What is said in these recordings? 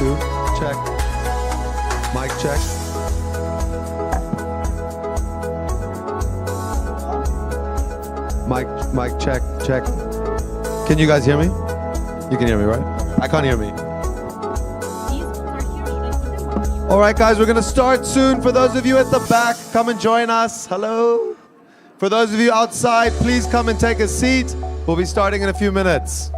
2. Check. Mic check. Mic check, check. Can you guys hear me? You can hear me, right? I can't hear me. All right, guys, we're gonna start soon. For those of you at the back, come and join us. Hello. For those of you outside, please come and take a seat. We'll be starting in a few minutes.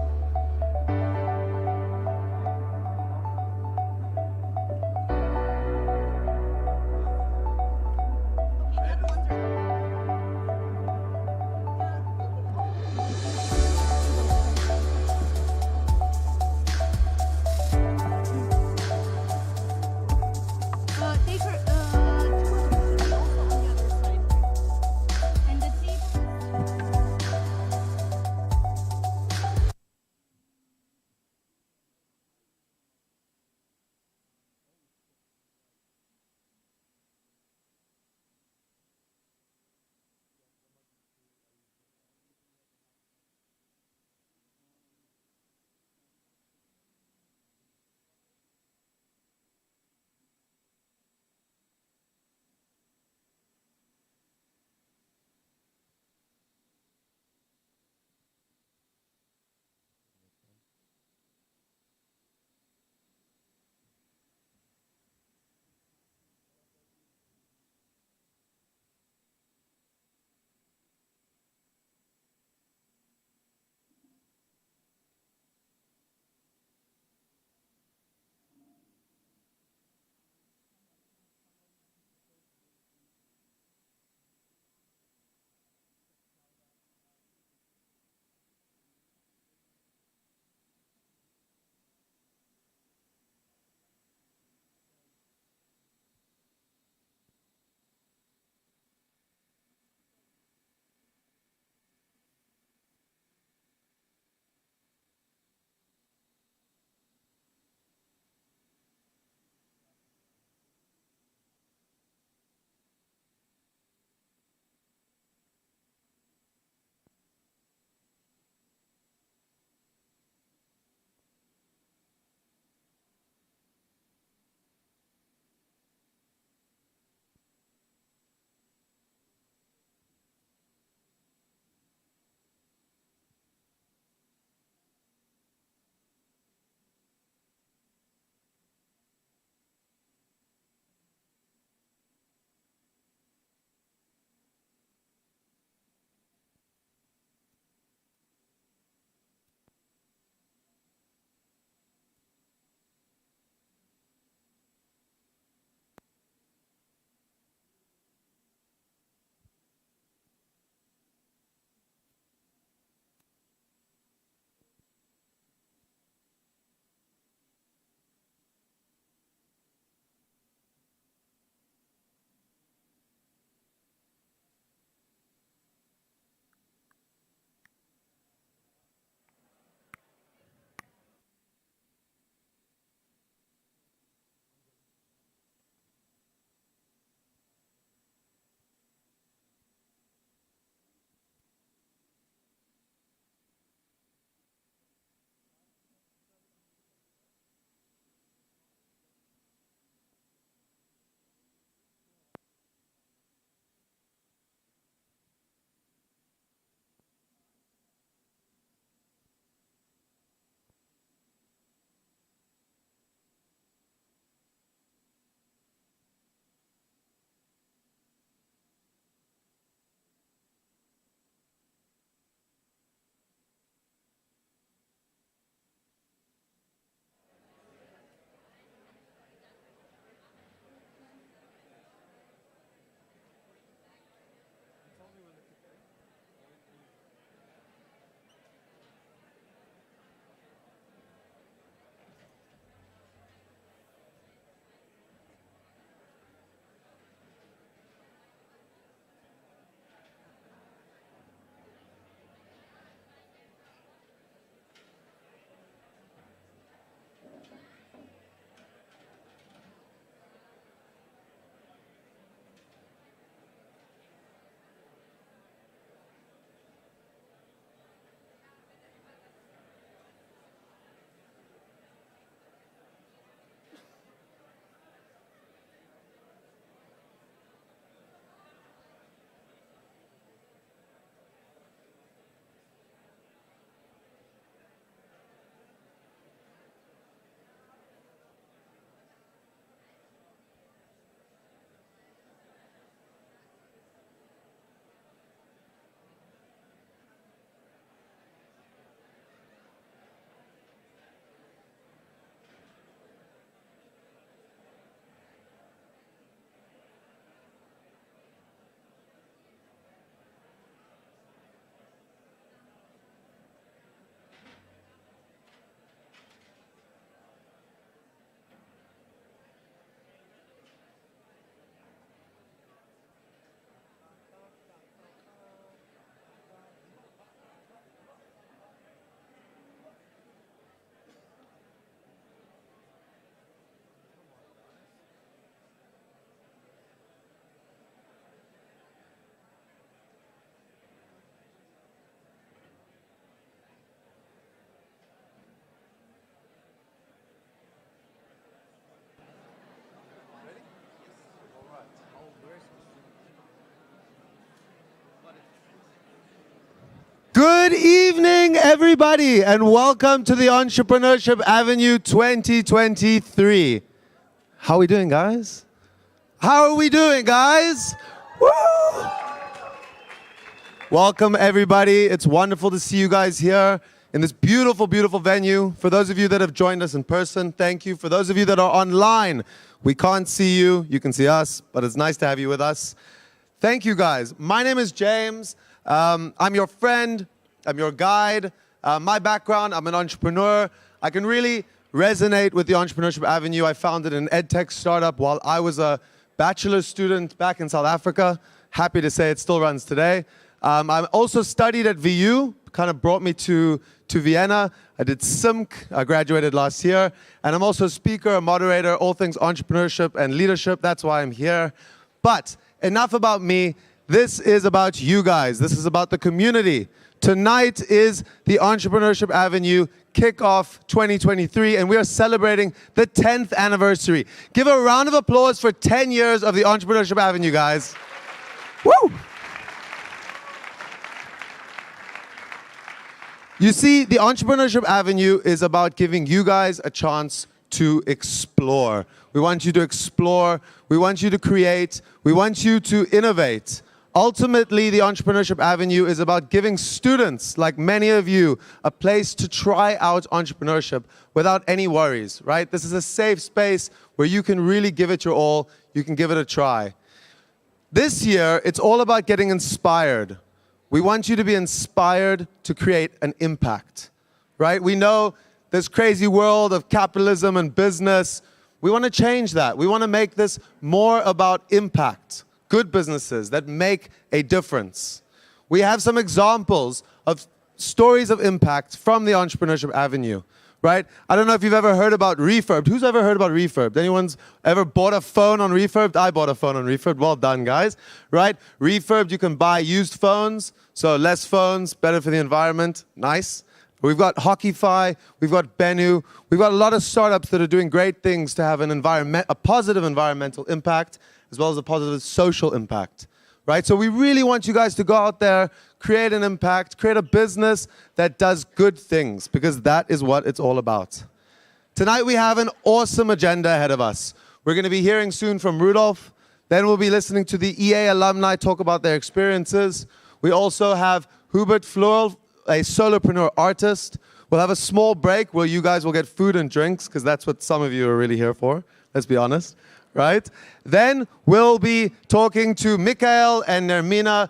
Good evening, everybody, and welcome to the Entrepreneurship Avenue 2023. How are we doing, guys? How are we doing, guys? Woo! Welcome, everybody. It's wonderful to see you guys here in this beautiful, beautiful venue. For those of you that have joined us in person, thank you. For those of you that are online, we can't see you. You can see us, but it's nice to have you with us. Thank you, guys. My name is James. I'm your friend, I'm your guide. My background, I'm an entrepreneur. I can really resonate with the Entrepreneurship Avenue. I founded an edtech startup while I was a bachelor's student back in South Africa. Happy to say it still runs today. I also studied at VU, kind of brought me to Vienna. I did SIMC, I graduated last year. And I'm also a speaker, a moderator, all things entrepreneurship and leadership. That's why I'm here. But enough about me. This is about you guys. This is about the community. Tonight is the Entrepreneurship Avenue Kickoff 2023, and we are celebrating the 10th anniversary. Give a round of applause for 10 years of the Entrepreneurship Avenue, guys. Woo! You see, the Entrepreneurship Avenue is about giving you guys a chance to explore. We want you to explore. We want you to create. We want you to innovate. Ultimately, the Entrepreneurship Avenue is about giving students, like many of you, a place to try out entrepreneurship without any worries, right? This is a safe space where you can really give it your all. You can give it a try. This year, it's all about getting inspired. We want you to be inspired to create an impact, right? We know this crazy world of capitalism and business. We want to change that. We want to make this more about impact. Good businesses that make a difference. We have some examples of stories of impact from the Entrepreneurship Avenue, right? I don't know if you've ever heard about Refurbed. Who's ever heard about Refurbed? Anyone's ever bought a phone on Refurbed? I bought a phone on Refurbed. Well done, guys, right? Refurbed, you can buy used phones, so less phones, better for the environment. Nice. We've got Hockeyfy, we've got Bennu, we've got a lot of startups that are doing great things to have a positive environmental impact, as well as a positive social impact, right? So we really want you guys to go out there, create an impact, create a business that does good things, because that is what it's all about. Tonight we have an awesome agenda ahead of us. We're going to be hearing soon from Rudolph. Then we'll be listening to the EA alumni talk about their experiences. We also have Hubert Florl, a solopreneur artist. We'll have a small break where you guys will get food and drinks, because that's what some of you are really here for, let's be honest. Right? Then we'll be talking to Mikhail and Nermina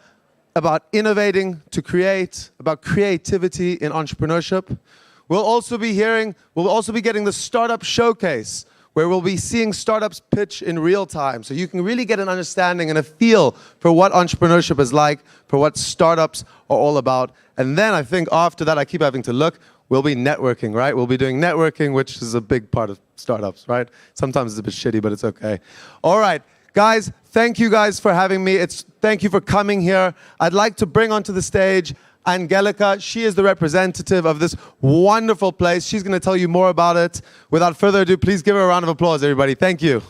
about innovating to create, about creativity in entrepreneurship. We'll also be getting the Startup Showcase, where we'll be seeing startups pitch in real time, so you can really get an understanding and a feel for what entrepreneurship is like, for what startups are all about. And then I think after that, I keep having to look, we'll be networking, right? We'll be doing networking, which is a big part of startups, right? Sometimes it's a bit shitty, but it's okay. All right, guys, thank you guys for having me. Thank you for coming here. I'd like to bring onto the stage Angelica. She is the representative of this wonderful place. She's going to tell you more about it. Without further ado, please give her a round of applause, everybody. Thank you.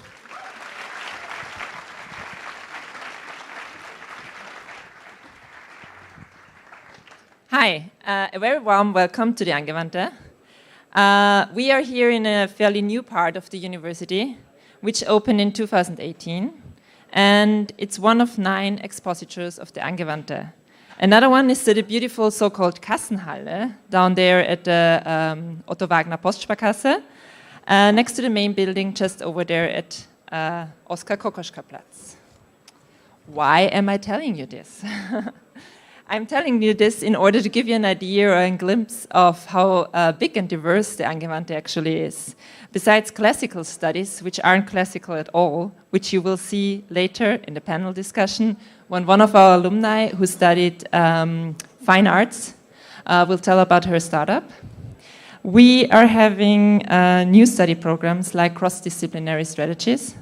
Hi, a very warm welcome to the Angewandte. We are here in a fairly new part of the university, which opened in 2018, and it's one of 9 expositors of the Angewandte. Another one is the beautiful so-called Kassenhalle down there at the Otto Wagner Postsparkasse, next to the main building just over there at Oskar Kokoschka Platz. Why am I telling you this? I'm telling you this in order to give you an idea or a glimpse of how big and diverse the Angewandte actually is. Besides classical studies, which aren't classical at all, which you will see later in the panel discussion, when one of our alumni who studied fine arts will tell about her startup. We are having new study programs like cross-disciplinary strategies,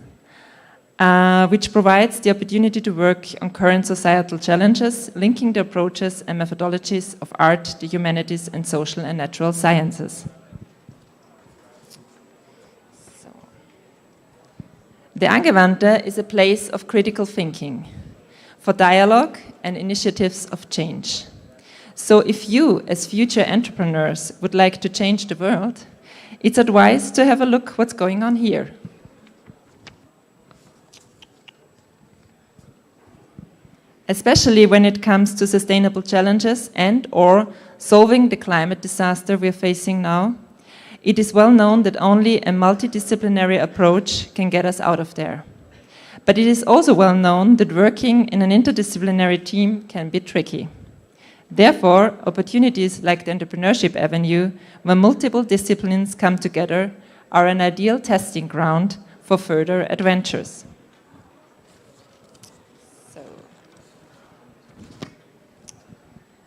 which provides the opportunity to work on current societal challenges, linking the approaches and methodologies of art, the humanities, and social and natural sciences. The Angewandte is a place of critical thinking, for dialogue and initiatives of change. So if you, as future entrepreneurs, would like to change the world, it's advised to have a look what's going on here. Especially when it comes to sustainable challenges and/or solving the climate disaster we're facing now, it is well known that only a multidisciplinary approach can get us out of there. But it is also well known that working in an interdisciplinary team can be tricky. Therefore, opportunities like the Entrepreneurship Avenue, where multiple disciplines come together, are an ideal testing ground for further adventures.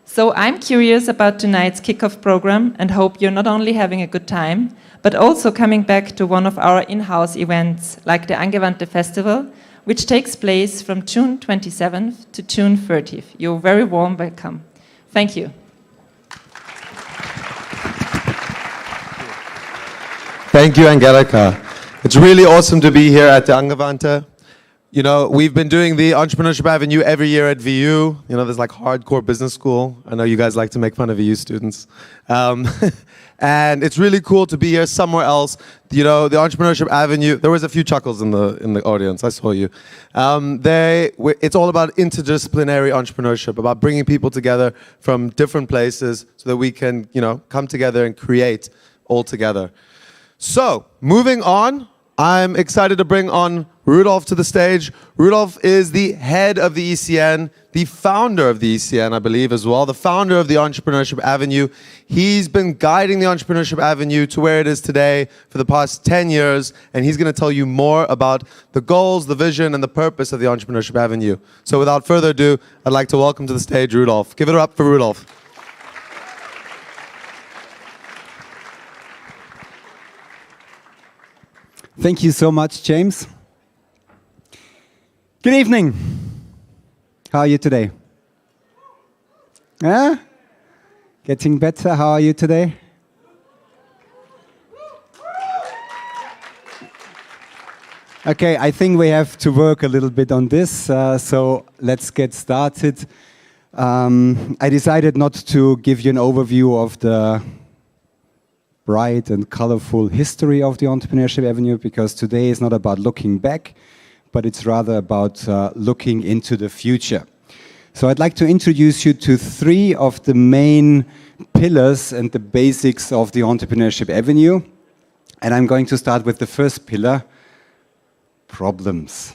So I'm curious about tonight's Kickoff program and hope you're not only having a good time, but also coming back to one of our in-house events, like the Angewandte Festival, which takes place from June 27th to June 30th. You're very warm welcome. Thank you. Thank you, Angelika. It's really awesome to be here at the Angewandte. You know, we've been doing the Entrepreneurship Avenue every year at VU. You know, there's like hardcore business school. I know you guys like to make fun of VU students. And it's really cool to be here somewhere else. You know, the Entrepreneurship Avenue, there was a few chuckles in the audience, I saw you. It's all about interdisciplinary entrepreneurship, about bringing people together from different places so that we can, you know, come together and create all together. So, moving on, I'm excited to bring on Rudolf to the stage. Rudolf is the head of the ECN, the founder of the ECN, I believe, as well, the founder of the Entrepreneurship Avenue. He's been guiding the Entrepreneurship Avenue to where it is today for the past 10 years, and he's going to tell you more about the goals, the vision, and the purpose of the Entrepreneurship Avenue. So without further ado, I'd like to welcome to the stage Rudolf. Give it up for Rudolf. Thank you so much, James. Good evening. How are you today? Yeah? Getting better. How are you today? Okay, I think we have to work a little bit on this, so let's get started. I decided not to give you an overview of the bright and colorful history of the Entrepreneurship Avenue, because today is not about looking back, but it's rather about looking into the future. So I'd like to introduce you to three of the main pillars and the basics of the Entrepreneurship Avenue. And I'm going to start with the first pillar, problems.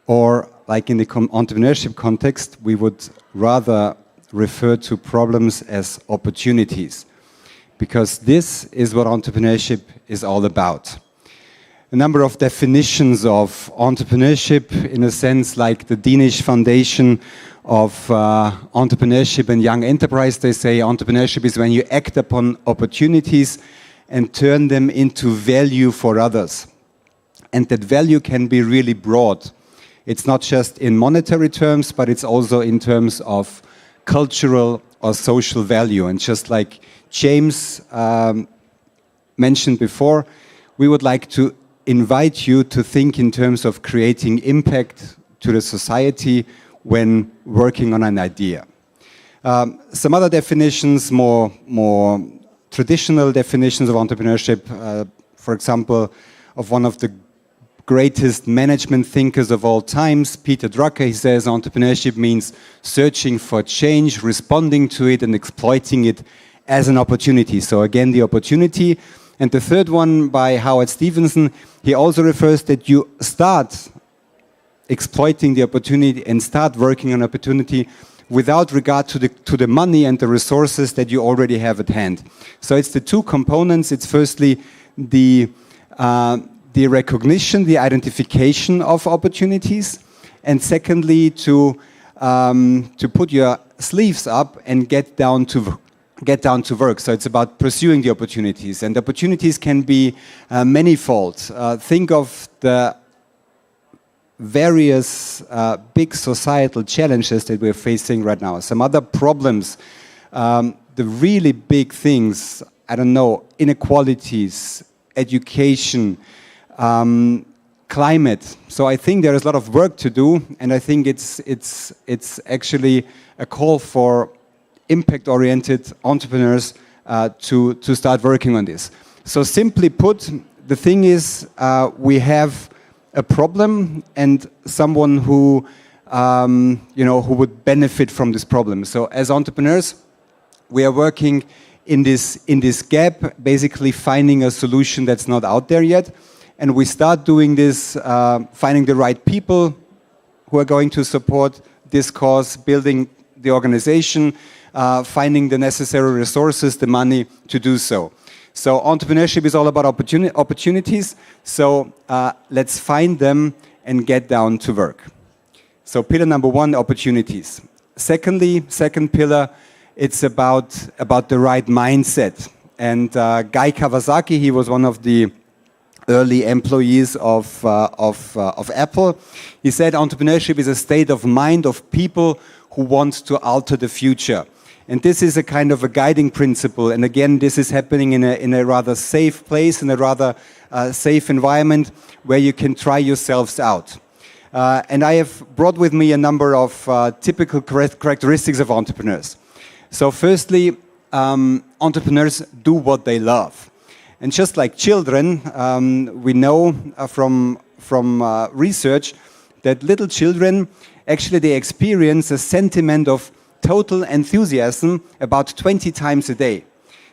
Or like in the entrepreneurship context, we would rather refer to problems as opportunities, because this is what entrepreneurship is all about. A number of definitions of entrepreneurship, in a sense like the Danish Foundation of Entrepreneurship and Young Enterprise, they say entrepreneurship is when you act upon opportunities and turn them into value for others. And that value can be really broad. It's not just in monetary terms, but it's also in terms of cultural or social value. And just like James mentioned before, we would like to invite you to think in terms of creating impact to the society when working on an idea. Some other definitions, more traditional definitions of entrepreneurship, for example, of one of the greatest management thinkers of all times, Peter Drucker. He says entrepreneurship means searching for change, responding to it, and exploiting it as an opportunity. So again, the opportunity. And the third one by Howard Stevenson, he also refers that you start exploiting the opportunity and start working on opportunity without regard to the money and the resources that you already have at hand. So it's the two components. It's firstly the recognition, the identification of opportunities, and secondly to put your sleeves up and get down to work. So it's about pursuing the opportunities, and opportunities can be manifold. Think of the various big societal challenges that we're facing right now. Some other problems, the really big things, I don't know, inequalities, education, climate. So I think there is a lot of work to do, and I think it's actually a call for impact-oriented entrepreneurs to start working on this. So simply put, the thing is we have a problem and someone who who would benefit from this problem. So as entrepreneurs, we are working in this gap, basically finding a solution that's not out there yet. And we start doing this, finding the right people who are going to support this cause, building the organization, finding the necessary resources, the money to do so. So entrepreneurship is all about opportunities. So let's find them and get down to work. So pillar number one, opportunities. Secondly, second pillar, it's about the right mindset. And Guy Kawasaki, he was one of the early employees of Apple. He said entrepreneurship is a state of mind of people who want to alter the future. And this is a kind of a guiding principle. And again, this is happening in a rather safe place, in a rather safe environment where you can try yourselves out. And I have brought with me a number of typical characteristics of entrepreneurs. So firstly, entrepreneurs do what they love. And just like children, we know from research that little children, actually they experience a sentiment of total enthusiasm about 20 times a day.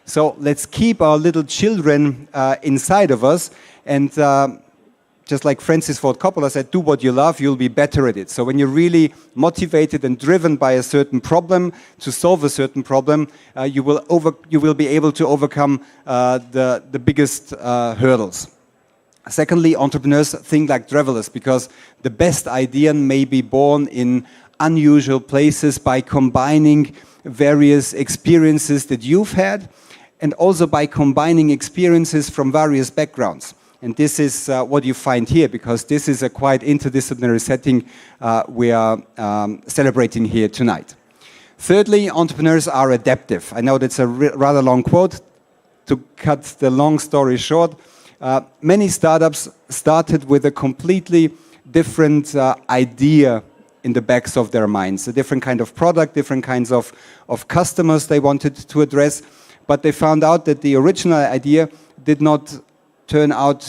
So let's keep our little children inside of us, and just like Francis Ford Coppola said, do what you love, you'll be better at it. So when you're really motivated and driven by a certain problem, to solve a certain problem, you will be able to overcome the biggest hurdles. Secondly, entrepreneurs think like travelers, because the best idea may be born in unusual places by combining various experiences that you've had, and also by combining experiences from various backgrounds. And this is what you find here, because this is a quite interdisciplinary setting we are celebrating here tonight. Thirdly, entrepreneurs are adaptive. I know that's a rather long quote. To cut the long story short, many startups started with a completely different idea in the backs of their minds, a different kind of product, different kinds of customers they wanted to address, but they found out that the original idea did not turn out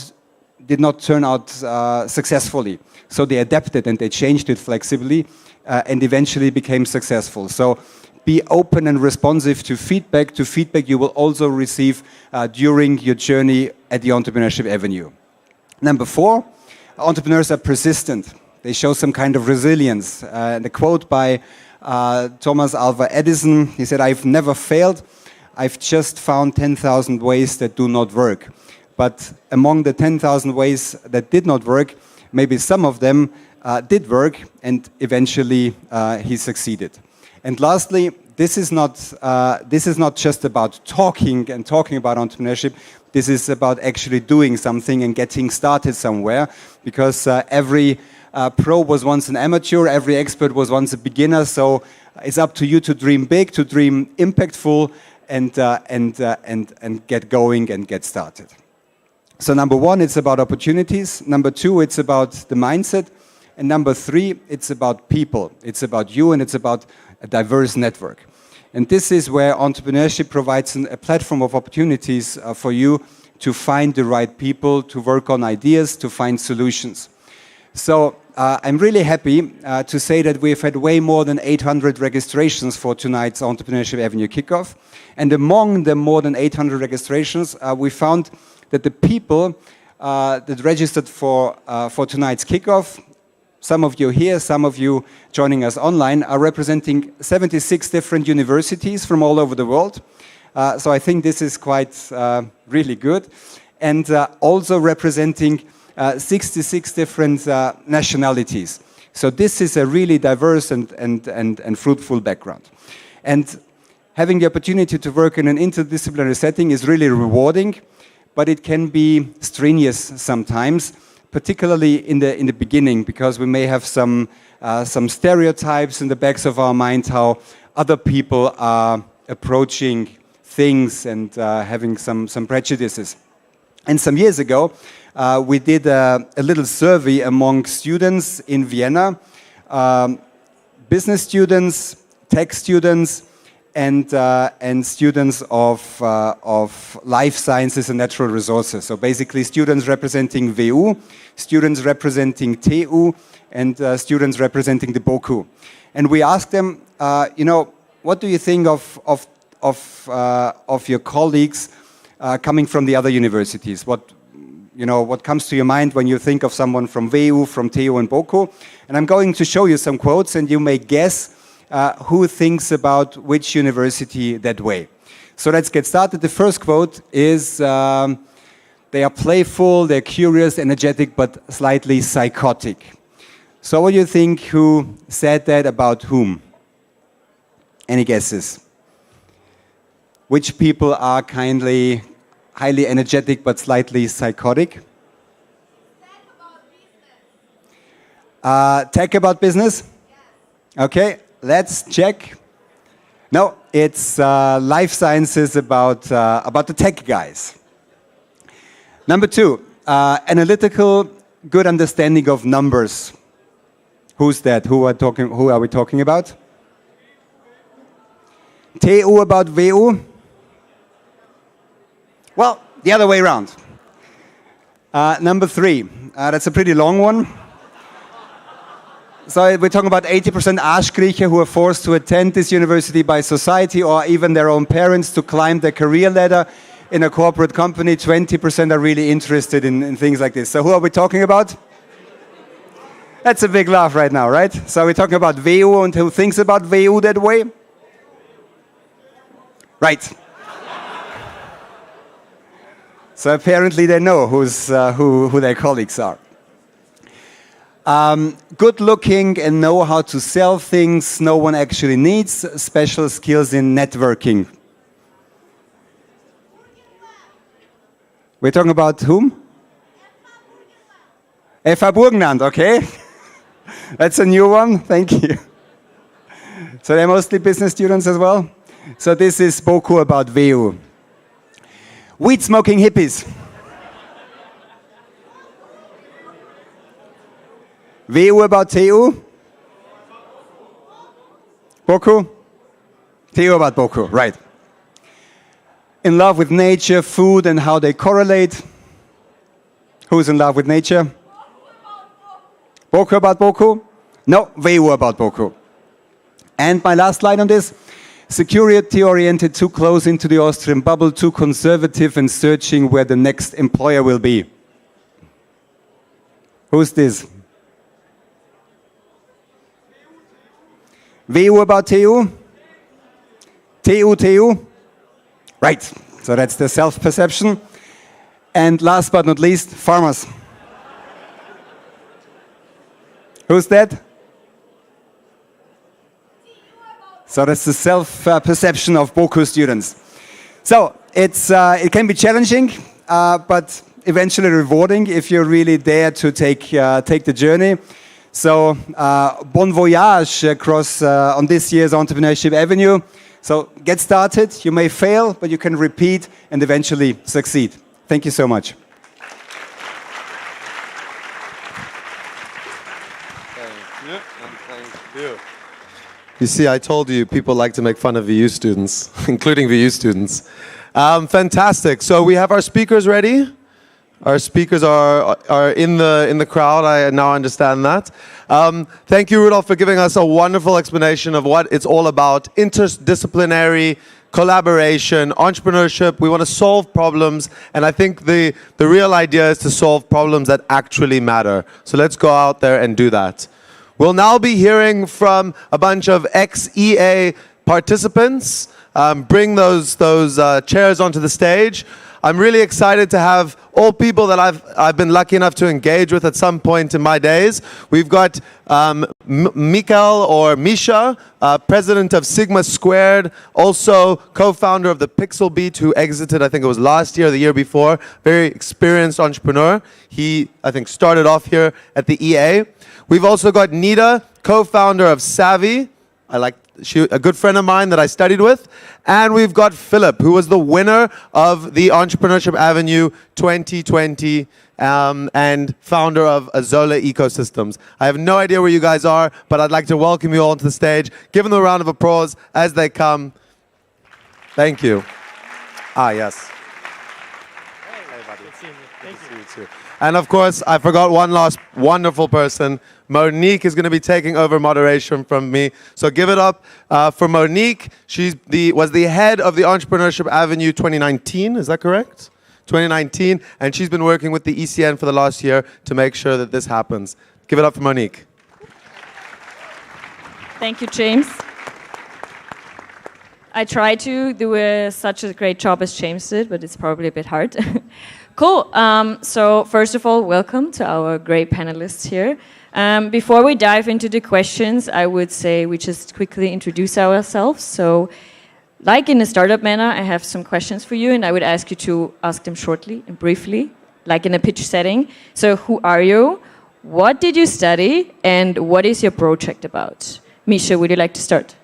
successfully. So they adapted and they changed it flexibly and eventually became successful. So be open and responsive to feedback you will also receive during your journey at the Entrepreneurship Avenue. Number 4, entrepreneurs are persistent. They show some kind of resilience. And a quote by Thomas Alva Edison, he said, "I've never failed. I've just found 10,000 ways that do not work." But among the 10,000 ways that did not work, maybe some of them did work, and eventually he succeeded. And lastly, this is not just about talking about entrepreneurship. This is about actually doing something and getting started somewhere, because every pro was once an amateur, every expert was once a beginner. So it's up to you to dream big, to dream impactful, and get going and get started. So number 1, it's about opportunities. Number 2, it's about the mindset. And number 3, it's about people. It's about you, and it's about a diverse network. And this is where entrepreneurship provides a platform of opportunities for you to find the right people, to work on ideas, to find solutions. So I'm really happy to say that we've had way more than 800 registrations for tonight's Entrepreneurship Avenue Kickoff. And among the more than 800 registrations, we found that the people that registered for tonight's kickoff, some of you here, some of you joining us online, are representing 76 different universities from all over the world. So I think this is quite really good. And also representing 66 different nationalities. So this is a really diverse and fruitful background. And having the opportunity to work in an interdisciplinary setting is really rewarding, but it can be strenuous sometimes, particularly in the beginning, because we may have some stereotypes in the backs of our mind how other people are approaching things and having some prejudices. And some years ago, we did a little survey among students in Vienna, business students, tech students, and students of life sciences and natural resources. So basically students representing WU, students representing TU, and students representing the BOKU. And we asked them, you know, what do you think of your colleagues coming from the other universities? What comes to your mind when you think of someone from WU, from TU and BOKU? And I'm going to show you some quotes, and you may guess who thinks about which university that way. So let's get started. The first quote is, they are playful, they're curious, energetic, but slightly psychotic. So what do you think, who said that about whom? Any guesses? Which people are highly energetic but slightly psychotic? Tech about business? Yes. Okay, let's check. No, it's life sciences about the tech guys. Number two, analytical, good understanding of numbers. Who's that? Who are we talking about? TU about WU? Well, the other way around. Number three, that's a pretty long one. So we're talking about 80% Arschkriecher who are forced to attend this university by society or even their own parents to climb their career ladder in a corporate company. 20% are really interested in things like this. So who are we talking about? That's a big laugh right now, right? So we're talking about WU, and who thinks about WU that way? Right. So apparently they know who their colleagues are. Good looking and know how to sell things no one actually needs. Special skills in networking. We're talking about whom? FH Burgenland, okay. That's a new one, thank you. So they're mostly business students as well. So this is BOKU about WU. Weed smoking hippies. WU about TU? BOKU? TU about BOKU, right. In love with nature, food, and how they correlate. Who's in love with nature? BOKU about BOKU? No, WU about BOKU. And my last line on this, security-oriented, too close into the Austrian bubble, too conservative and searching where the next employer will be. Who's this? WU about TU? TU? Right, so that's the self-perception. And last but not least, farmers. Who's that? So that's the self-perception of BOKU students. So it can be challenging, but eventually rewarding if you're really there to take the journey. So bon voyage across on this year's Entrepreneurship Avenue. So get started. You may fail, but you can repeat and eventually succeed. Thank you so much. You see, I told you people like to make fun of VU students, including VU students. Fantastic. So we have our speakers ready. Our speakers are in the crowd. I now understand that. Thank you, Rudolf, for giving us a wonderful explanation of what it's all about. Interdisciplinary collaboration, entrepreneurship. We want to solve problems, and I think the real idea is to solve problems that actually matter. So let's go out there and do that. We'll now be hearing from a bunch of ex-EA participants. Bring those chairs onto the stage. I'm really excited to have all people that I've been lucky enough to engage with at some point in my days. We've got Mikael or Misha, president of Sigma Squared, also co-founder of the Pixel Beat, who exited, I think it was last year or the year before. Very experienced entrepreneur. He, I think, started off here at the EA. We've also got Nita, co-founder of Savvy. A good friend of mine that I studied with. And we've got Philip, who was the winner of the Entrepreneurship Avenue 2020 and founder of Azola Ecosystems. I have no idea where you guys are, but I'd like to welcome you all to the stage. Give them a round of applause as they come. Thank you. Ah, yes. Hey, buddy. Good seeing you. Thank you. See you too. And of course, I forgot one last wonderful person. Monique is going to be taking over moderation from me. So give it up for Monique. She was the head of the Entrepreneurship Avenue 2019. Is that correct? 2019. And she's been working with the ECN for the last year to make sure that this happens. Give it up for Monique. Thank you, James. I try to do such a great job as James did, but it's probably a bit hard. Cool. So first of all, welcome to our great panelists here. Before we dive into the questions, I would say we just quickly introduce ourselves. So like in a startup manner, I have some questions for you, and I would ask you to ask them shortly and briefly, like in a pitch setting. So who are you? What did you study? And what is your project about? Misha, would you like to start?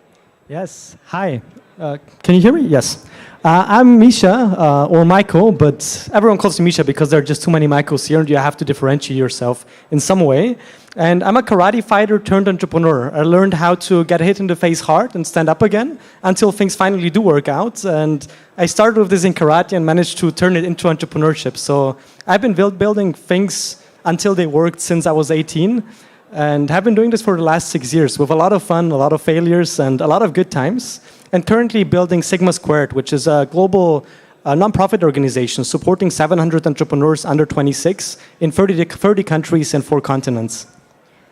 Yes. Hi. Can you hear me? Yes. I'm Misha, or Michael, but everyone calls me Misha because there are just too many Michaels here and you have to differentiate yourself in some way. And I'm a karate fighter turned entrepreneur. I learned how to get hit in the face hard and stand up again until things finally do work out. And I started with this in karate and managed to turn it into entrepreneurship. So I've been building things until they worked since I was 18 and have been doing this for the last 6 years with a lot of fun, a lot of failures, and a lot of good times. And currently building Sigma Squared, which is a global non-profit organization supporting 700 entrepreneurs under 26 in 30 countries and 4 continents.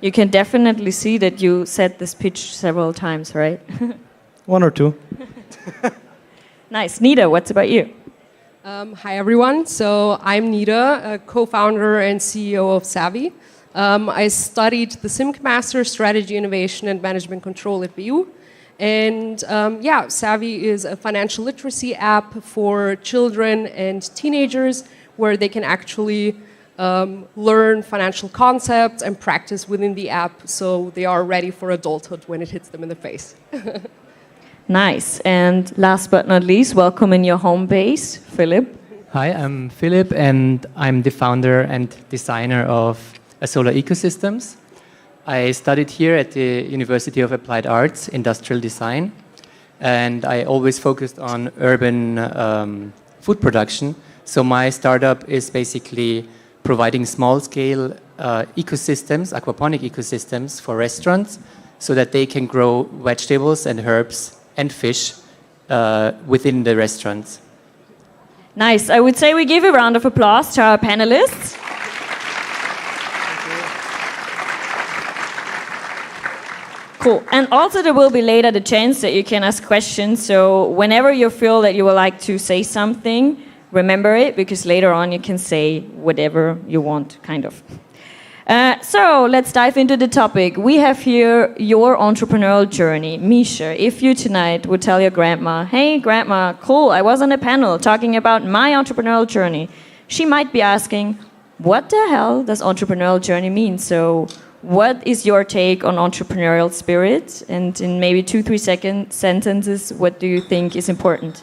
You can definitely see that you said this pitch several times, right? 1 or 2. Nice. Nida, what's about you? Hi, everyone. So I'm Nida, a co-founder and CEO of Savvy. I studied the SIMC Master Strategy, Innovation, and Management Control at BU. And Savvy is a financial literacy app for children and teenagers where they can actually learn financial concepts and practice within the app so they are ready for adulthood when it hits them in the face. Nice. And last but not least, welcome in your home base, Philip. Hi, I'm Philip, and I'm the founder and designer of Solar Ecosystems. I studied here at the University of Applied Arts, Industrial Design, and I always focused on urban food production. So my startup is basically providing small-scale ecosystems, aquaponic ecosystems for restaurants so that they can grow vegetables and herbs and fish within the restaurants. Nice. I would say we give a round of applause to our panelists. Cool. And also there will be later the chance that you can ask questions. So whenever you feel that you would like to say something, remember it, because later on you can say whatever you want, kind of. So let's dive into the topic. We have here your entrepreneurial journey. Misha, if you tonight would tell your grandma, hey grandma, cool, I was on a panel talking about my entrepreneurial journey, she might be asking, what the hell does entrepreneurial journey mean? So what is your take on entrepreneurial spirit? And in maybe 2-3 sentences, what do you think is important?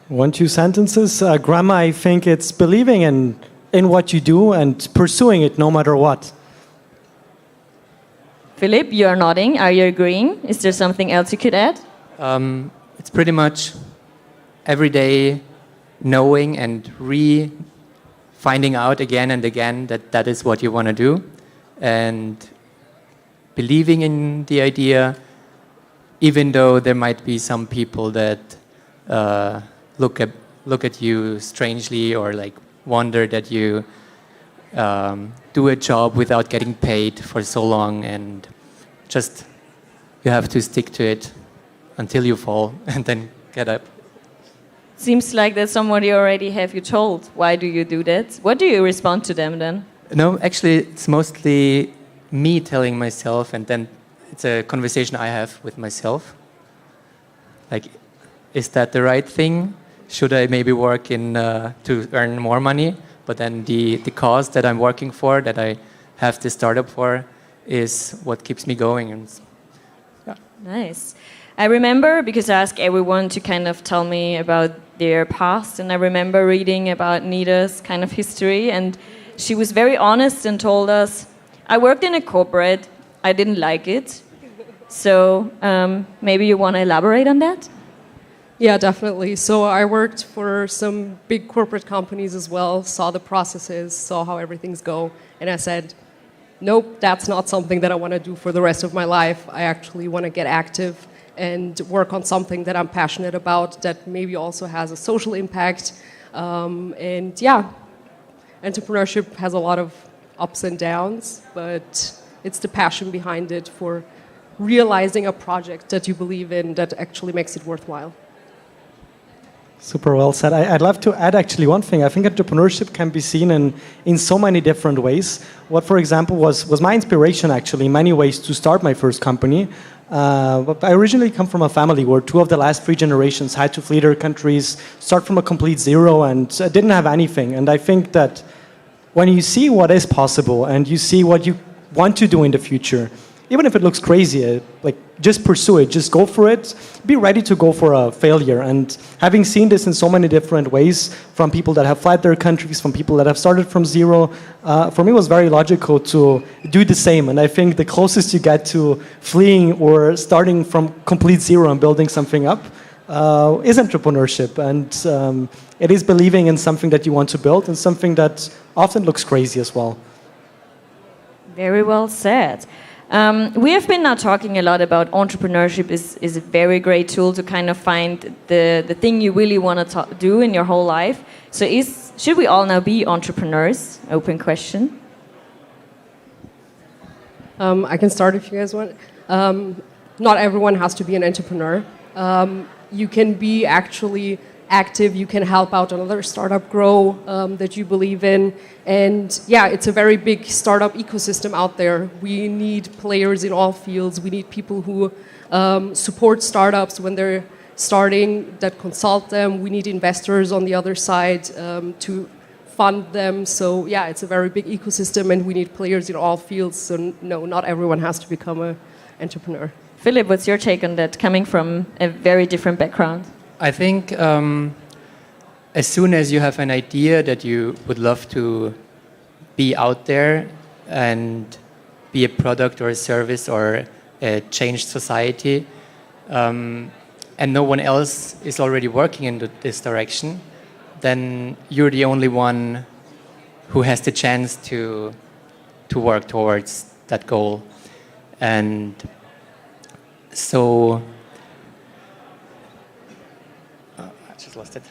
1-2 sentences. Grandma, I think it's believing in what you do and pursuing it no matter what. Philip, you're nodding. Are you agreeing? Is there something else you could add? It's pretty much every day knowing and finding out again and again that that is what you want to do, and believing in the idea, even though there might be some people that look at you strangely or like wonder that you do a job without getting paid for so long, and just you have to stick to it until you fall and then get up. Seems like that somebody already have you told. Why do you do that? What do you respond to them then? No, actually, it's mostly me telling myself, and then it's a conversation I have with myself. Like, is that the right thing? Should I maybe work in to earn more money? But then the cause that I'm working for, that I have this startup for, is what keeps me going. And yeah. Nice. I remember, because I asked everyone to kind of tell me about their past, and I remember reading about Nida's kind of history, and she was very honest and told us, I worked in a corporate, I didn't like it. So maybe you want to elaborate on that? Yeah, definitely. So I worked for some big corporate companies as well, saw the processes, saw how everything's go, and I said, nope, that's not something that I want to do for the rest of my life. I actually want to get active and work on something that I'm passionate about that maybe also has a social impact. And yeah, entrepreneurship has a lot of ups and downs, but it's the passion behind it for realizing a project that you believe in that actually makes it worthwhile. Super well said. I'd love to add actually one thing. I think entrepreneurship can be seen in so many different ways. What, for example, was my inspiration actually in many ways to start my first company. But I originally come from a family where 2 of the last 3 generations had to flee their countries, start from a complete zero, and didn't have anything. And I think that when you see what is possible and you see what you want to do in the future, even if it looks crazy, like just pursue it, just go for it, be ready to go for a failure. And having seen this in so many different ways, from people that have fled their countries, from people that have started from zero, for me it was very logical to do the same. And I think the closest you get to fleeing or starting from complete zero and building something up is entrepreneurship. And it is believing in something that you want to build and something that often looks crazy as well. Very well said. We have been now talking a lot about entrepreneurship is a very great tool to kind of find the thing you really want to do in your whole life. So should we all now be entrepreneurs? Open question. I can start if you guys want. Not everyone has to be an entrepreneur. You can be actually active, you can help out another startup grow that you believe in. And yeah, it's a very big startup ecosystem out there. We need players in all fields. We need people who support startups when they're starting, that consult them. We need investors on the other side to fund them. So yeah, it's a very big ecosystem and we need players in all fields. So no, not everyone has to become an entrepreneur. Philip, what's your take on that, coming from a very different background? I think as soon as you have an idea that you would love to be out there and be a product or a service or change society, and no one else is already working in this direction, then you're the only one who has the chance to work towards that goal. And so lost it.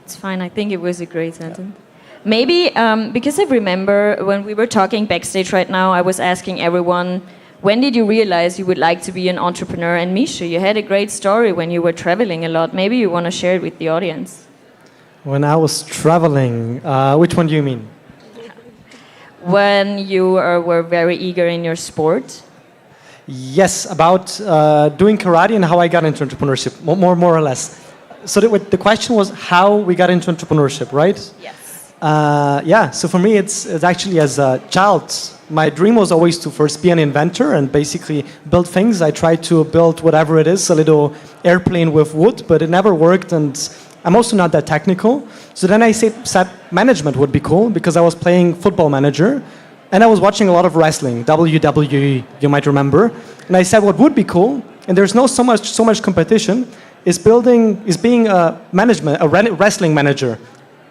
It's fine. I think it was a great sentence. Yeah. Maybe because I remember when we were talking backstage right now, I was asking everyone, when did you realize you would like to be an entrepreneur? And Misha, you had a great story when you were traveling a lot. Maybe you want to share it with the audience. When I was traveling, which one do you mean? When you were very eager in your sport. Yes, about doing karate and how I got into entrepreneurship, more or less. So the question was how we got into entrepreneurship, right? Yes. Yeah, so for me it's actually as a child, my dream was always to first be an inventor and basically build things. I tried to build whatever it is, a little airplane with wood, but it never worked and I'm also not that technical. So then I said management would be cool because I was playing Football Manager and I was watching a lot of wrestling, WWE, you might remember. And I said what would be cool, and there's so much competition, is being a wrestling manager,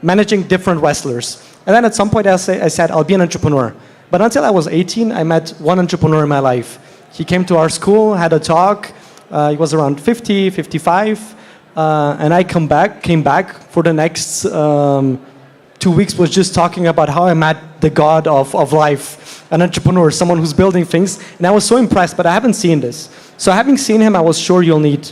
managing different wrestlers. And then at some point I said, I'll be an entrepreneur. But until I was 18, I met one entrepreneur in my life. He came to our school, had a talk. He was around 50, 55. And I came back for the next 2 weeks, was just talking about how I met the god of life, an entrepreneur, someone who's building things. And I was so impressed, but I haven't seen this. So having seen him, I was sure you'll need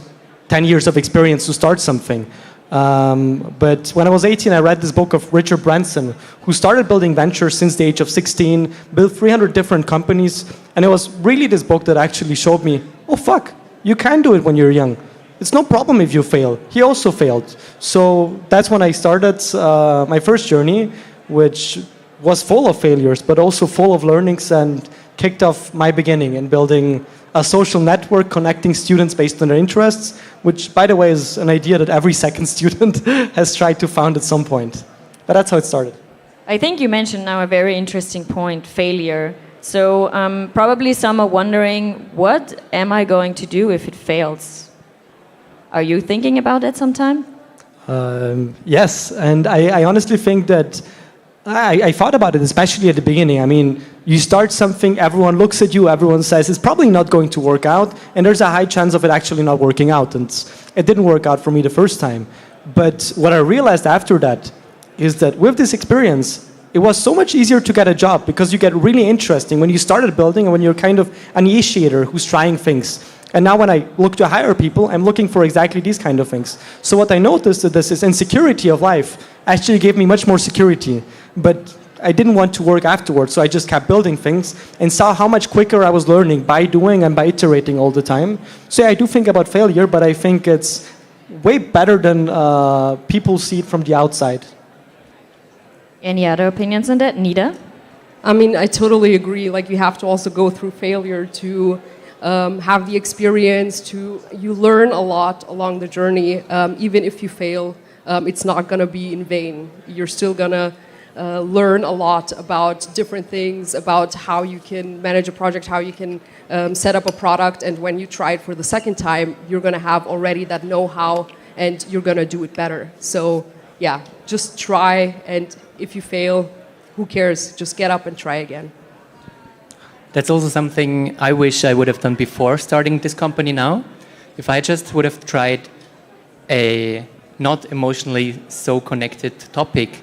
10 years of experience to start something. But when I was 18, I read this book of Richard Branson, who started building ventures since the age of 16, built 300 different companies. And it was really this book that actually showed me, oh, fuck, you can do it when you're young. It's no problem if you fail. He also failed. So that's when I started my first journey, which was full of failures, but also full of learnings, and kicked off my beginning in building a social network connecting students based on their interests, which, by the way, is an idea that every second student has tried to found at some point. But that's how it started. I think you mentioned now a very interesting point, failure. So probably some are wondering, what am I going to do if it fails? Are you thinking about that sometime? Yes, and I honestly think that I thought about it, especially at the beginning. I mean, you start something, everyone looks at you, everyone says it's probably not going to work out, and there's a high chance of it actually not working out. And it didn't work out for me the first time. But what I realized after that is that with this experience, it was so much easier to get a job because you get really interesting when you started building and when you're kind of an initiator who's trying things. And now when I look to hire people, I'm looking for exactly these kind of things. So what I noticed is this insecurity of life actually gave me much more security. But I didn't want to work afterwards, so I just kept building things and saw how much quicker I was learning by doing and by iterating all the time. So yeah, I do think about failure, but I think it's way better than people see it from the outside. Any other opinions on that? Nida? I mean, I totally agree. Like, you have to also go through failure to have the experience. You learn a lot along the journey. Even if you fail, it's not going to be in vain. You're still going to learn a lot about different things, about how you can manage a project, how you can set up a product. And when you try it for the second time, you're going to have already that know-how and you're going to do it better. So yeah, just try. And if you fail, who cares? Just get up and try again. That's also something I wish I would have done before starting this company now. If I just would have tried a not emotionally so connected topic,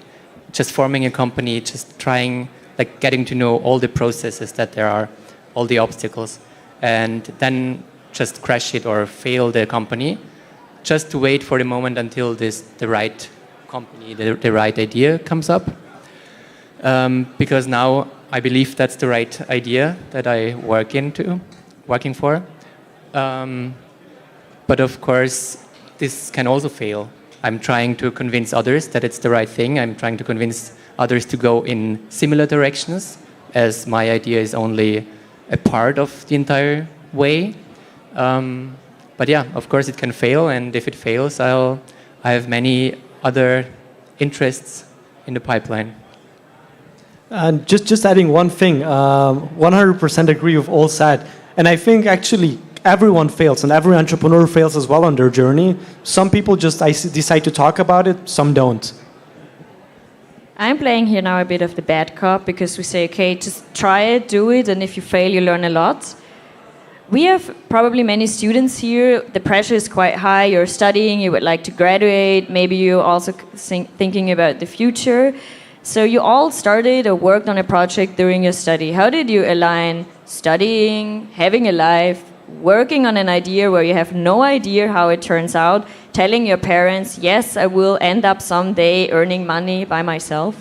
just forming a company, just trying, like getting to know all the processes that there are, all the obstacles, and then just crash it or fail the company, just to wait for the moment until the right company, the right idea comes up. Because now I believe that's the right idea that I working for. But of course, this can also fail. I'm trying to convince others that it's the right thing. I'm trying to convince others to go in similar directions, as my idea is only a part of the entire way. But yeah, of course it can fail, and if it fails, I have many other interests in the pipeline. And just adding one thing, 100% agree with all said. And I think actually everyone fails, and every entrepreneur fails as well on their journey. Some people just decide to talk about it, some don't. I'm playing here now a bit of the bad cop because we say, okay, just try it, do it, and if you fail, you learn a lot. We have probably many students here. The pressure is quite high. You're studying, you would like to graduate. Maybe you're also thinking about the future. So you all started or worked on a project during your study. How did you align studying, having a life, working on an idea where you have no idea how it turns out, telling your parents, yes, I will end up someday earning money by myself?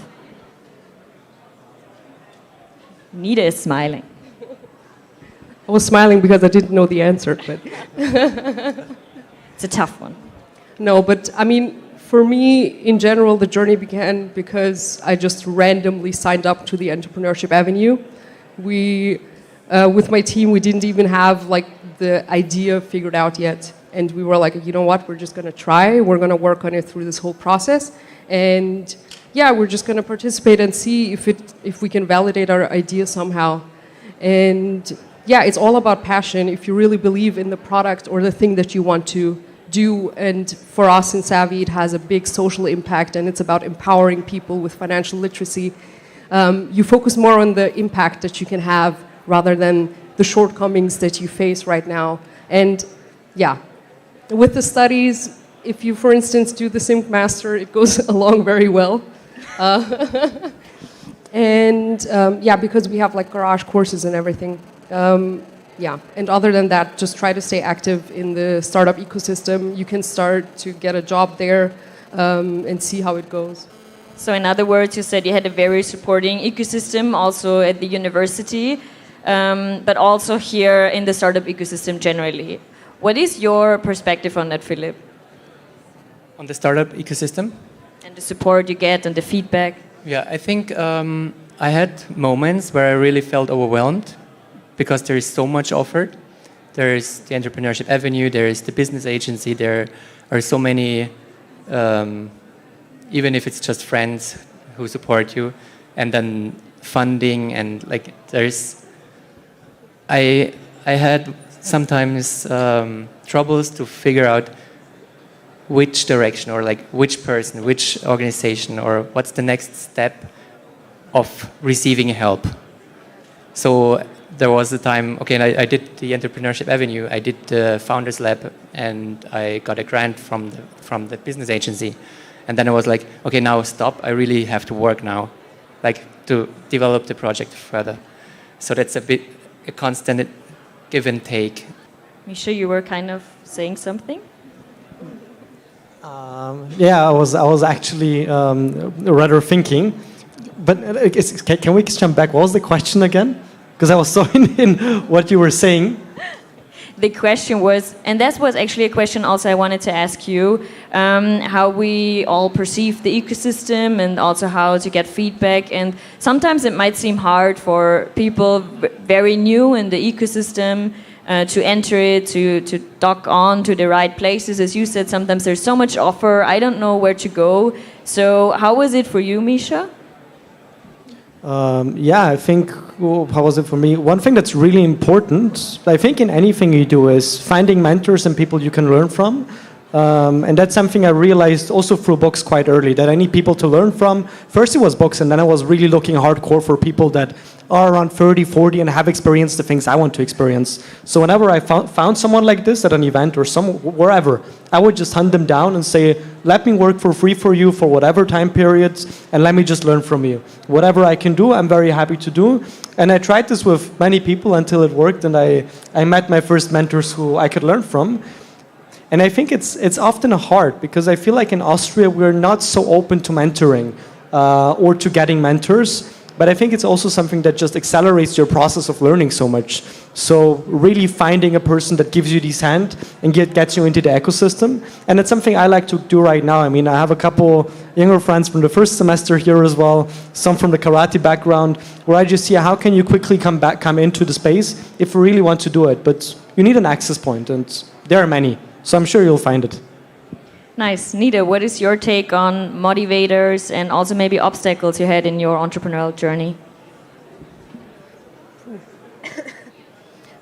Nida is smiling. I was smiling because I didn't know the answer, but It's a tough one. no, but I mean, for me, in general, the journey began because I just randomly signed up to the Entrepreneurship Avenue. We, with my team, we didn't even have like the idea figured out yet. And we were like, you know what, we're just going to try. We're going to work on it through this whole process. And yeah, we're just going to participate and see if we can validate our idea somehow. And yeah, it's all about passion. If you really believe in the product or the thing that you want to do, and for us in Savvy, it has a big social impact, and it's about empowering people with financial literacy. You focus more on the impact that you can have rather than the shortcomings that you face right now. And yeah, with the studies, if you, for instance, do the Simp Master, it goes along very well. And yeah, because we have like garage courses and everything. Yeah, and other than that, just try to stay active in the startup ecosystem. You can start to get a job there and see how it goes. So in other words, you said you had a very supporting ecosystem also at the university, but also here in the startup ecosystem generally. What is your perspective on that, Philip? On the startup ecosystem? And the support you get and the feedback? Yeah, I think I had moments where I really felt overwhelmed because there is so much offered. There is the Entrepreneurship Avenue, there is the business agency, there are so many, even if it's just friends who support you, and then funding, and like there's, I had sometimes troubles to figure out which direction or like which person, which organization, or what's the next step of receiving help. So there was a time, okay, I did the Entrepreneurship Avenue, I did the Founders Lab, and I got a grant from the business agency. And then I was like, okay, now stop, I really have to work now, like to develop the project further. So that's a constant give and take. Misha, you were kind of saying something? Yeah, I was actually rather thinking. But can we jump back? What was the question again? Because I was so in what you were saying. The question was, and that was actually a question also I wanted to ask you, how we all perceive the ecosystem and also how to get feedback. And sometimes it might seem hard for people very new in the ecosystem to enter it, to dock on to the right places. As you said, sometimes there's so much offer, I don't know where to go. So how was it for you, Misha? Yeah, I think, how was it for me? One thing that's really important, I think in anything you do, is finding mentors and people you can learn from. And that's something I realized also through books quite early, that I need people to learn from. First it was books, and then I was really looking hardcore for people that are around 30, 40 and have experienced the things I want to experience. So whenever I found someone like this at an event or wherever, I would just hunt them down and say, let me work for free for you for whatever time periods, and let me just learn from you. Whatever I can do, I'm very happy to do. And I tried this with many people until it worked, and I met my first mentors who I could learn from. And I think it's often hard, because I feel like in Austria we're not so open to mentoring or to getting mentors. But I think it's also something that just accelerates your process of learning so much. So really finding a person that gives you this hand and gets you into the ecosystem. And it's something I like to do right now. I mean, I have a couple younger friends from the first semester here as well, some from the karate background, where I just see how can you quickly come into the space if you really want to do it. But you need an access point, and there are many. So I'm sure you'll find it. Nice. Nida, what is your take on motivators and also maybe obstacles you had in your entrepreneurial journey?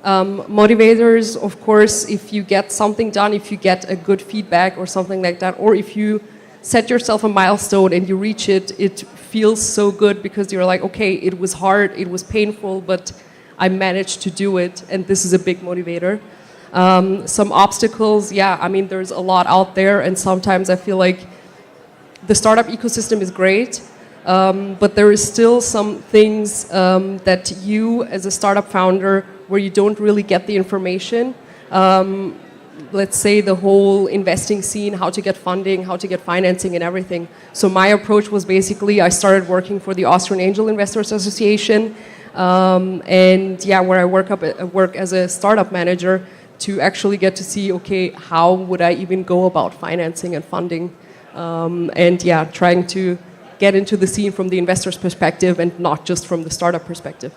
Motivators, of course, if you get something done, if you get a good feedback or something like that, or if you set yourself a milestone and you reach it, it feels so good because you're like, okay, it was hard, it was painful, but I managed to do it, and this is a big motivator. Some obstacles, yeah, I mean, there's a lot out there, and sometimes I feel like the startup ecosystem is great, but there is still some things that you, as a startup founder, where you don't really get the information. Let's say the whole investing scene, how to get funding, how to get financing and everything. So my approach was basically, I started working for the Austrian Angel Investors Association, and yeah, where I work as a startup manager, to actually get to see, okay, how would I even go about financing and funding? And yeah, trying to get into the scene from the investor's perspective and not just from the startup perspective.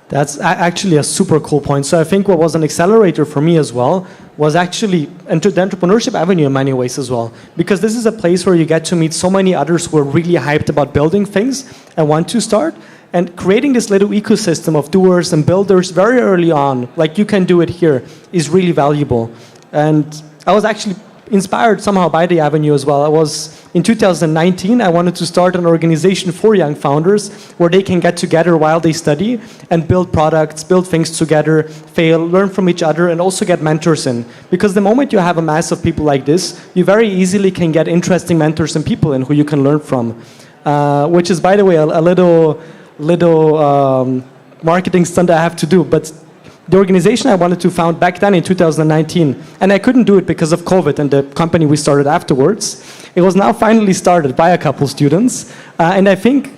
That's actually a super cool point. So I think what was an accelerator for me as well was actually the Entrepreneurship Avenue in many ways as well. Because this is a place where you get to meet so many others who are really hyped about building things and want to start. And creating this little ecosystem of doers and builders very early on, like you can do it here, is really valuable. And I was actually inspired somehow by the Avenue as well. In 2019, I wanted to start an organization for young founders where they can get together while they study and build products, build things together, fail, learn from each other, and also get mentors in. Because the moment you have a mass of people like this, you very easily can get interesting mentors and people in who you can learn from. Which is, by the way, a little marketing stunt I have to do, but the organization I wanted to found back then in 2019, and I couldn't do it because of COVID and the company we started afterwards, it was now finally started by a couple students, and I think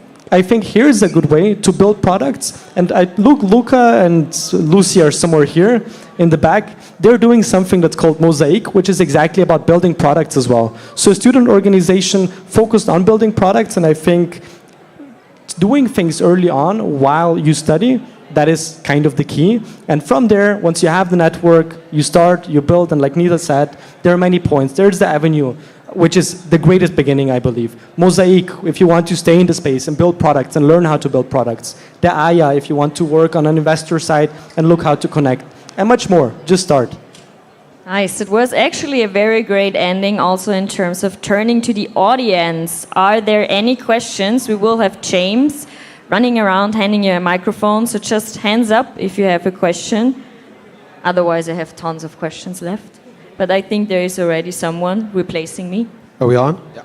here's a good way to build products. And Luca and Lucy are somewhere here in the back. They're doing something that's called Mosaic, which is exactly about building products as well. So a student organization focused on building products, and I think doing things early on while you study, that is kind of the key. And from there, once you have the network, you start, you build, and like Nida said, there are many points. There's the Avenue, which is the greatest beginning, I believe. Mosaic, if you want to stay in the space and build products and learn how to build products. The Aya, if you want to work on an investor side and look how to connect. And much more. Just start. Nice. It was actually a very great ending, also in terms of turning to the audience. Are there any questions? We will have James running around handing you a microphone, so just hands up if you have a question. Otherwise, I have tons of questions left. But I think there is already someone replacing me. Are we on? Yeah.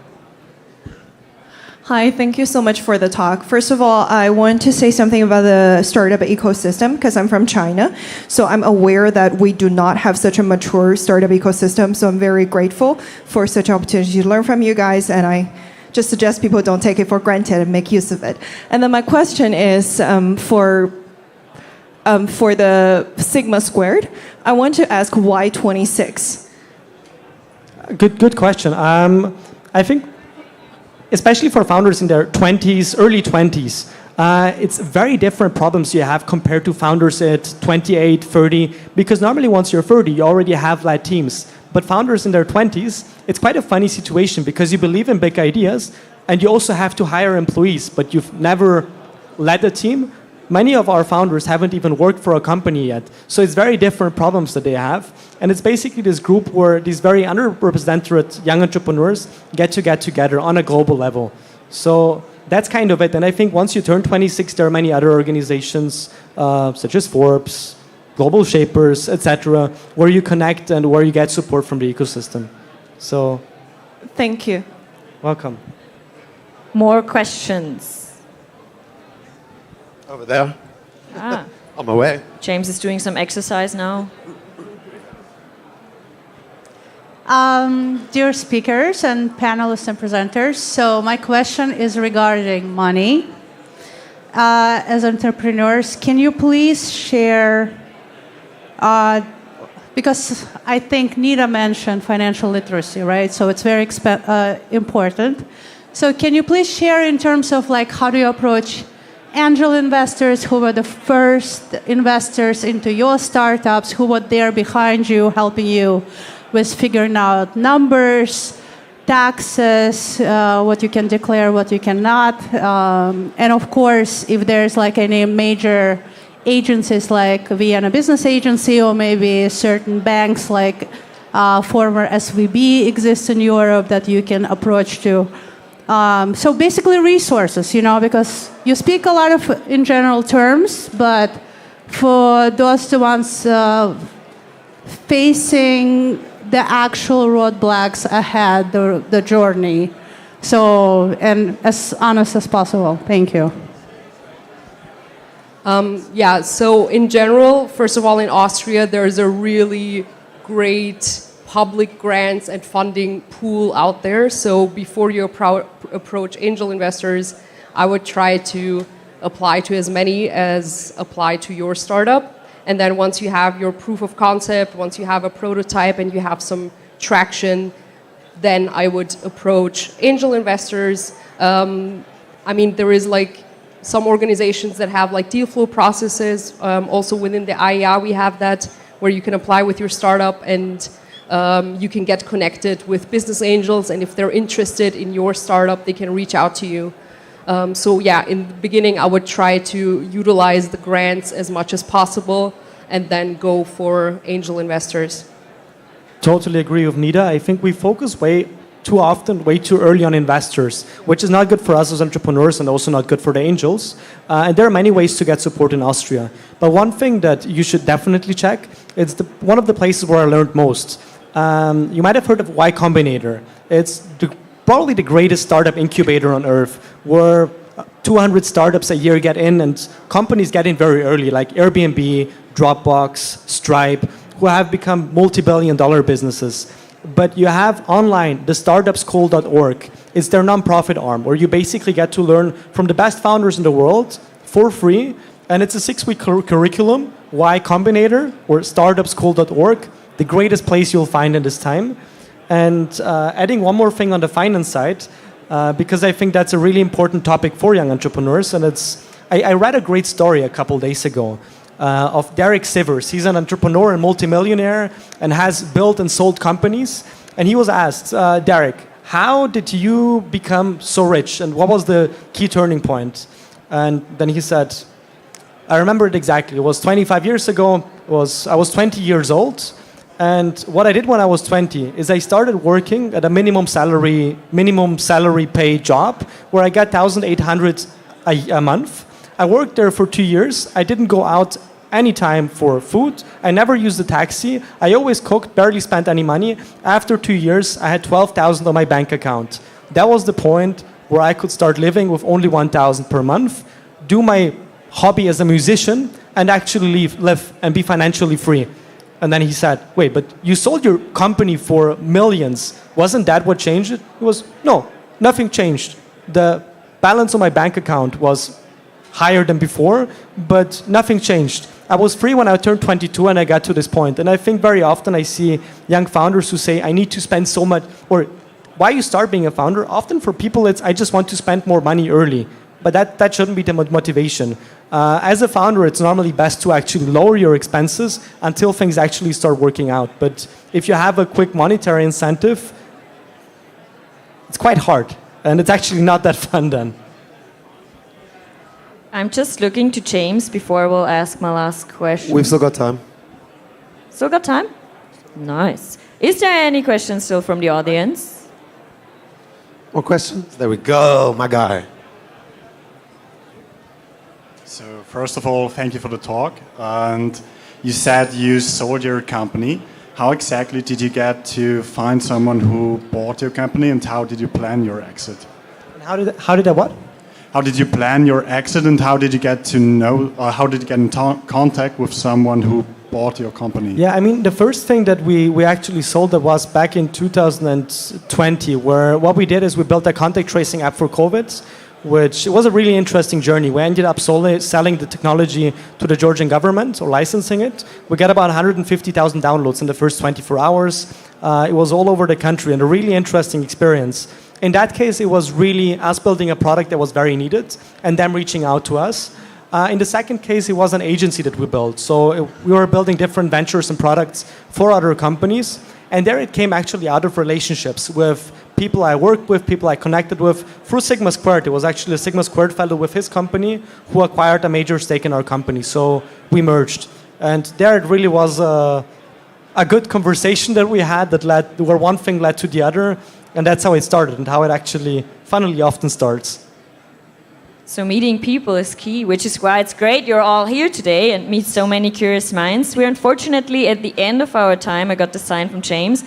Hi, thank you so much for the talk. First of all, I want to say something about the startup ecosystem because I'm from China. So I'm aware that we do not have such a mature startup ecosystem. So I'm very grateful for such an opportunity to learn from you guys. And I just suggest people don't take it for granted and make use of it. And then my question is for the Sigma Squared, I want to ask why 26? Good question. I think, especially for founders in their 20s, early 20s, it's very different problems you have compared to founders at 28, 30, because normally once you're 30, you already have led teams. But founders in their 20s, it's quite a funny situation because you believe in big ideas and you also have to hire employees, but you've never led a team. Many of our founders haven't even worked for a company yet. So it's very different problems that they have. And it's basically this group where these very underrepresented young entrepreneurs get together on a global level. So that's kind of it. And I think once you turn 26, there are many other organizations, such as Forbes, Global Shapers, etc., where you connect and where you get support from the ecosystem. So, Thank you. welcome. More questions. Over there. Ah, On my way. James is doing some exercise now. Dear speakers and panelists and presenters, so my question is regarding money. As entrepreneurs, can you please share, because I think Nita mentioned financial literacy, right? So it's very important. So can you please share in terms of like how do you approach angel investors who were the first investors into your startups, who were there behind you, helping you with figuring out numbers, taxes, what you can declare, what you cannot. And of course, if there's like any major agencies like Vienna Business Agency or maybe certain banks like former SVB exists in Europe that you can approach to. So basically resources, you know, because you speak a lot of in general terms, but for those the ones facing the actual roadblocks ahead, the journey. So, and as honest as possible. Thank you. Yeah, so in general, first of all, in Austria, there's a really great public grants and funding pool out there. So before you approach angel investors, I would try to apply to as many as apply to your startup. And then once you have your proof of concept, once you have a prototype and you have some traction, then I would approach angel investors. I mean, there is like some organizations that have like deal flow processes. Also within the IEA, we have that where you can apply with your startup and you can get connected with business angels. And if they're interested in your startup, they can reach out to you. So yeah, in the beginning, I would try to utilize the grants as much as possible and then go for angel investors. Totally agree with Nida. I think we focus way too often, way too early on investors, which is not good for us as entrepreneurs and also not good for the angels. And there are many ways to get support in Austria. But one thing that you should definitely check, it's one of the places where I learned most. You might have heard of Y Combinator. It's probably the greatest startup incubator on earth, where 200 startups a year get in and companies get in very early, like Airbnb, Dropbox, Stripe, who have become multi-billion-dollar businesses. But you have online, the startupschool.org. It's their nonprofit arm, where you basically get to learn from the best founders in the world for free. And it's a 6-week curriculum, Y Combinator, or startupschool.org, the greatest place you'll find in this time. And adding one more thing on the finance side, because I think that's a really important topic for young entrepreneurs. And I read a great story a couple days ago of Derek Sivers. He's an entrepreneur and multimillionaire and has built and sold companies. And he was asked, Derek, how did you become so rich? And what was the key turning point? And then he said, I remember it exactly. It was 25 years ago. I was 20 years old. And what I did when I was 20 is I started working at a minimum salary pay job where I got 1,800 a month. I worked there for 2 years. I didn't go out any time for food. I never used a taxi. I always cooked, barely spent any money. After 2 years, I had 12,000 on my bank account. That was the point where I could start living with only 1,000 per month, do my hobby as a musician, and actually live and be financially free. And then he said, wait, but you sold your company for millions. Wasn't that what changed it? He was, no, nothing changed. The balance on my bank account was higher than before, but nothing changed. I was free when I turned 22 and I got to this point. And I think very often I see young founders who say, I need to spend so much, or why you start being a founder? Often for people, it's I just want to spend more money early. But that shouldn't be the motivation. As a founder, it's normally best to actually lower your expenses until things actually start working out. But if you have a quick monetary incentive, it's quite hard. And it's actually not that fun then. I'm just looking to James before we'll ask my last question. We've still got time. Still got time? Nice. Is there any questions still from the audience? More questions? There we go, my guy. So first of all, thank you for the talk. And you said you sold your company. How exactly did you get to find someone who bought your company, and how did you plan your exit? And how did I what? How did you plan your exit, and how did you get to know, or how did you get in contact with someone who bought your company? Yeah, I mean, the first thing that we actually sold that was back in 2020, where what we did is we built a contact tracing app for COVID, which was a really interesting journey. We ended up selling the technology to the Georgian government, or licensing it. We got about 150,000 downloads in the first 24 hours. It was all over the country, and a really interesting experience. In that case, it was really us building a product that was very needed, and them reaching out to us. In the second case, it was an agency that we built. So we were building different ventures and products for other companies. And there it came actually out of relationships with people I worked with, people I connected with through Sigma Squared. It was actually a Sigma Squared fellow with his company who acquired a major stake in our company. So we merged. And there it really was a good conversation that we had that led, where one thing led to the other. And that's how it started and how it actually, funnily, often starts. So meeting people is key, which is why it's great you're all here today and meet so many curious minds. We're unfortunately at the end of our time. I got the sign from James.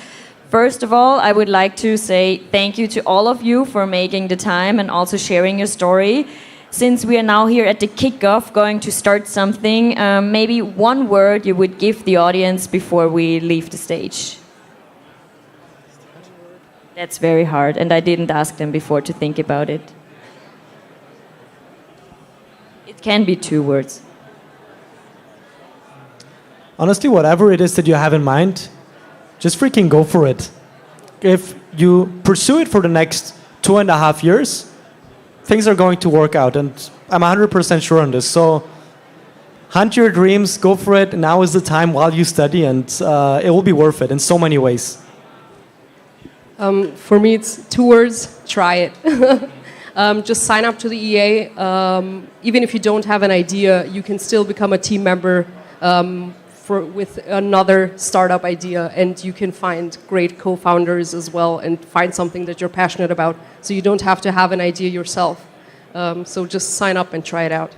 First of all, I would like to say thank you to all of you for making the time and also sharing your story. Since we are now here at the Kickoff, going to start something, maybe one word you would give the audience before we leave the stage. That's very hard, and I didn't ask them before to think about it. It can be 2 words. Honestly, whatever it is that you have in mind, just freaking go for it. If you pursue it for the next 2.5 years, things are going to work out, and I'm 100% sure on this. So hunt your dreams, go for it. Now is the time while you study, and it will be worth it in so many ways. For me, it's 2 words: try it. Just sign up to the EA. Even if you don't have an idea, you can still become a team member with another startup idea, and you can find great co-founders as well, and find something that you're passionate about. So you don't have to have an idea yourself. So just sign up and try it out.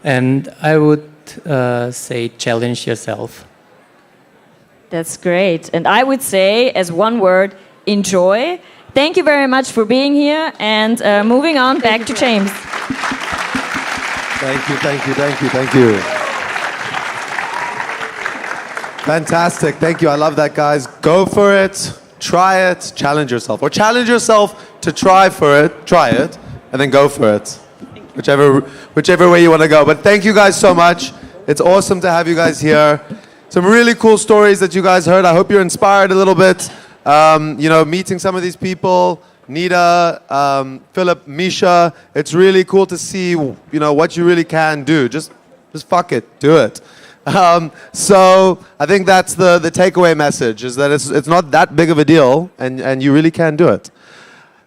And I would say challenge yourself. That's great. And I would say, as one word, enjoy. Thank you very much for being here, and moving on back to James. Thank you, thank you, thank you, thank you. Fantastic, thank you. I love that, guys. Go for it, try it, challenge yourself. Or challenge yourself to try it, and then go for it. Whichever way you want to go. But thank you guys so much. It's awesome to have you guys here. Some really cool stories that you guys heard. I hope you're inspired a little bit. Meeting some of these people, Nita, Philip, Misha. It's really cool to see, what you really can do. Just fuck it, do it. So I think that's the takeaway message, is that it's not that big of a deal, and you really can do it.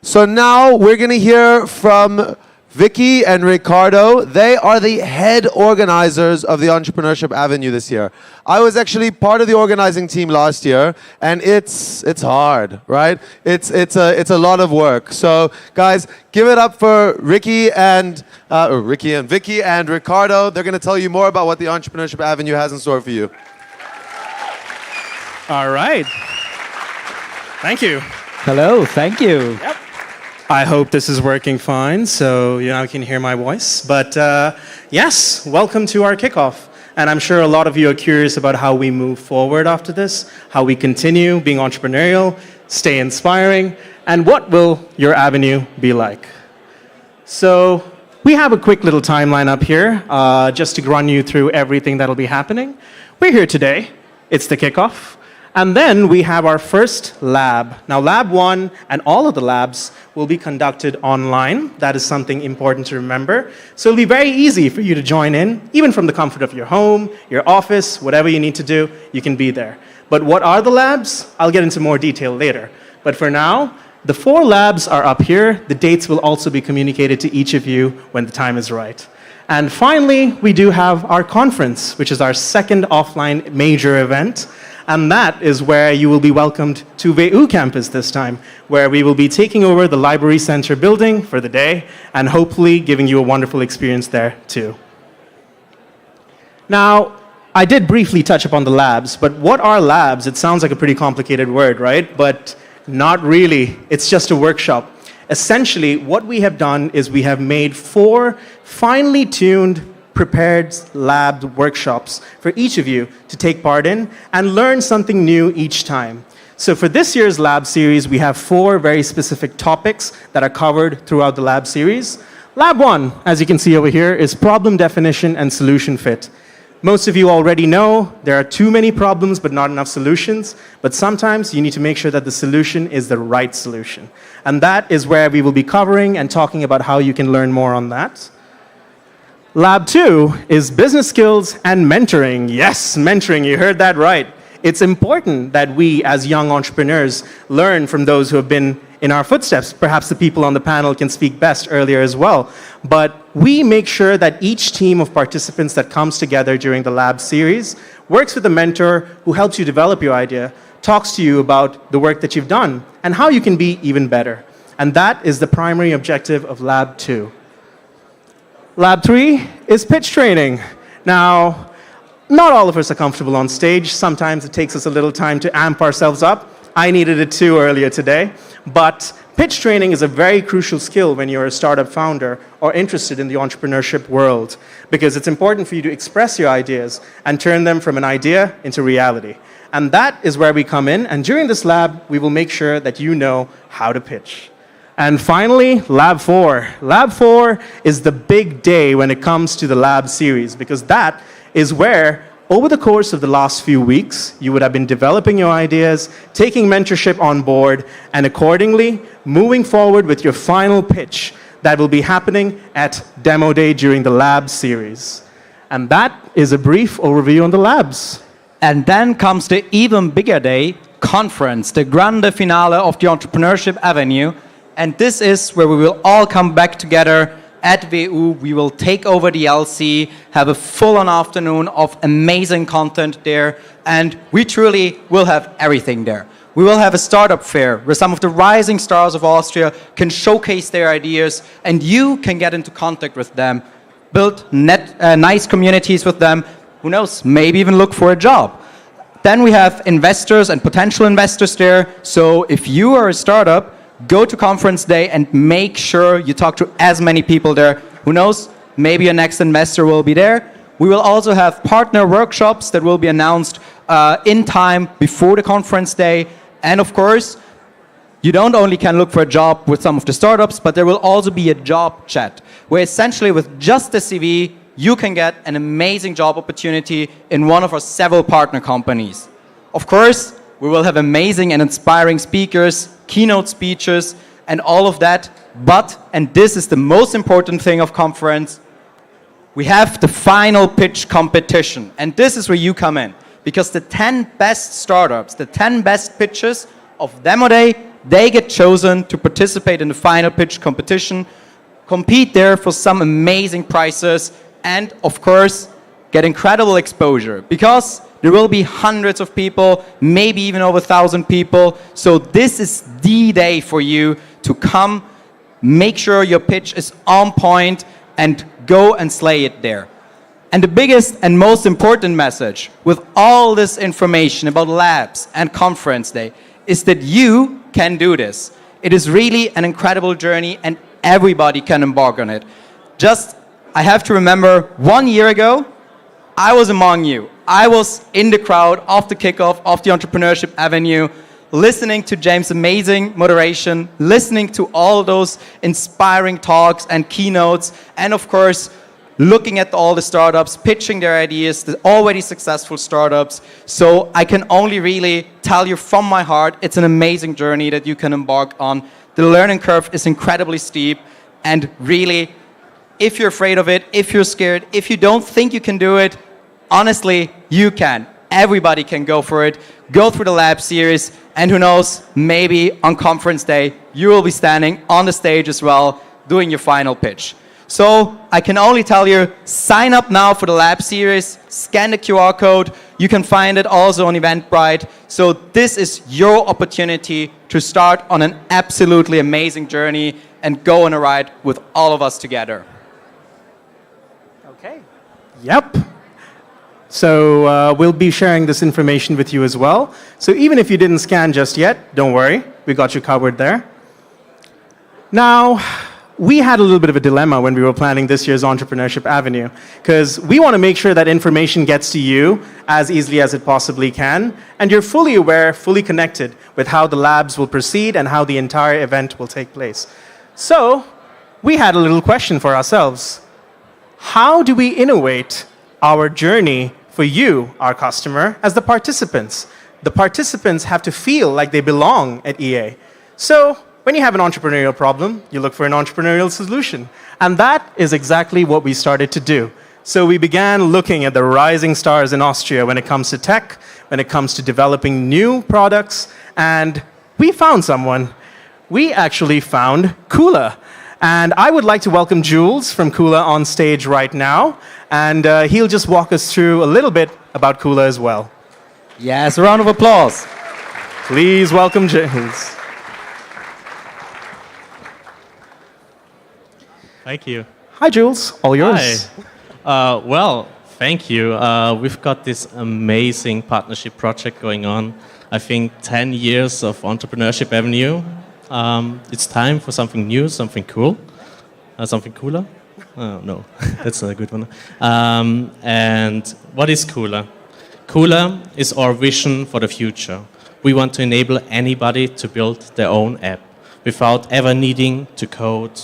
So now we're going to hear from Vicky and Ricardo, they are the head organizers of the Entrepreneurship Avenue this year. I was actually part of the organizing team last year, and it's hard, right? It's a lot of work. So guys, give it up for Ricky and Vicky and Ricardo. They're going to tell you more about what the Entrepreneurship Avenue has in store for you. All right. Thank you. Hello, thank you. Yep. I hope this is working fine, so you now can hear my voice. But yes, welcome to our kickoff. And I'm sure a lot of you are curious about how we move forward after this, how we continue being entrepreneurial, stay inspiring, and what will your avenue be like. So we have a quick little timeline up here, just to run you through everything that'll be happening. We're here today. It's the kickoff. And then we have our first lab. Now, lab 1 and all of the labs will be conducted online. That is something important to remember. So it'll be very easy for you to join in, even from the comfort of your home, your office, whatever you need to do, you can be there. But what are the labs? I'll get into more detail later. But for now, the 4 labs are up here. The dates will also be communicated to each of you when the time is right. And finally, we do have our conference, which is our second offline major event. And that is where you will be welcomed to VU campus this time, where we will be taking over the Library Center building for the day and hopefully giving you a wonderful experience there too. Now, I did briefly touch upon the labs, but what are labs? It sounds like a pretty complicated word, right? But not really. It's just a workshop. Essentially, what we have done is we have made 4 finely tuned prepared lab workshops for each of you to take part in and learn something new each time. So for this year's lab series, we have 4 very specific topics that are covered throughout the lab series. Lab 1, as you can see over here, is problem definition and solution fit. Most of you already know there are too many problems but not enough solutions, but sometimes you need to make sure that the solution is the right solution. And that is where we will be covering and talking about how you can learn more on that. Lab 2 is business skills and mentoring. Yes, mentoring, you heard that right. It's important that we as young entrepreneurs learn from those who have been in our footsteps. Perhaps the people on the panel can speak best earlier as well. But we make sure that each team of participants that comes together during the lab series works with a mentor who helps you develop your idea, talks to you about the work that you've done, and how you can be even better. And that is the primary objective of Lab 2. Lab 3 is pitch training. Now, not all of us are comfortable on stage. Sometimes it takes us a little time to amp ourselves up. I needed it too earlier today. But pitch training is a very crucial skill when you're a startup founder or interested in the entrepreneurship world, because it's important for you to express your ideas and turn them from an idea into reality. And that is where we come in. And during this lab, we will make sure that you know how to pitch. And finally, Lab 4. Lab 4 is the big day when it comes to the lab series, because that is where, over the course of the last few weeks, you would have been developing your ideas, taking mentorship on board, and accordingly, moving forward with your final pitch that will be happening at Demo Day during the lab series. And that is a brief overview on the labs. And then comes the even bigger day, conference, the grande finale of the Entrepreneurship Avenue. And this is where we will all come back together at VU. We will take over the LC, have a full-on afternoon of amazing content there, and we truly will have everything there. We will have a startup fair where some of the rising stars of Austria can showcase their ideas, and you can get into contact with them, build nice communities with them, who knows, maybe even look for a job. Then we have investors and potential investors there, so if you are a startup, go to conference day and make sure you talk to as many people there. Who knows, maybe your next investor will be there. We will also have partner workshops that will be announced in time before the conference day. And of course, you don't only can look for a job with some of the startups, but there will also be a job chat, where essentially with just the CV, you can get an amazing job opportunity in one of our several partner companies. Of course, we will have amazing and inspiring speakers, keynote speeches, and all of that. But, and this is the most important thing of conference, we have the final pitch competition. And this is where you come in. Because the 10 best startups, the 10 best pitches of Demo Day, they get chosen to participate in the final pitch competition. compete there for some amazing prizes, and of course, get incredible exposure, because there will be hundreds of people, maybe even over 1,000 people. So this is the day for you to come, make sure your pitch is on point, and go and slay it there. And the biggest and most important message with all this information about labs and conference day is that you can do this. It is really an incredible journey, and everybody can embark on it. Just, I have to remember, 1 year ago, I was among you. I was in the crowd of the Kickoff of the Entrepreneurship Avenue, listening to James' amazing moderation, listening to all those inspiring talks and keynotes, and of course, looking at all the startups, pitching their ideas, the already successful startups. So I can only really tell you from my heart, it's an amazing journey that you can embark on. The learning curve is incredibly steep, and really, if you're afraid of it, if you're scared, if you don't think you can do it, honestly, you can. Everybody can go for it. Go through the lab series, and who knows, maybe on conference day, you will be standing on the stage as well, doing your final pitch. So I can only tell you, sign up now for the lab series, scan the QR code. You can find it also on Eventbrite. So this is your opportunity to start on an absolutely amazing journey and go on a ride with all of us together. Okay. Yep. So we'll be sharing this information with you as well. So even if you didn't scan just yet, don't worry. We got you covered there. Now, we had a little bit of a dilemma when we were planning this year's Entrepreneurship Avenue, because we want to make sure that information gets to you as easily as it possibly can, and you're fully aware, fully connected with how the labs will proceed and how the entire event will take place. So we had a little question for ourselves. How do we innovate our journey for you, our customer, as the participants? The participants have to feel like they belong at EA. So when you have an entrepreneurial problem, you look for an entrepreneurial solution. And that is exactly what we started to do. So we began looking at the rising stars in Austria when it comes to tech, when it comes to developing new products, and we found someone. We actually found Kula. And I would like to welcome Jules from Kula on stage right now, and he'll just walk us through a little bit about Kula as well. Yes, a round of applause. Please welcome Jules. Thank you. Hi, Jules. All yours. Hi. Well, thank you. We've got this amazing partnership project going on. I think 10 years of Entrepreneurship Avenue. It's time for something new, something cool, something cooler. Oh, no, that's not a good one. And what is Kula? Kula is our vision for the future. We want to enable anybody to build their own app without ever needing to code,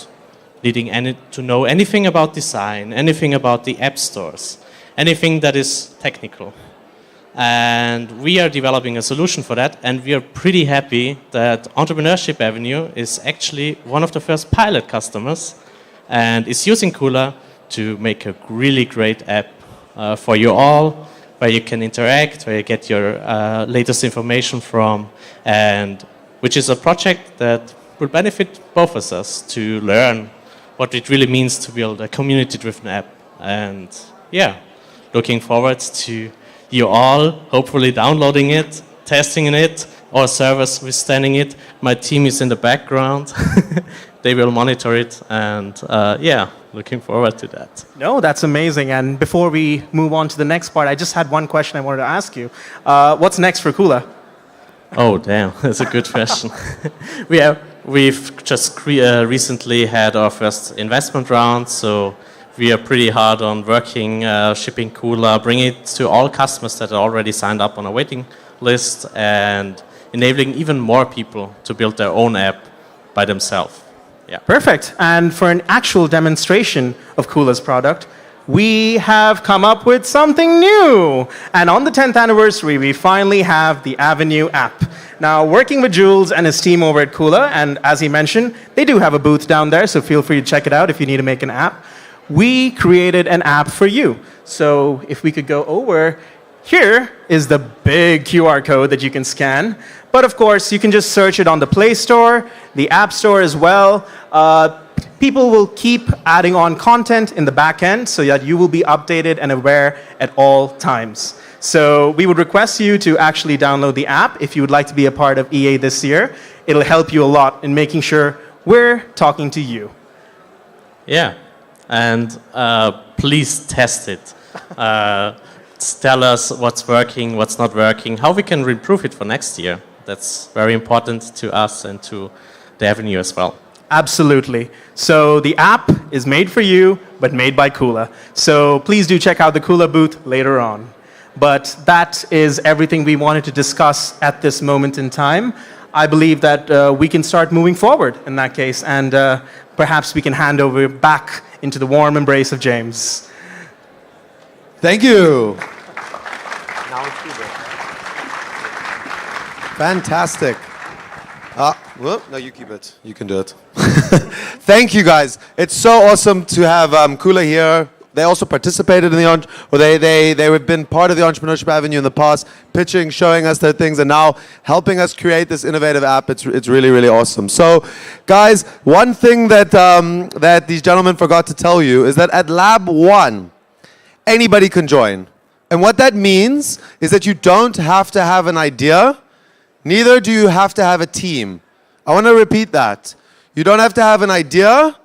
to know anything about design, anything about the app stores, anything that is technical. And we are developing a solution for that, and we are pretty happy that Entrepreneurship Avenue is actually one of the first pilot customers and is using Kula to make a really great app for you all, where you can interact, where you get your latest information from, and which is a project that will benefit both of us to learn what it really means to build a community-driven app. And yeah, looking forward to you all hopefully downloading it, testing it, our servers withstanding it. My team is in the background. They will monitor it, and yeah, looking forward to that. No, that's amazing. And before we move on to the next part, I just had one question I wanted to ask you. What's next for Kula? Oh, damn, that's a good question. We've just recently had our first investment round, so we are pretty hard on working, shipping Kula, bringing it to all customers that are already signed up on a waiting list, and enabling even more people to build their own app by themselves. Yeah. Perfect. And for an actual demonstration of Kula's product, we have come up with something new. And on the 10th anniversary, we finally have the Avenue app. Now, working with Jules and his team over at Kula, and as he mentioned, they do have a booth down there, so feel free to check it out if you need to make an app. We created an app for you. So if we could go over, here is the big QR code that you can scan. But of course, you can just search it on the Play Store, the App Store as well. people will keep adding on content in the back end so that you will be updated and aware at all times. So we would request you to actually download the app if you would like to be a part of EA this year. It'll help you a lot in making sure we're talking to you. Yeah, and please test it. Tell us what's working, what's not working, how we can improve it for next year. That's very important to us and to the Avenue as well. Absolutely. So the app is made for you, but made by Kula. So please do check out the Kula booth later on. But that is everything we wanted to discuss at this moment in time. I believe that we can start moving forward in that case, and perhaps we can hand over back into the warm embrace of James. Thank you. Fantastic. Well, no, you keep it. You can do it. Thank you, guys. It's so awesome to have Kula here. They also participated in they have been part of the Entrepreneurship Avenue in the past, pitching, showing us their things, and now helping us create this innovative app. It's really, really awesome. So, guys, one thing that that these gentlemen forgot to tell you is that at Lab 1, anybody can join. And what that means is that you don't have to have an idea, neither do you have to have a team. I want to repeat that. You don't have to have an idea,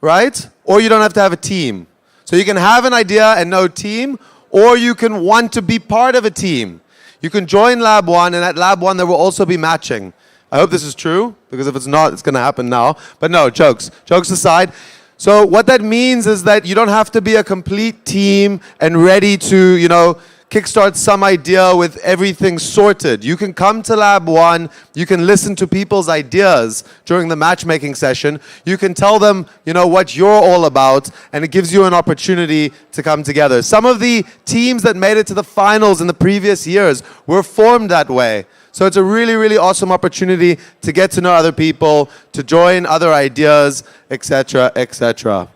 right? Or you don't have to have a team. So you can have an idea and no team, or you can want to be part of a team. You can join Lab 1, and at Lab 1 there will also be matching. I hope this is true, because if it's not, it's going to happen now. But no, jokes aside. So what that means is that you don't have to be a complete team and ready to, kickstart some idea with everything sorted. You can come to Lab 1, you can listen to people's ideas during the matchmaking session, you can tell them, what you're all about, and it gives you an opportunity to come together. Some of the teams that made it to the finals in the previous years were formed that way. So it's a really, really awesome opportunity to get to know other people, to join other ideas, etc., etc.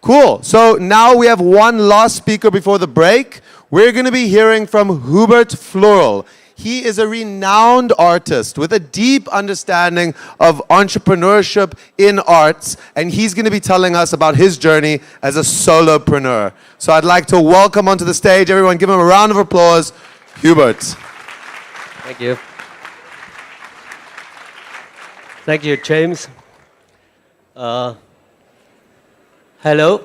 Cool. So now we have one last speaker before the break. We're going to be hearing from Hubert Floral. He is a renowned artist with a deep understanding of entrepreneurship in arts, and he's going to be telling us about his journey as a solopreneur. So I'd like to welcome onto the stage, everyone, give him a round of applause, Hubert. Thank you. Thank you, James. Hello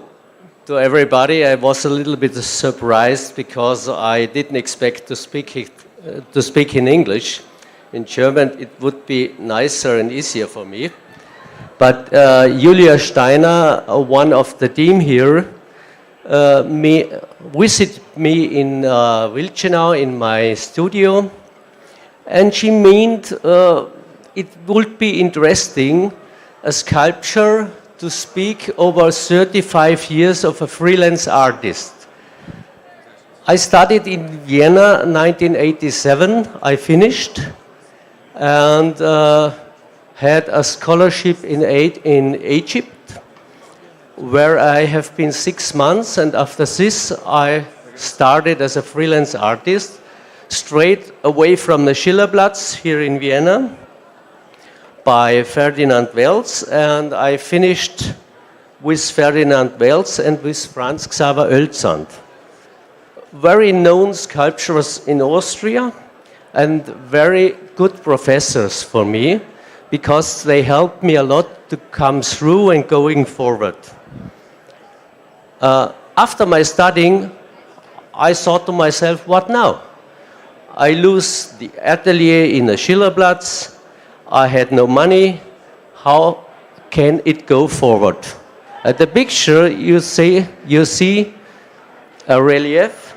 to everybody. I was a little bit surprised because I didn't expect to speak in English. In German, it would be nicer and easier for me. But Julia Steiner, one of the team here, visited me in Wilchenau in my studio, and she meant it would be interesting, a sculpture to speak over 35 years of a freelance artist. I studied in Vienna 1987, I finished, and had a scholarship in Egypt, where I have been 6 months, and after this I started as a freelance artist, straight away from the Schillerplatz here in Vienna, by Ferdinand Welz, and I finished with Ferdinand Welz and with Franz Xaver Oelsand. Very known sculptors in Austria and very good professors for me, because they helped me a lot to come through and going forward. After my studying, I thought to myself, what now? I lose the atelier in the Schillerplatz, I had no money. How can it go forward? At the picture, you see a relief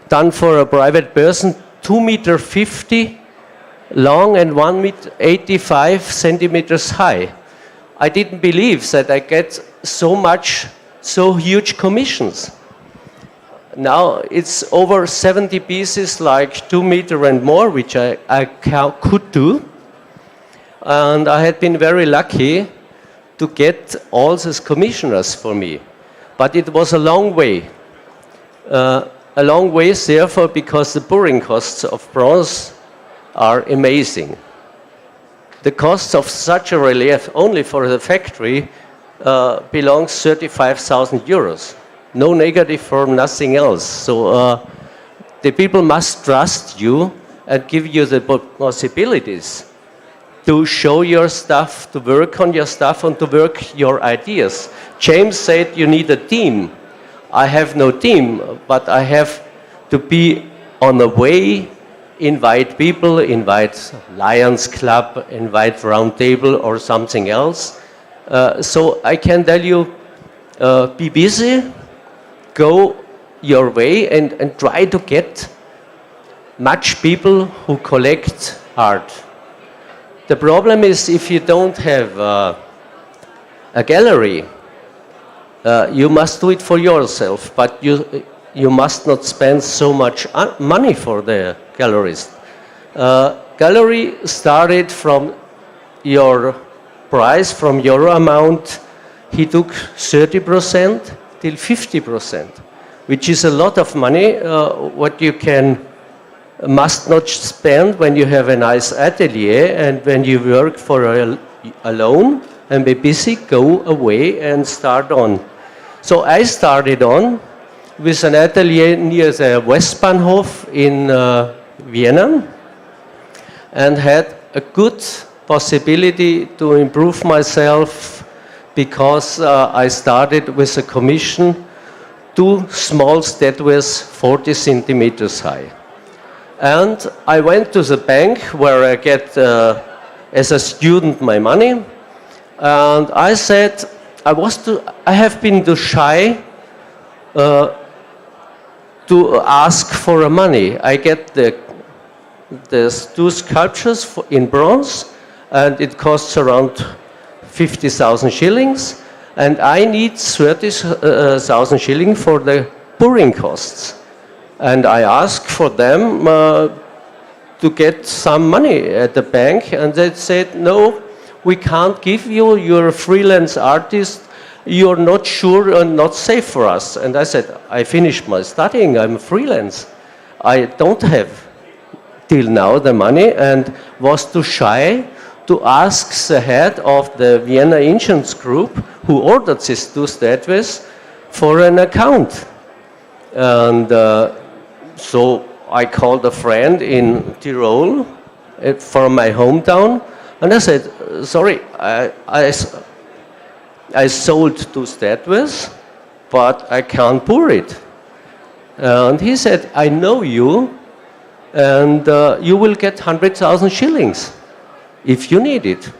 done for a private person, 2.50 meters long and 1.85 centimeters high. I didn't believe that I get so huge commissions. Now it's over 70 pieces, like 2 meters and more, which I could do. And I had been very lucky to get all these commissioners for me. But it was a long way. A long way, therefore, because the pouring costs of bronze are amazing. The costs of such a relief only for the factory belongs 35,000 euros. No negative form, nothing else. So the people must trust you and give you the possibilities to show your stuff, to work on your stuff, and to work your ideas. James said you need a team. I have no team, but I have to be on the way, invite people, invite Lions Club, invite Round Table or something else. So I can tell you, be busy, go your way and try to get much people who collect art. The problem is if you don't have a gallery, you must do it for yourself, but you must not spend so much money for the galleries. Gallery started from your price, from your amount. He took 30% till 50%, which is a lot of money, what you must not spend when you have a nice atelier and when you work for alone and be busy, go away and start on. So I started on with an atelier near the Westbahnhof in Vienna and had a good possibility to improve myself because I started with a commission 2 small statues 40 centimeters high. And I went to the bank where I get, as a student, my money. And I said, I have been too shy to ask for money. I get the 2 sculptures in bronze, and it costs around 50,000 shillings. And I need 30,000 shillings for the pouring costs. And I asked for them to get some money at the bank, and they said, no, we can't give you, you're a freelance artist, you're not sure and not safe for us. And I said, I finished my studying, I'm freelance. I don't have till now the money, and was too shy to ask the head of the Vienna Insurance Group, who ordered these 2 statues, for an account. And so I called a friend in Tyrol from my hometown, and I said, sorry, I sold 2 statues, but I can't pour it. And he said, I know you, and you will get 100,000 shillings if you need it.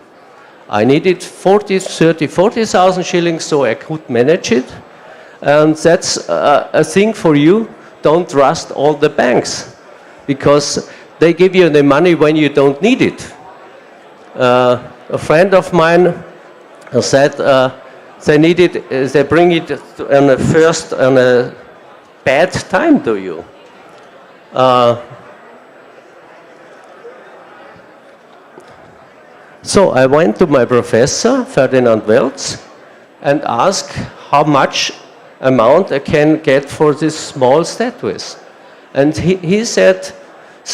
I needed 40,000 shillings so I could manage it. And that's a thing for you. Don't trust all the banks because they give you the money when you don't need it. A friend of mine said they bring it on a bad time to you. So I went to my professor, Ferdinand Welz, and asked how much amount I can get for these small statues. And he said,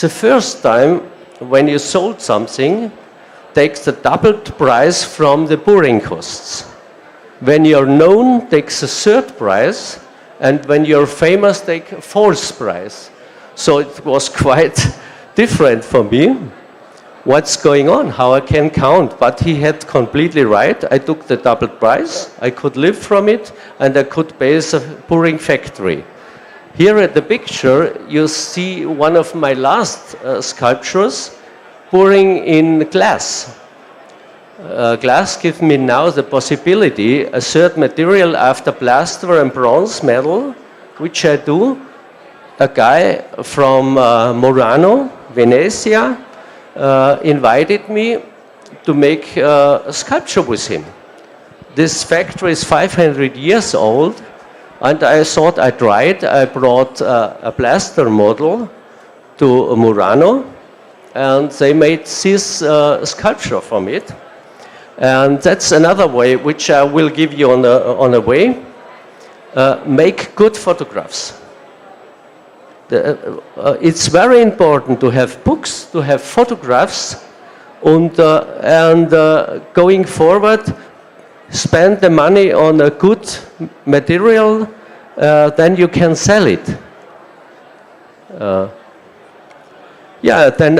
the first time when you sold something, takes the doubled price from the pouring costs. When you're known, takes a third price, and when you're famous, take a fourth price. So it was quite different for me. What's going on, how I can count, but he had completely right. I took the double price, I could live from it, and I could base a pouring factory. Here at the picture, you see one of my last sculptures, pouring in glass. Glass gives me now the possibility, a third material after plaster and bronze metal, which I do. A guy from Murano, Venezia, invited me to make a sculpture with him. This factory is 500 years old, and I thought I'd try it. I brought a plaster model to Murano, and they made this sculpture from it. And that's another way, which I will give you on a way. Make good photographs. It's very important to have books, to have photographs, and going forward, spend the money on a good material, then you can sell it. Then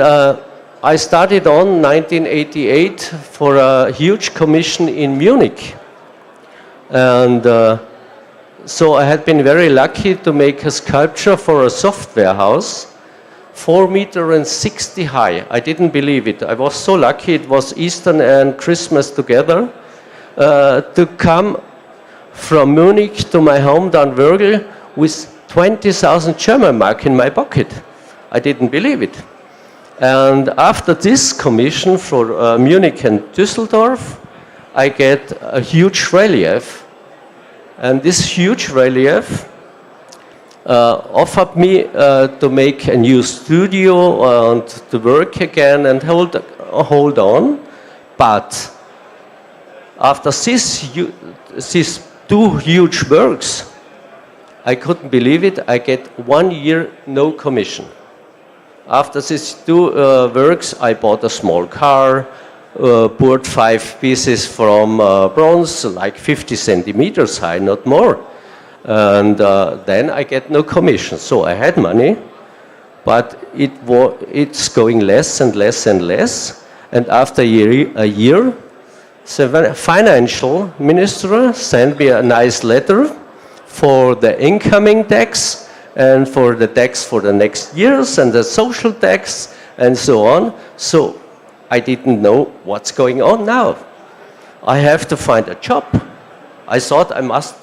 I started on 1988 for a huge commission in Munich. And so I had been very lucky to make a sculpture for a software house, 4.60 meters high. I didn't believe it. I was so lucky. It was Easter and Christmas together to come from Munich to my hometown Wörgl with 20,000 German mark in my pocket. I didn't believe it. And after this commission for Munich and Düsseldorf, I get a huge relief. And this huge relief offered me to make a new studio and to work again and hold on. But after these two huge works, I couldn't believe it. I get 1 year no commission. After these two works, I bought a small car, poured 5 pieces from bronze, like 50 centimeters high, not more. And then I get no commission. So I had money, but it's going less and less and less. And after a year, the financial minister sent me a nice letter for the incoming tax and for the tax for the next years and the social tax and so on. So I didn't know what's going on now. I have to find a job. I thought I must,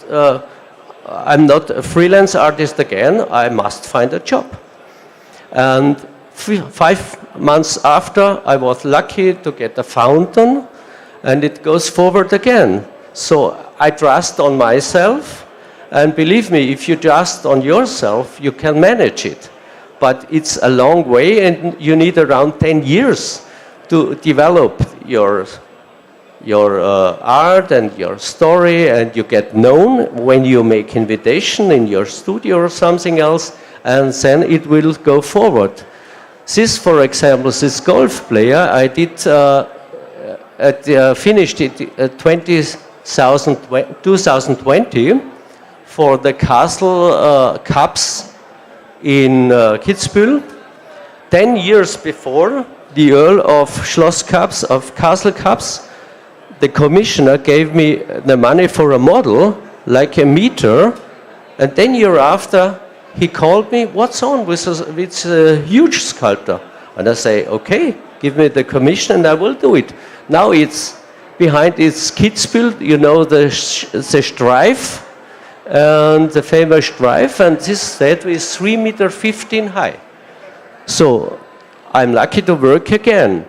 I'm not a freelance artist again, I must find a job. And 5 months after, I was lucky to get a fountain, and it goes forward again. So I trust on myself, and believe me, if you trust on yourself, you can manage it. But it's a long way, and you need around 10 years to develop your art and your story, and you get known when you make invitation in your studio or something else, and then it will go forward. This, for example, this golf player, I did finished it 2020 for the Castle Cups in Kitzbühel. 10 years before, the Earl of Schloss Cups, of Castle Cups, the commissioner gave me the money for a model, like a meter, and 10 years after, he called me, what's on with a huge sculptor? And I say, okay, give me the commission and I will do it. Now it's behind its Kitzbühel, you know, the Streif, and the famous Streif, and this statue is 3.15 meters high. So I'm lucky to work again.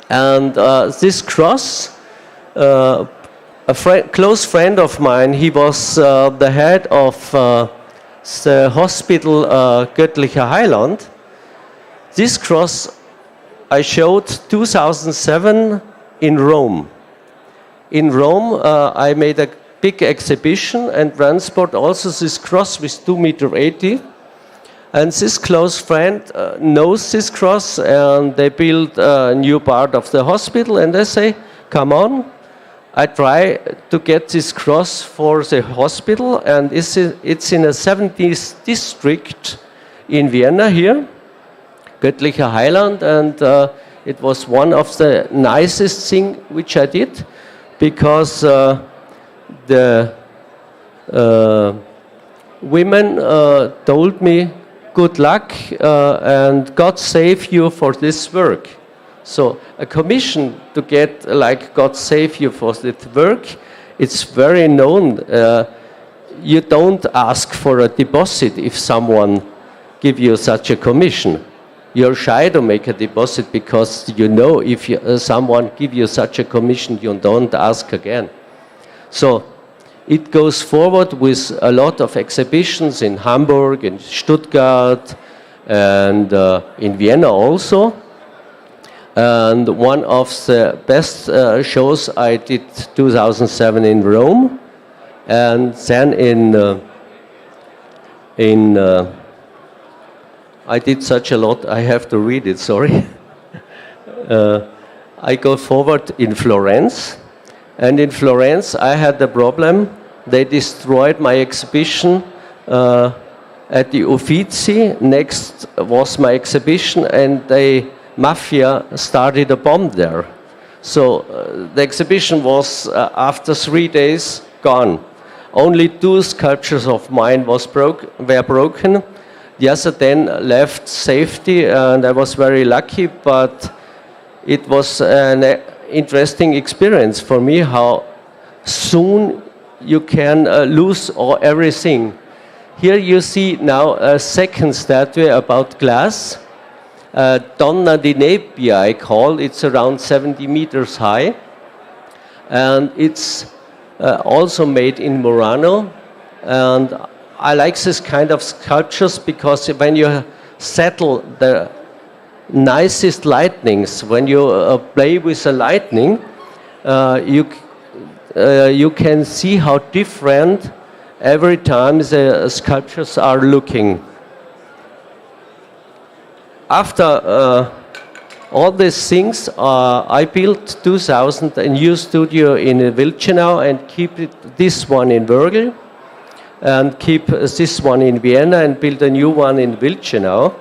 And this cross, a close friend of mine, he was the head of the hospital Göttlicher Heiland. This cross I showed 2007 in Rome. In Rome, I made a big exhibition and transport also this cross with 2.80 meters. And this close friend knows this cross, and they build a new part of the hospital, and they say, come on, I try to get this cross for the hospital, and it's in a 70th district in Vienna here, Göttlicher Heiland, and it was one of the nicest things which I did, because the women told me, good luck and God save you for this work. So a commission to get like God save you for this work, it's very known. You don't ask for a deposit if someone give you such a commission. You're shy to make a deposit because you know if someone give you such a commission, you don't ask again. So it goes forward with a lot of exhibitions in Hamburg, in Stuttgart, and in Vienna also. And one of the best shows I did 2007 in Rome, and then I did such a lot, I have to read it, sorry. I go forward in Florence, And in Florence, I had the problem. They destroyed my exhibition at the Uffizi. Next was my exhibition, and the mafia started a bomb there. So the exhibition was, after 3 days, gone. Only 2 sculptures of mine were broken. The other 10 left safety, and I was very lucky, but it was an interesting experience for me how soon you can lose everything. Here you see now a second statue about glass. Donna di Nebbia, I call. It's around 70 meters high. And it's also made in Murano. And I like this kind of sculptures because when you settle the nicest lightnings, when you play with the lightning, you can see how different every time the sculptures are looking. After all these things, I built 2000 a new studio in Wilchenau and keep this one in Wörgl and keep this one in Vienna and build a new one in Wilchenau.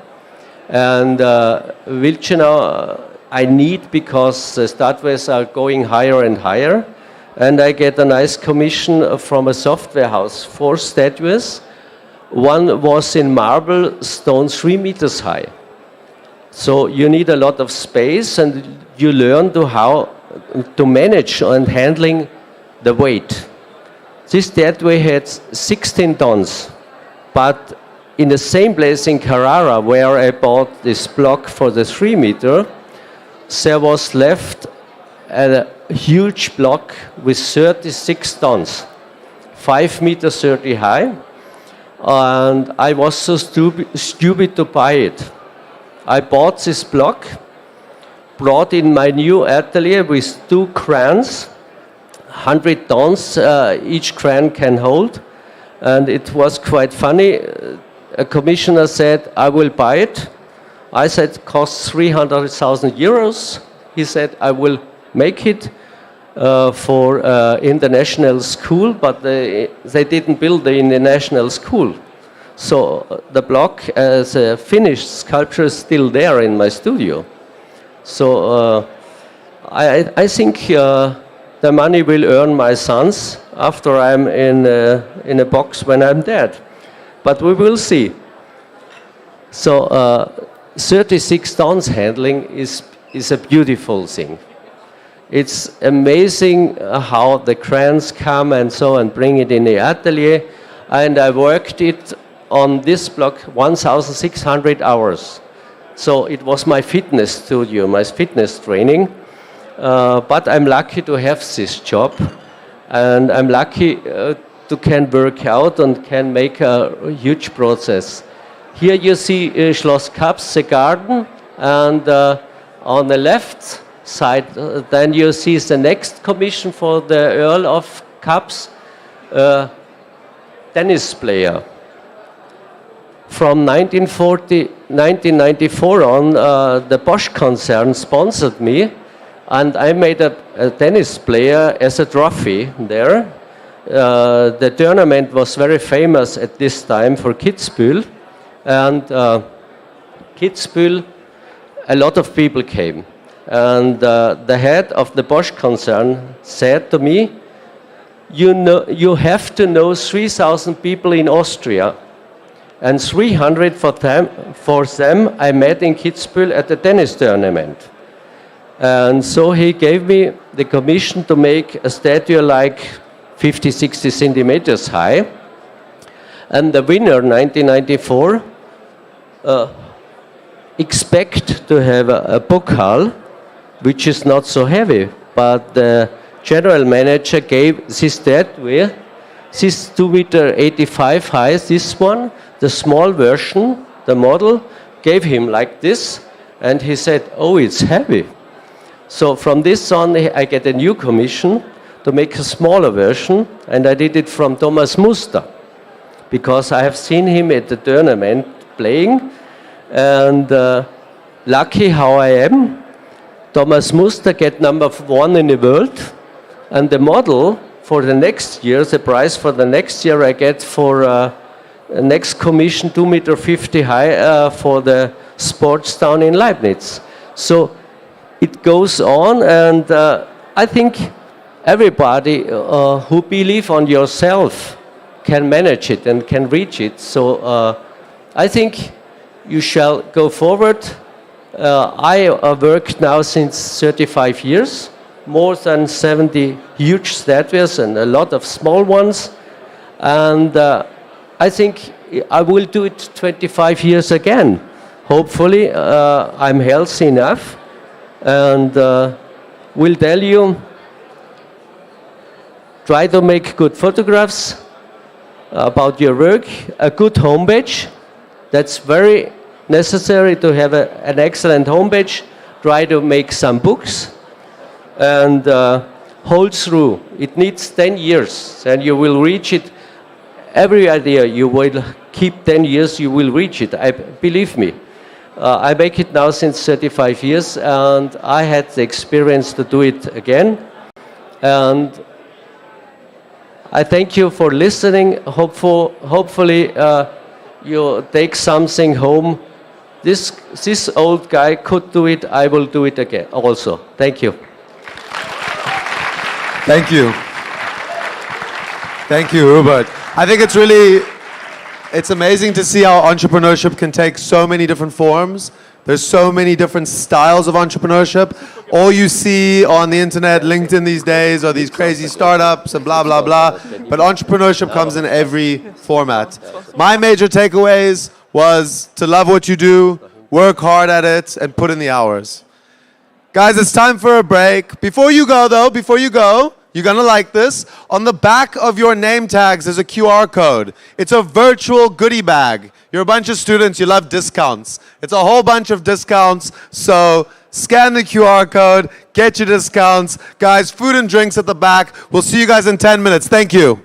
And Wilchenau I need because the statues are going higher and higher. And I get a nice commission from a software house, 4 statues. One was in marble stone 3 meters high. So you need a lot of space and you learn how to manage and handling the weight. This statue had 16 tons, but in the same place in Carrara where I bought this block for the 3 meter, there was left a huge block with 36 tons, 5 meters 30 high, and I was so stupid to buy it. I bought this block, brought in my new atelier with 2 crans, 100 tons each cran can hold, and it was quite funny. A commissioner said, I will buy it. I said, it costs 300,000 euros. He said, I will make it for international school, but they didn't build the international school. So the block as a finished sculpture is still there in my studio. So I think the money will earn my sons after I'm in a box when I'm dead. But we will see. So 36 tons handling is a beautiful thing. It's amazing how the crans come and so and bring it in the atelier. And I worked it on this block 1,600 hours. So it was my fitness studio, my fitness training. But I'm lucky to have this job. And I'm lucky to can work out and can make a huge process. Here you see Schloss Kaps, the garden. And on the left side, then you see the next commission for the Earl of Kaps, tennis player. From 1994 on, the Bosch concern sponsored me, and I made a tennis player as a trophy there. The tournament was very famous at this time for Kitzbühel, and Kitzbühel, a lot of people came. And the head of the Bosch concern said to me, you have to know 3,000 people in Austria. And 300 for them I met in Kitzbühel at the tennis tournament. And so he gave me the commission to make a statue like 50, 60 centimeters high. And the winner, 1994, expect to have a pokal, which is not so heavy. But the general manager gave this statue, this 2.85 m high, this one, the small version, the model, gave him like this, and he said, oh, it's heavy. So from this on, I get a new commission to make a smaller version, and I did it from Thomas Muster, because I have seen him at the tournament playing, and lucky how I am, Thomas Muster get number 1 in the world, And the model for the next year, the price for the next year I get for next commission 2.50 meter high for the sports town in Leibniz. So it goes on, and I think everybody who believe on yourself can manage it and can reach it. So I think you shall go forward. I work now since 35 years, more than 70 huge statues and a lot of small ones. And I think I will do it 25 years again. Hopefully, I'm healthy enough, and will tell you, try to make good photographs about your work, a good homepage. That's very necessary to have an excellent homepage. Try to make some books, and hold through. It needs 10 years, and you will reach it. Every idea you will keep 10 years, you will reach it. Believe me. I make it now since 35 years, and I had the experience to do it again. And I thank you for listening. Hopefully you take something home. This old guy could do it. I will do it again also. Thank you. Thank you. Thank you, Hubert. I think it's amazing to see how entrepreneurship can take so many different forms. There's so many different styles of entrepreneurship. All you see on the internet, LinkedIn these days, are these crazy startups and blah, blah, blah. But entrepreneurship comes in every format. My major takeaways was to love what you do, work hard at it, and put in the hours. Guys, it's time for a break. Before you go, you're going to like this. On the back of your name tags is a QR code. It's a virtual goodie bag. You're a bunch of students. You love discounts. It's a whole bunch of discounts. So scan the QR code. Get your discounts. Guys, food and drinks at the back. We'll see you guys in 10 minutes. Thank you.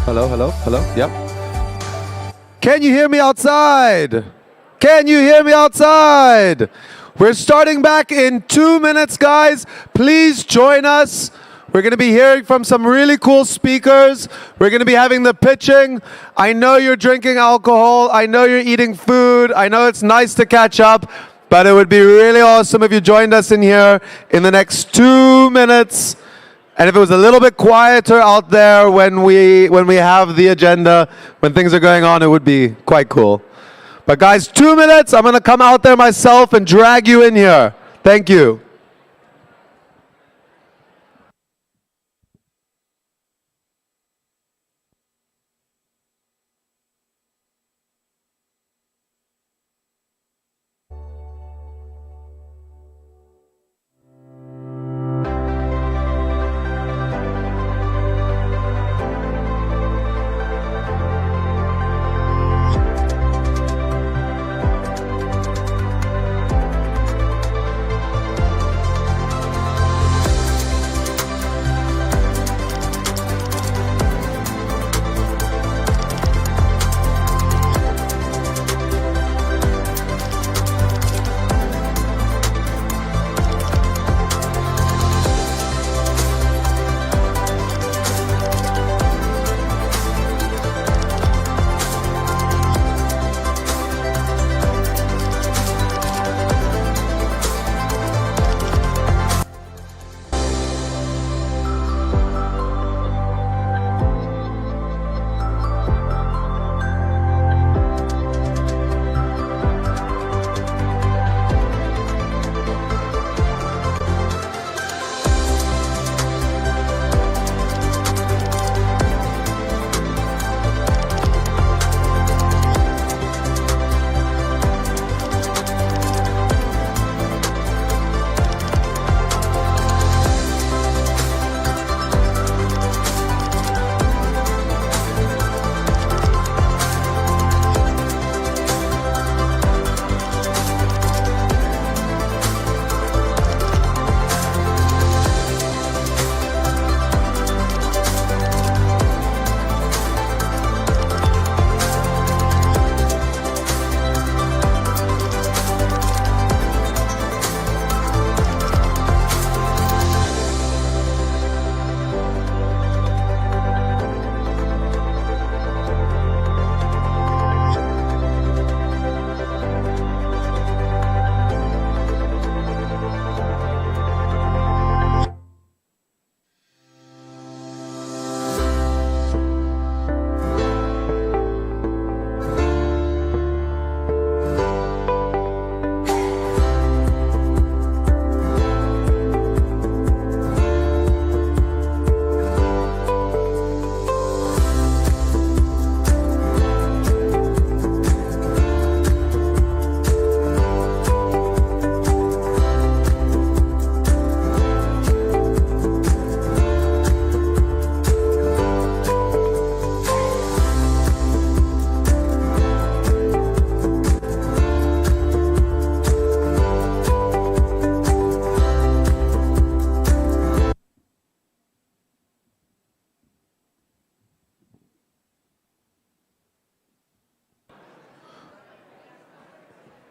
Hello, hello, hello. Yep. Can you hear me outside? Can you hear me outside? We're starting back in 2 minutes, guys. Please join us. We're going to be hearing from some really cool speakers. We're going to be having the pitching. I know you're drinking alcohol. I know you're eating food. I know it's nice to catch up, but it would be really awesome if you joined us in here in the next 2 minutes. And if it was a little bit quieter out there when we have the agenda, when things are going on, it would be quite cool. But guys, 2 minutes, I'm going to come out there myself and drag you in here. Thank you.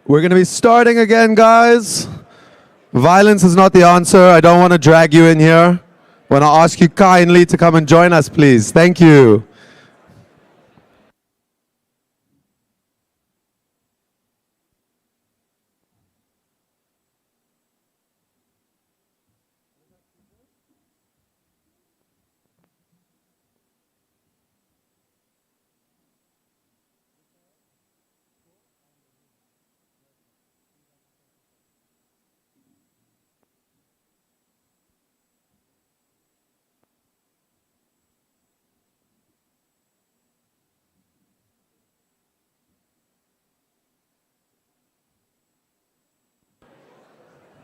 We're going to be starting again, guys. Violence is not the answer. I don't want to drag you in here. I want to ask you kindly to come and join us, please. Thank you.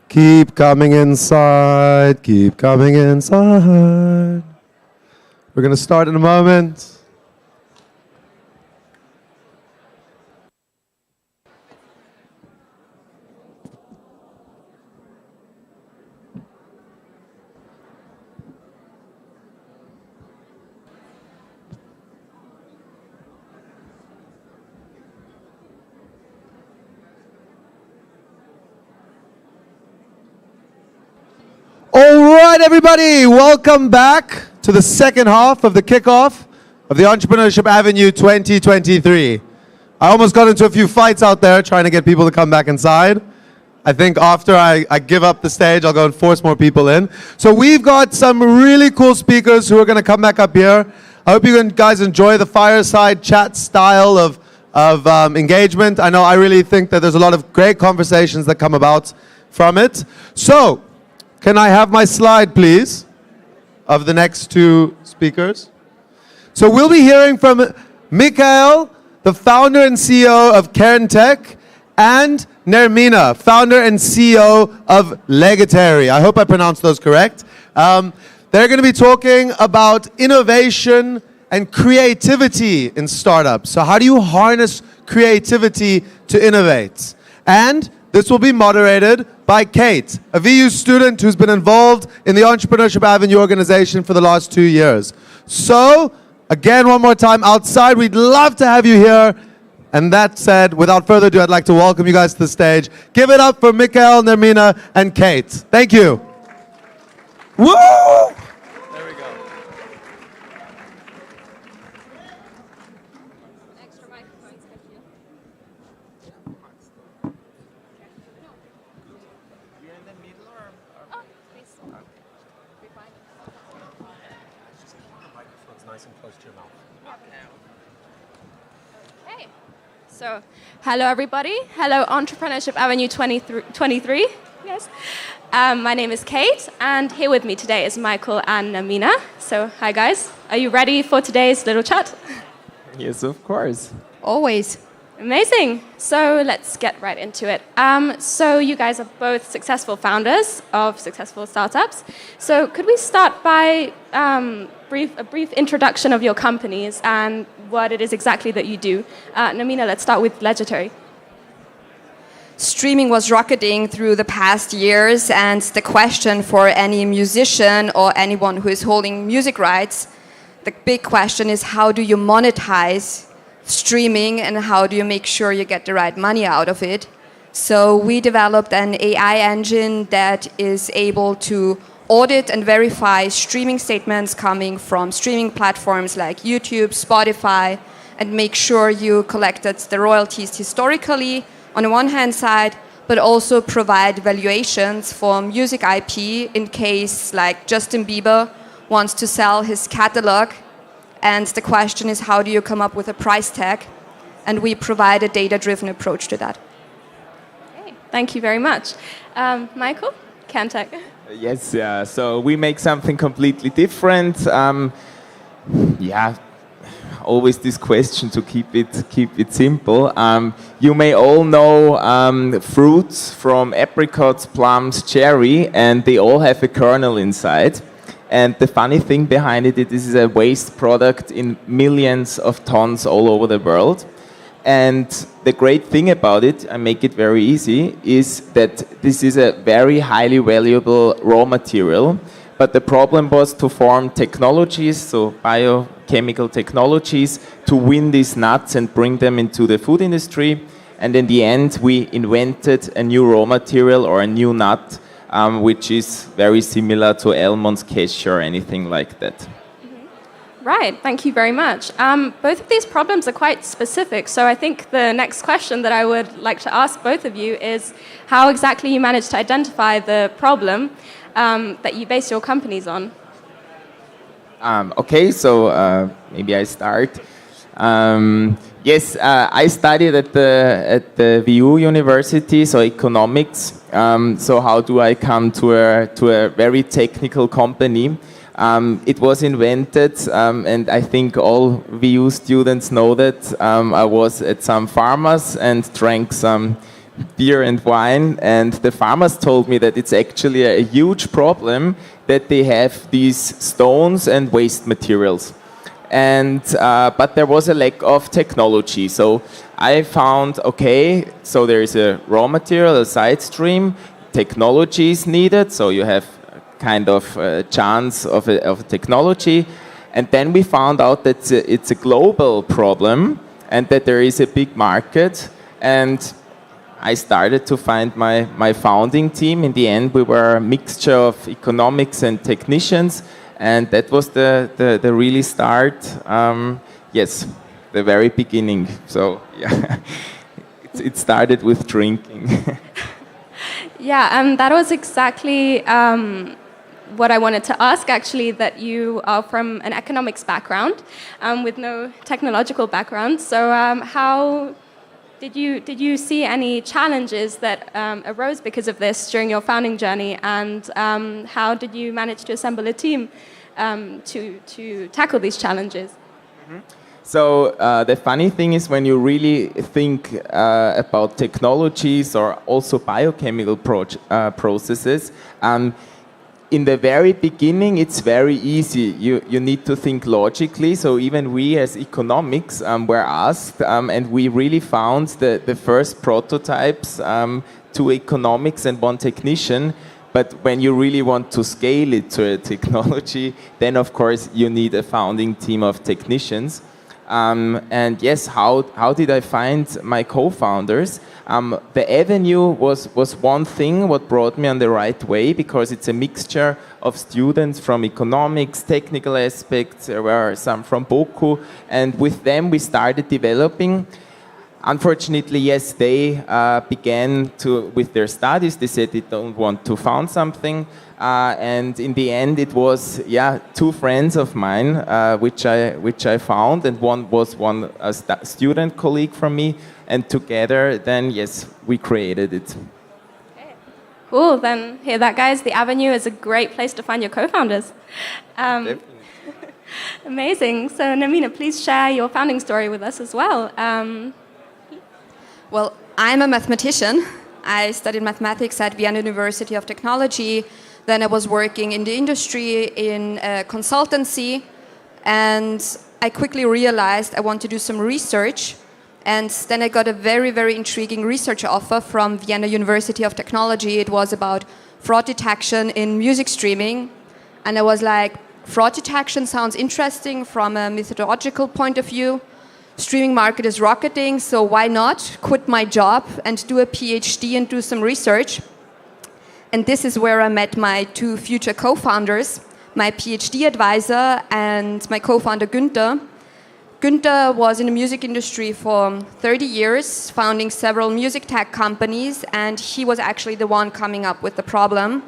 Keep coming inside. Keep coming inside. We're going to start in a moment. right, everybody, welcome back to the second half of the kickoff of the Entrepreneurship Avenue 2023. I almost got into a few fights out there trying to get people to come back inside. I think after I give up the stage, I'll go and force more people in. So we've got some really cool speakers who are going to come back up here. I hope you guys enjoy the fireside chat style of engagement. I know I really think that there's a lot of great conversations that come about from it. So, can I have my slide, please, of the next two speakers? So we'll be hearing from Mikael, the founder and CEO of Kerntech, and Nermina, founder and CEO of Legatary. I hope I pronounced those correct. They're going to be talking about innovation and creativity in startups. So how do you harness creativity to innovate? And this will be moderated by Kate, a VU student who's been involved in the Entrepreneurship Avenue organization for the last 2 years. So, again, one more time, outside, we'd love to have you here. And that said, without further ado, I'd like to welcome you guys to the stage. Give it up for Mikael, Nermina, and Kate. Thank you. Woo! There we go. Extra microphones, thank you. You're in the middle or? Oh, please. Be fine. Just keep the microphones nice and close to your mouth. Okay. So, hello everybody. Hello Entrepreneurship Avenue 23. Yes. My name is Kate, and here with me today is Michael and Nermina. So, hi guys. Are you ready for today's little chat? Yes, of course. Always. Amazing. So let's get right into it. So you guys are both successful founders of successful startups. So could we start by a brief introduction of your companies and what it is exactly that you do? Nermina, let's start with Legatary. Streaming was rocketing through the past years, and the question for any musician or anyone who is holding music rights, the big question is how do you monetize streaming and how do you make sure you get the right money out of it? So we developed an AI engine that is able to audit and verify streaming statements coming from streaming platforms like YouTube, Spotify, and make sure you collected the royalties historically on the one hand side, but also provide valuations for music IP in case like Justin Bieber wants to sell his catalog. And the question is, how do you come up with a price tag? And we provide a data-driven approach to that. Okay, thank you very much. Michael, Kerntech. Yes, so we make something completely different. Always this question to keep it simple. You may all know fruits from apricots, plums, cherry, and they all have a kernel inside. And the funny thing behind it, this is a waste product in millions of tons all over the world. And the great thing about it, I make it very easy, is that this is a very highly valuable raw material. But the problem was to form technologies, so biochemical technologies, to win these nuts and bring them into the food industry. And in the end, we invented a new raw material or a new nut, which is very similar to almonds, cashew, or anything like that. Mm-hmm. Right, thank you very much. Both of these problems are quite specific, so I think the next question that I would like to ask both of you is how exactly you managed to identify the problem that you base your companies on. Okay, so maybe I start. Yes, I studied at the VU University, so economics. So how do I come to a very technical company? It was invented, and I think all VU students know that. I was at some farmers and drank some beer and wine, and the farmers told me that it's actually a huge problem that they have these stones and waste materials. And but there was a lack of technology. So I found, okay, so there is a raw material, a side stream, technology is needed, so you have kind of a chance of a technology. And then we found out that it's a global problem and that there is a big market. And I started to find my founding team. In the end, we were a mixture of economics and technicians, and that was the really start. Yes, the very beginning. So yeah, it started with drinking. Yeah, that was exactly what I wanted to ask, actually, that you are from an economics background with no technological background. So how did you see any challenges that arose because of this during your founding journey, and how did you manage to assemble a team to tackle these challenges? So the funny thing is, when you really think about technologies or also biochemical processes, in the very beginning, it's very easy. You need to think logically. So even we as economics were asked, and we really found the first prototypes to economics and one technician. But when you really want to scale it to a technology, then of course you need a founding team of technicians. And yes, how did I find my co-founders? The Avenue was one thing what brought me on the right way, because it's a mixture of students from economics, technical aspects, there were some from Boku, and with them we started developing. Unfortunately, yes, they began with their studies. They said they don't want to found something. And in the end, it was two friends of mine which I found, and one was a student colleague from me, and together, then yes, we created it. Okay. Cool. Then hear that, guys. The Avenue is a great place to find your co-founders. Amazing. So Namina, please share your founding story with us as well. Well, I'm a mathematician. I studied mathematics at Vienna University of Technology. Then I was working in the industry in a consultancy, and I quickly realized I want to do some research. And then I got a very, very intriguing research offer from Vienna University of Technology. It was about fraud detection in music streaming. And I was like, fraud detection sounds interesting from a methodological point of view. Streaming market is rocketing, so why not quit my job and do a PhD and do some research? And this is where I met my two future co-founders, my PhD advisor and my co-founder Günther. Günther was in the music industry for 30 years, founding several music tech companies, and he was actually the one coming up with the problem.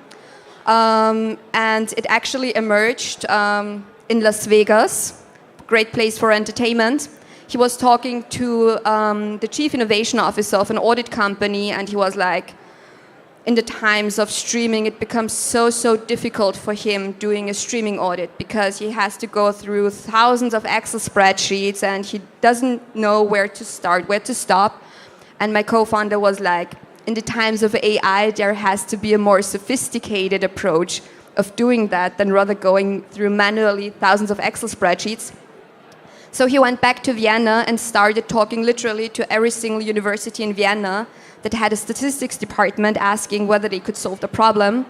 And it actually emerged in Las Vegas, great place for entertainment. He was talking to the chief innovation officer of an audit company, and he was like, in the times of streaming, it becomes so difficult for him doing a streaming audit, because he has to go through thousands of Excel spreadsheets and he doesn't know where to start, where to stop. And my co-founder was like, in the times of AI, there has to be a more sophisticated approach of doing that than rather going through manually thousands of Excel spreadsheets. So he went back to Vienna and started talking literally to every single university in Vienna that had a statistics department, asking whether they could solve the problem.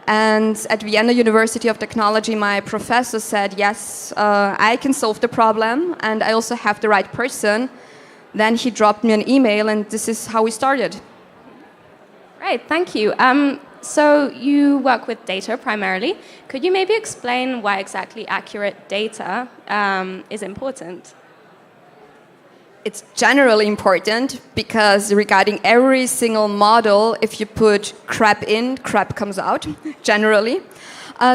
And at Vienna University of Technology, my professor said, yes, I can solve the problem, and I also have the right person. Then he dropped me an email, and this is how we started. Right, thank you. So you work with data primarily. Could you maybe explain why exactly accurate data is important? It's generally important because regarding every single model, if you put crap in, crap comes out, generally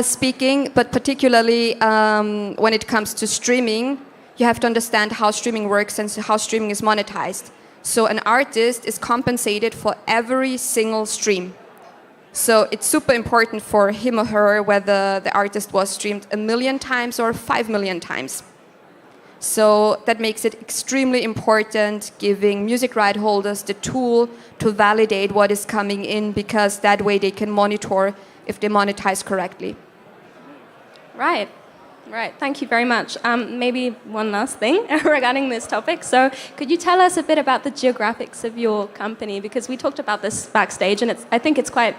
speaking. But particularly when it comes to streaming, you have to understand how streaming works and how streaming is monetized. So an artist is compensated for every single stream. So it's super important for him or her whether the artist was streamed 1 million times or 5 million times. So that makes it extremely important, giving music right holders the tool to validate what is coming in, because that way they can monitor if they monetize correctly. Right. Right, thank you very much. Maybe one last thing regarding this topic. So could you tell us a bit about the geographics of your company? Because we talked about this backstage, and I think it's quite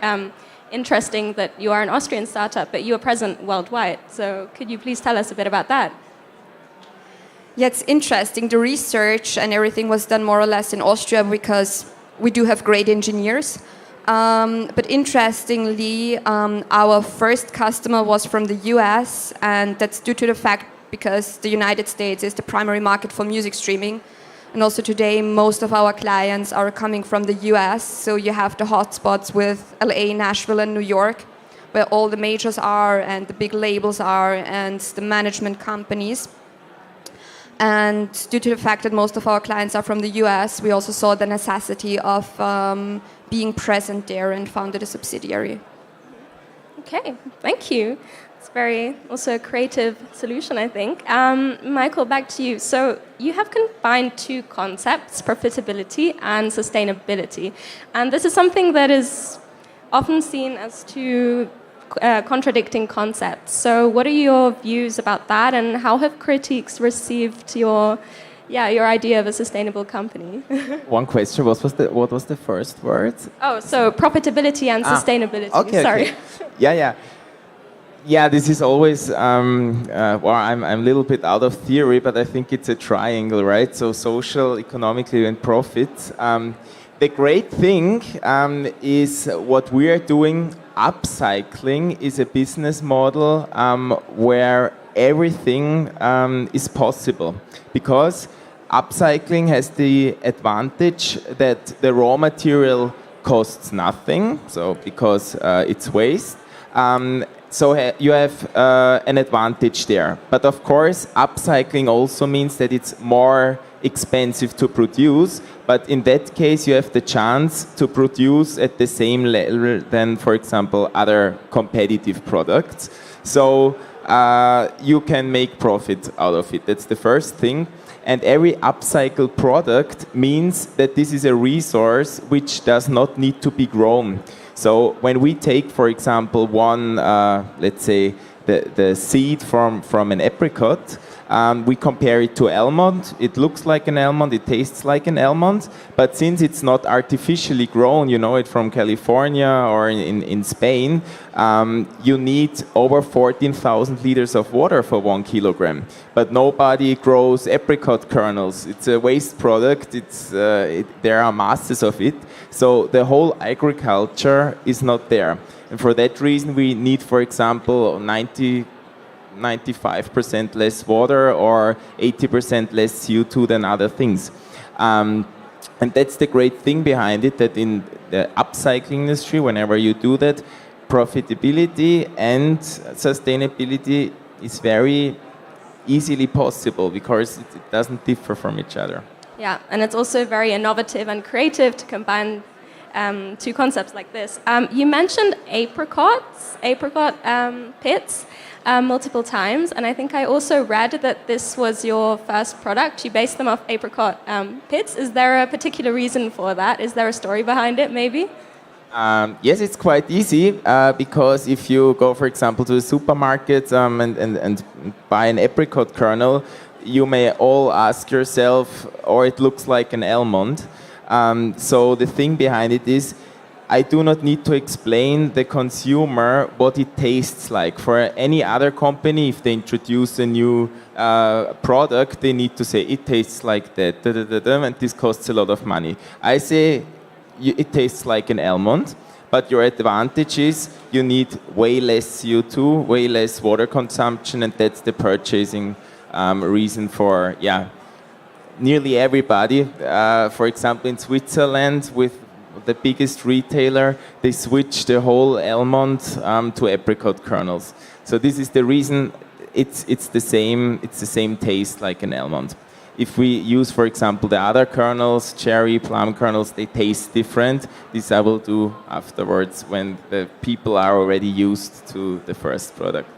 interesting that you are an Austrian startup, but you are present worldwide. So could you please tell us a bit about that? Yeah, it's interesting. The research and everything was done more or less in Austria, because we do have great engineers. But interestingly, our first customer was from the US, and that's due to the fact because the United States is the primary market for music streaming. And also today, most of our clients are coming from the US. So you have the hotspots with LA, Nashville, and New York, where all the majors are and the big labels are and the management companies. And due to the fact that most of our clients are from the US, we also saw the necessity of being present there and founded a subsidiary. Okay, thank you. It's very also a creative solution, I think. Michael, back to you. So you have combined two concepts, profitability and sustainability. And this is something that is often seen as two contradicting concepts. So what are your views about that, and how have critics received your idea of a sustainable company? One question, what was the first word? Oh, so profitability and sustainability. Okay, sorry. Okay. Yeah, this is always, I'm a little bit out of theory, but I think it's a triangle, right? So social, economically, and profit. The great thing is what we are doing, upcycling, is a business model where everything is possible. Because upcycling has the advantage that the raw material costs nothing, so because it's waste. So you have an advantage there. But of course, upcycling also means that it's more expensive to produce. But in that case, you have the chance to produce at the same level than, for example, other competitive products. So you can make profit out of it. That's the first thing. And every upcycled product means that this is a resource which does not need to be grown. So when we take, for example, one, let's say, the seed from an apricot, we compare it to almond. It looks like an almond, it tastes like an almond, but since it's not artificially grown, you know it from California or in Spain, you need over 14,000 liters of water for 1 kilogram. But nobody grows apricot kernels. It's a waste product. There are masses of it. So the whole agriculture is not there. And for that reason, we need, for example, 95% less water or 80% less CO2 than other things. And that's the great thing behind it, that in the upcycling industry, whenever you do that, profitability and sustainability is very easily possible because it doesn't differ from each other. Yeah, and it's also very innovative and creative to combine two concepts like this. You mentioned apricot pits multiple times, and I think I also read that this was your first product. You based them off apricot pits. Is there a particular reason for that? Is there a story behind it, maybe? Yes, it's quite easy because if you go, for example, to the supermarket and buy an apricot kernel, you may all ask yourself, or it looks like an almond. So the thing behind it is, I do not need to explain the consumer what it tastes like. For any other company, if they introduce a new product, they need to say, it tastes like that, and this costs a lot of money. I say, it tastes like an almond, but your advantage is you need way less CO2, way less water consumption, and that's the purchasing reason for, nearly everybody. For example, in Switzerland, with the biggest retailer, they switched the whole almond to apricot kernels. So this is the reason. It's the same taste like an almond. If we use, for example, the other kernels, cherry, plum kernels, they taste different. This I will do afterwards when the people are already used to the first product.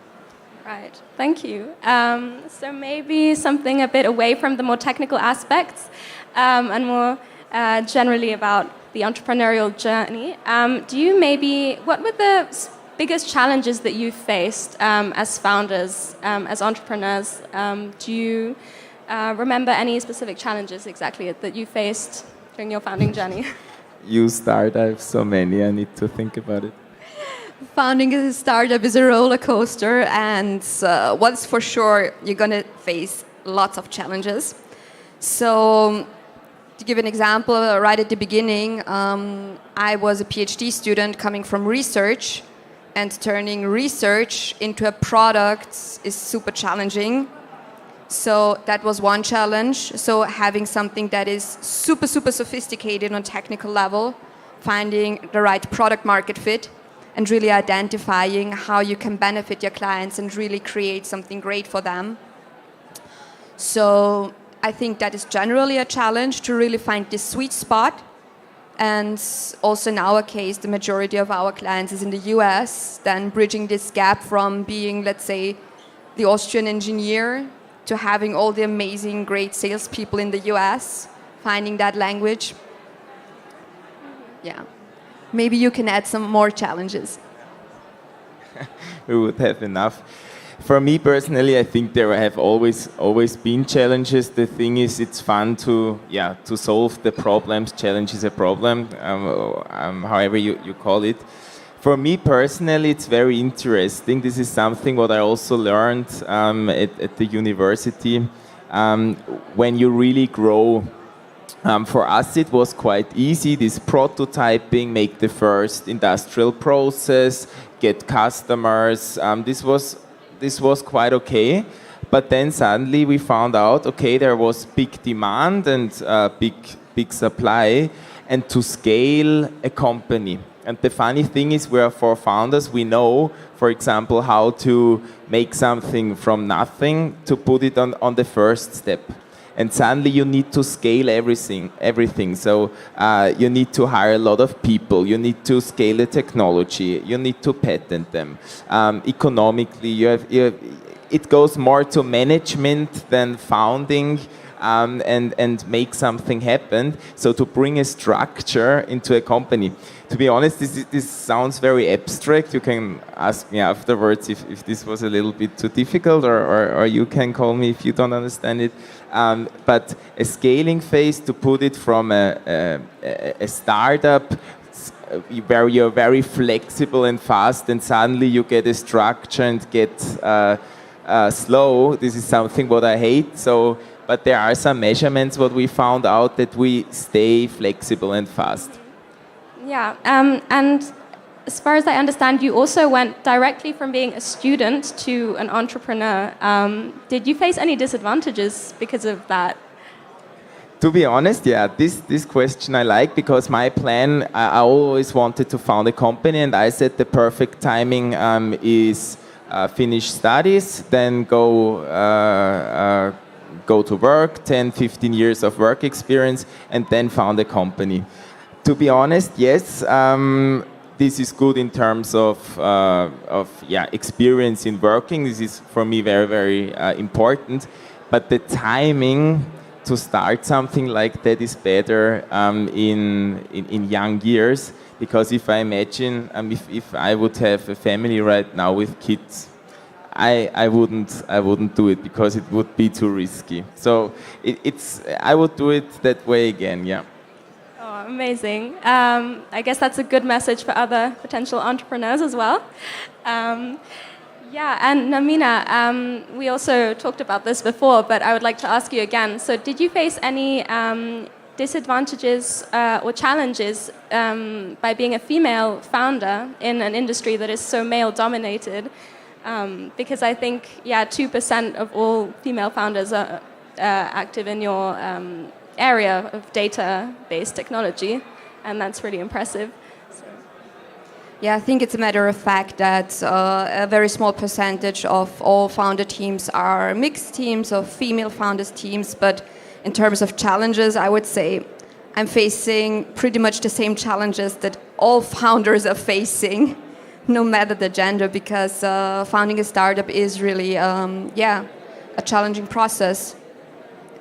Right, thank you. So maybe something a bit away from the more technical aspects and more generally about the entrepreneurial journey. What were the biggest challenges that you faced as founders, as entrepreneurs? Do you remember any specific challenges exactly that you faced during your founding journey? You start, I have so many, I need to think about it. Founding a startup is a roller coaster, and what's for sure, you're going to face lots of challenges. So To give an example, right at the beginning, I was a PhD student coming from research, and turning research into a product is super challenging. So that was one challenge. So having something that is super, super sophisticated on a technical level, finding the right product market fit, and really identifying how you can benefit your clients and really create something great for them. So I think that is generally a challenge to really find this sweet spot. And also in our case, the majority of our clients is in the US, then bridging this gap from being, let's say, the Austrian engineer to having all the amazing, great salespeople in the US, finding that language. Yeah. Maybe you can add some more challenges. We would have enough. For me personally, I think there have always been challenges. The thing is, it's fun to solve the problems. Challenge is a problem, however you call it. For me personally, it's very interesting. This is something what I also learned at the university. When you really grow, for us it was quite easy. This prototyping, make the first industrial process, get customers. This was quite okay, but then suddenly we found out, okay, there was big demand and big supply, and to scale a company. And the funny thing is, we're for founders, we know, for example, how to make something from nothing to put it on the first step. And suddenly you need to scale everything. So you need to hire a lot of people. You need to scale the technology. You need to patent them. Economically, it goes more to management than founding and make something happen. So to bring a structure into a company. To be honest, this sounds very abstract. You can ask me afterwards if this was a little bit too difficult, or you can call me if you don't understand it. But a scaling phase, to put it from a startup where you're very flexible and fast, and suddenly you get a structure and get slow. This is something what I hate. But there are some measurements what we found out that we stay flexible and fast. Yeah, and as far as I understand, you also went directly from being a student to an entrepreneur. Did you face any disadvantages because of that? To be honest, yeah, this question I like, because my plan, I always wanted to found a company, and I said the perfect timing is finish studies, then go to work, 10, 15 years of work experience, and then found a company. To be honest, yes, this is good in terms of experience in working. This is for me very, very important. But the timing to start something like that is better in young years, because if I imagine if I would have a family right now with kids, I wouldn't do it, because it would be too risky. So I would do it that way again. Yeah. Oh, amazing. I guess that's a good message for other potential entrepreneurs as well. Yeah, and Namina, we also talked about this before, but I would like to ask you again. So did you face any disadvantages or challenges by being a female founder in an industry that is so male-dominated? Because I think, 2% of all female founders are active in your area of data-based technology, and that's really impressive. Yeah, I think it's a matter of fact that a very small percentage of all founder teams are mixed teams of female founders teams, but in terms of challenges, I would say I'm facing pretty much the same challenges that all founders are facing, no matter the gender, because founding a startup is really, a challenging process.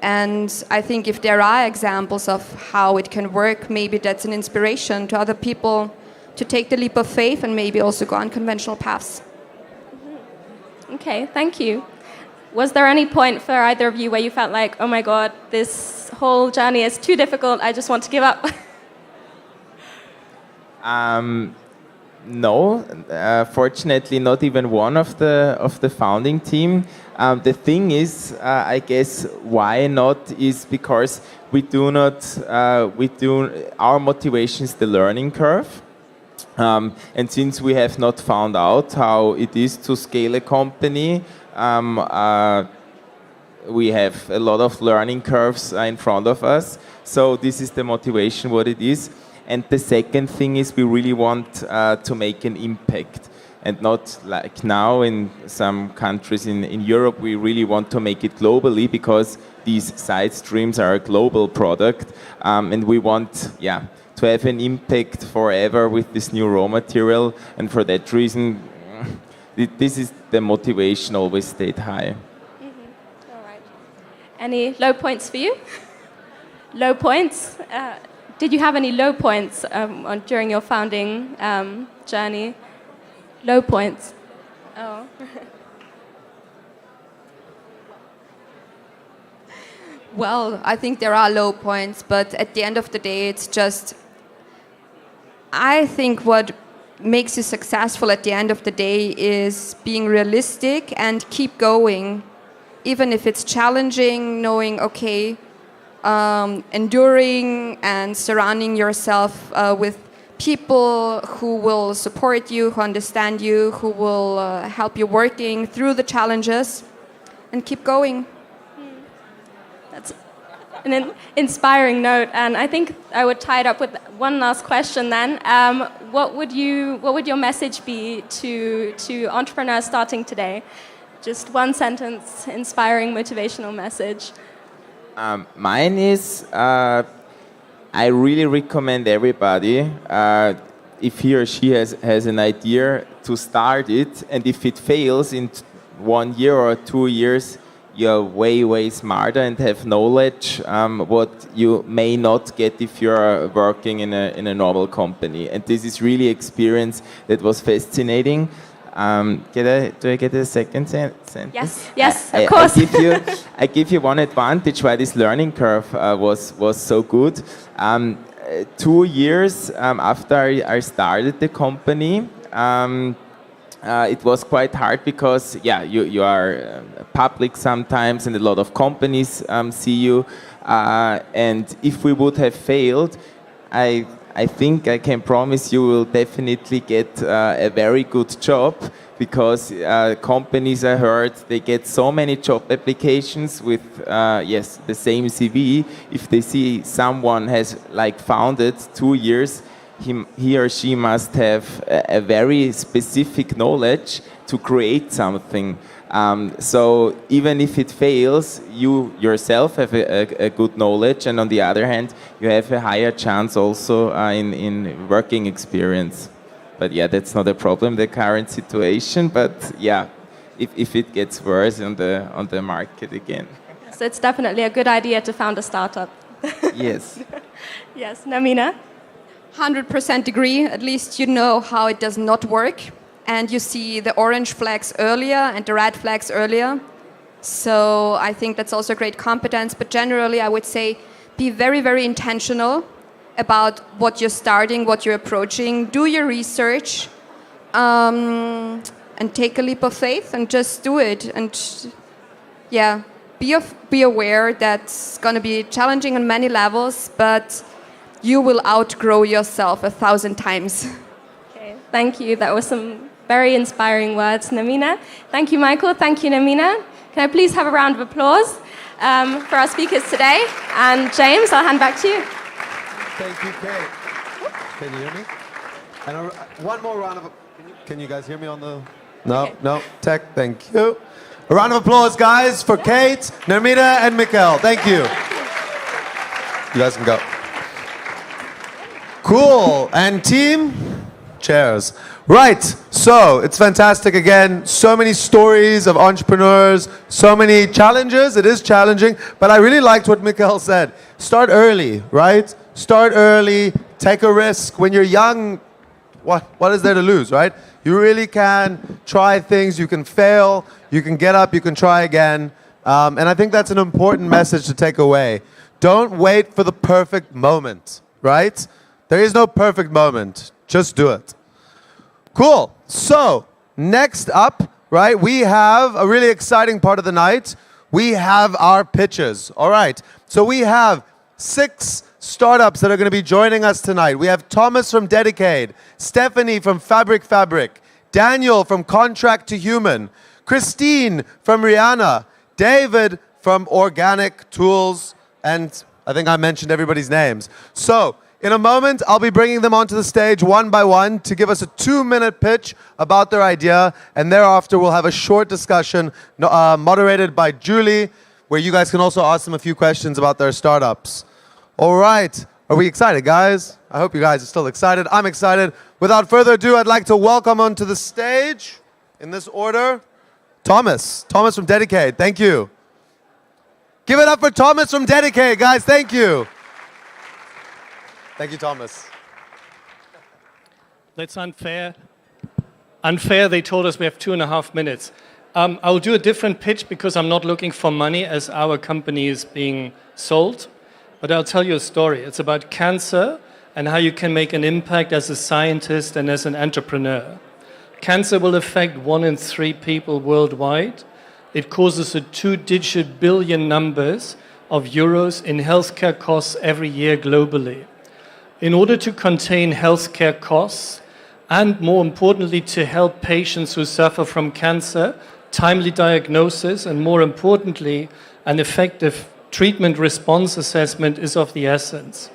And I think if there are examples of how it can work, maybe that's an inspiration to other people to take the leap of faith and maybe also go unconventional paths. Okay, thank you. Was there any point for either of you where you felt like, oh my God, this whole journey is too difficult, I just want to give up? No, fortunately, not even one of the founding team. The thing is, I guess, why not is because our motivation is the learning curve. And since we have not found out how it is to scale a company, we have a lot of learning curves in front of us. So this is the motivation, what it is. And the second thing is we really want to make an impact. And not like now in some countries in Europe, we really want to make it globally because these side streams are a global product. And we want, to have an impact forever with this new raw material. And for that reason, this is the motivation always stayed high. Mm-hmm. All right. Any low points for you? Low points? Did you have any low points during your founding journey? Low points? Oh. Well, I think there are low points, but at the end of the day, it's just, I think what makes you successful at the end of the day is being realistic and keep going. Even if it's challenging, knowing, okay, enduring and surrounding yourself with people who will support you, who understand you, who will help you working through the challenges, and keep going. That's an inspiring note, and I think I would tie it up with one last question then. What would your message be to entrepreneurs starting today? Just one sentence, inspiring, motivational message. Mine is, I really recommend everybody, if he or she has an idea, to start it, and if it fails in 1 year or 2 years, you're way, way smarter and have knowledge what you may not get if you're working in a normal company. And this is really experience that was fascinating. Do I get a second sentence? Yes, of course. I give you one advantage why this learning curve was so good. 2 years after I started the company, it was quite hard because, you are public sometimes and a lot of companies see you. And if we would have failed, I think I can promise you will definitely get a very good job because companies, I heard, they get so many job applications with, the same CV. If they see someone has founded 2 years, he or she must have a very specific knowledge to create something. So even if it fails, you yourself have a good knowledge, and on the other hand, you have a higher chance also in working experience. But that's not a problem, the current situation. But if it gets worse on the market again. So it's definitely a good idea to found a startup. Yes. Yes, Namina? 100% agree. At least you know how it does not work. And you see the orange flags earlier and the red flags earlier. So I think that's also a great competence. But generally, I would say be very, very intentional about what you're starting, what you're approaching. Do your research and take a leap of faith and just do it. And be aware that's going to be challenging on many levels, but you will outgrow yourself 1,000 times. Okay, thank you. That was some very inspiring words, Namina. Thank you, Michael. Thank you, Namina. Can I please have a round of applause for our speakers today? And James, I'll hand back to you. Thank you, Kate. Can you hear me? And one more round of... Can you guys hear me on the... No, okay. No, tech, thank you. A round of applause, guys, for Kate, Nermina, and Mikkel. Thank you. You guys can go. Cool. And team, chairs. Right. So it's fantastic again. So many stories of entrepreneurs, so many challenges. It is challenging, but I really liked what Mikkel said. Start early, right? Start early. Take a risk. When you're young, what is there to lose, right? You really can try things. You can fail. You can get up. You can try again. And I think that's an important message to take away. Don't wait for the perfect moment, right? There is no perfect moment. Just do it. Cool. So, next up, right, we have a really exciting part of the night. We have our pitches. All right. So we have 6 startups that are going to be joining us tonight. We have Thomas from Dedicate, Stephanie from Fabric, Daniel from Contract to Human, Christine from Rihanna, David from Organic Tools, and I think I mentioned everybody's names. So, in a moment, I'll be bringing them onto the stage one by one to give us a 2-minute pitch about their idea, and thereafter we'll have a short discussion moderated by Julie, where you guys can also ask them a few questions about their startups. All right. Are we excited, guys? I hope you guys are still excited. I'm excited. Without further ado, I'd like to welcome onto the stage, in this order, Thomas. Thomas from Dedicate. Thank you. Give it up for Thomas from Dedicate, guys. Thank you. Thank you, Thomas. That's unfair. Unfair, they told us we have 2.5 minutes. I'll do a different pitch because I'm not looking for money as our company is being sold. But I'll tell you a story. It's about cancer and how you can make an impact as a scientist and as an entrepreneur. Cancer will affect 1 in 3 people worldwide. It causes a 2-digit billion numbers of euros in healthcare costs every year globally. In order to contain healthcare costs, and more importantly to help patients who suffer from cancer, timely diagnosis, and more importantly, an effective treatment response assessment is of the essence.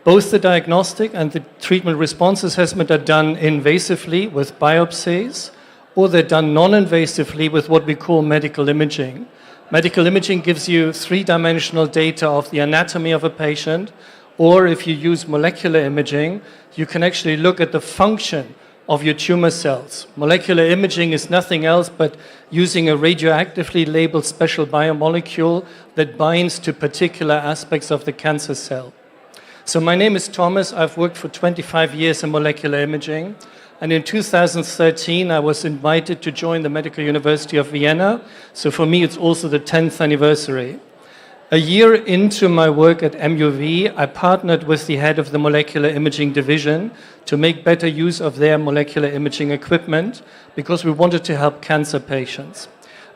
Both the diagnostic and the treatment response assessment are done invasively with biopsies, or they're done non-invasively with what we call medical imaging. Medical imaging gives you 3-dimensional data of the anatomy of a patient, or if you use molecular imaging, you can actually look at the function of your tumor cells. Molecular imaging is nothing else but using a radioactively labeled special biomolecule that binds to particular aspects of the cancer cell. So my name is Thomas. I've worked for 25 years in molecular imaging. And in 2013, I was invited to join the Medical University of Vienna. So for me, it's also the 10th anniversary. A year into my work at MUV, I partnered with the head of the molecular imaging division to make better use of their molecular imaging equipment because we wanted to help cancer patients.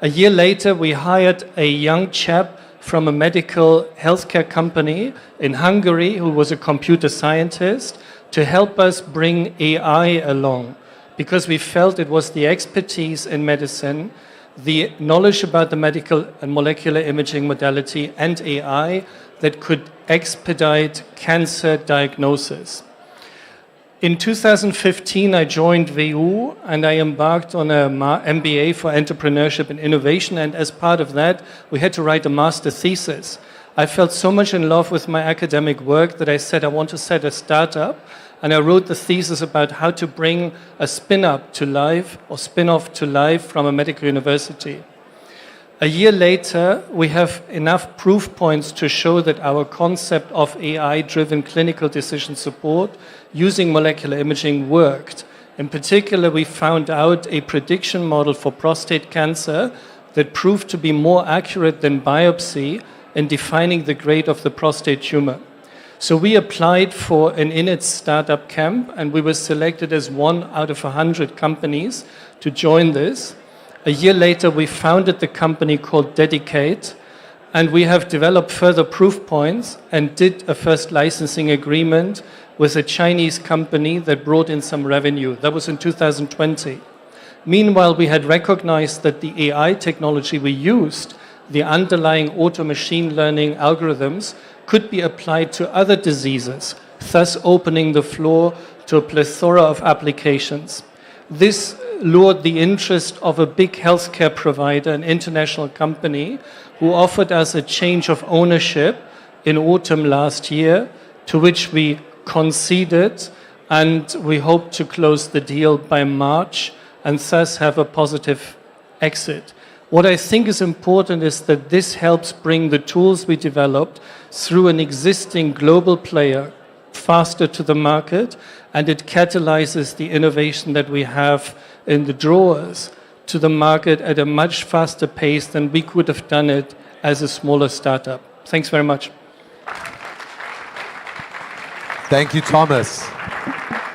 A year later, we hired a young chap from a medical healthcare company in Hungary who was a computer scientist to help us bring AI along because we felt it was the expertise in medicine, the knowledge about the medical and molecular imaging modality and AI that could expedite cancer diagnosis. In 2015, I joined WU and I embarked on an MBA for entrepreneurship and innovation, and as part of that, we had to write a master thesis. I felt so much in love with my academic work that I said I want to set a startup, and I wrote the thesis about how to bring a spin-up to life or spin-off to life from a medical university. A year later, we have enough proof points to show that our concept of AI-driven clinical decision support using molecular imaging worked. In particular, we found out a prediction model for prostate cancer that proved to be more accurate than biopsy in defining the grade of the prostate tumor. So we applied for an INIT startup camp, and we were selected as 1 out of 100 companies to join this. A year later, we founded the company called Dedicate, and we have developed further proof points and did a first licensing agreement with a Chinese company that brought in some revenue. That was in 2020. Meanwhile, we had recognized that the AI technology we used, the underlying auto machine learning algorithms, could be applied to other diseases, thus opening the floor to a plethora of applications. This lured the interest of a big healthcare provider, an international company, who offered us a change of ownership in autumn last year, to which we conceded, and we hope to close the deal by March and thus have a positive exit. What I think is important is that this helps bring the tools we developed through an existing global player faster to the market, and it catalyzes the innovation that we have in the drawers to the market at a much faster pace than we could have done it as a smaller startup. Thanks very much. Thank you, Thomas.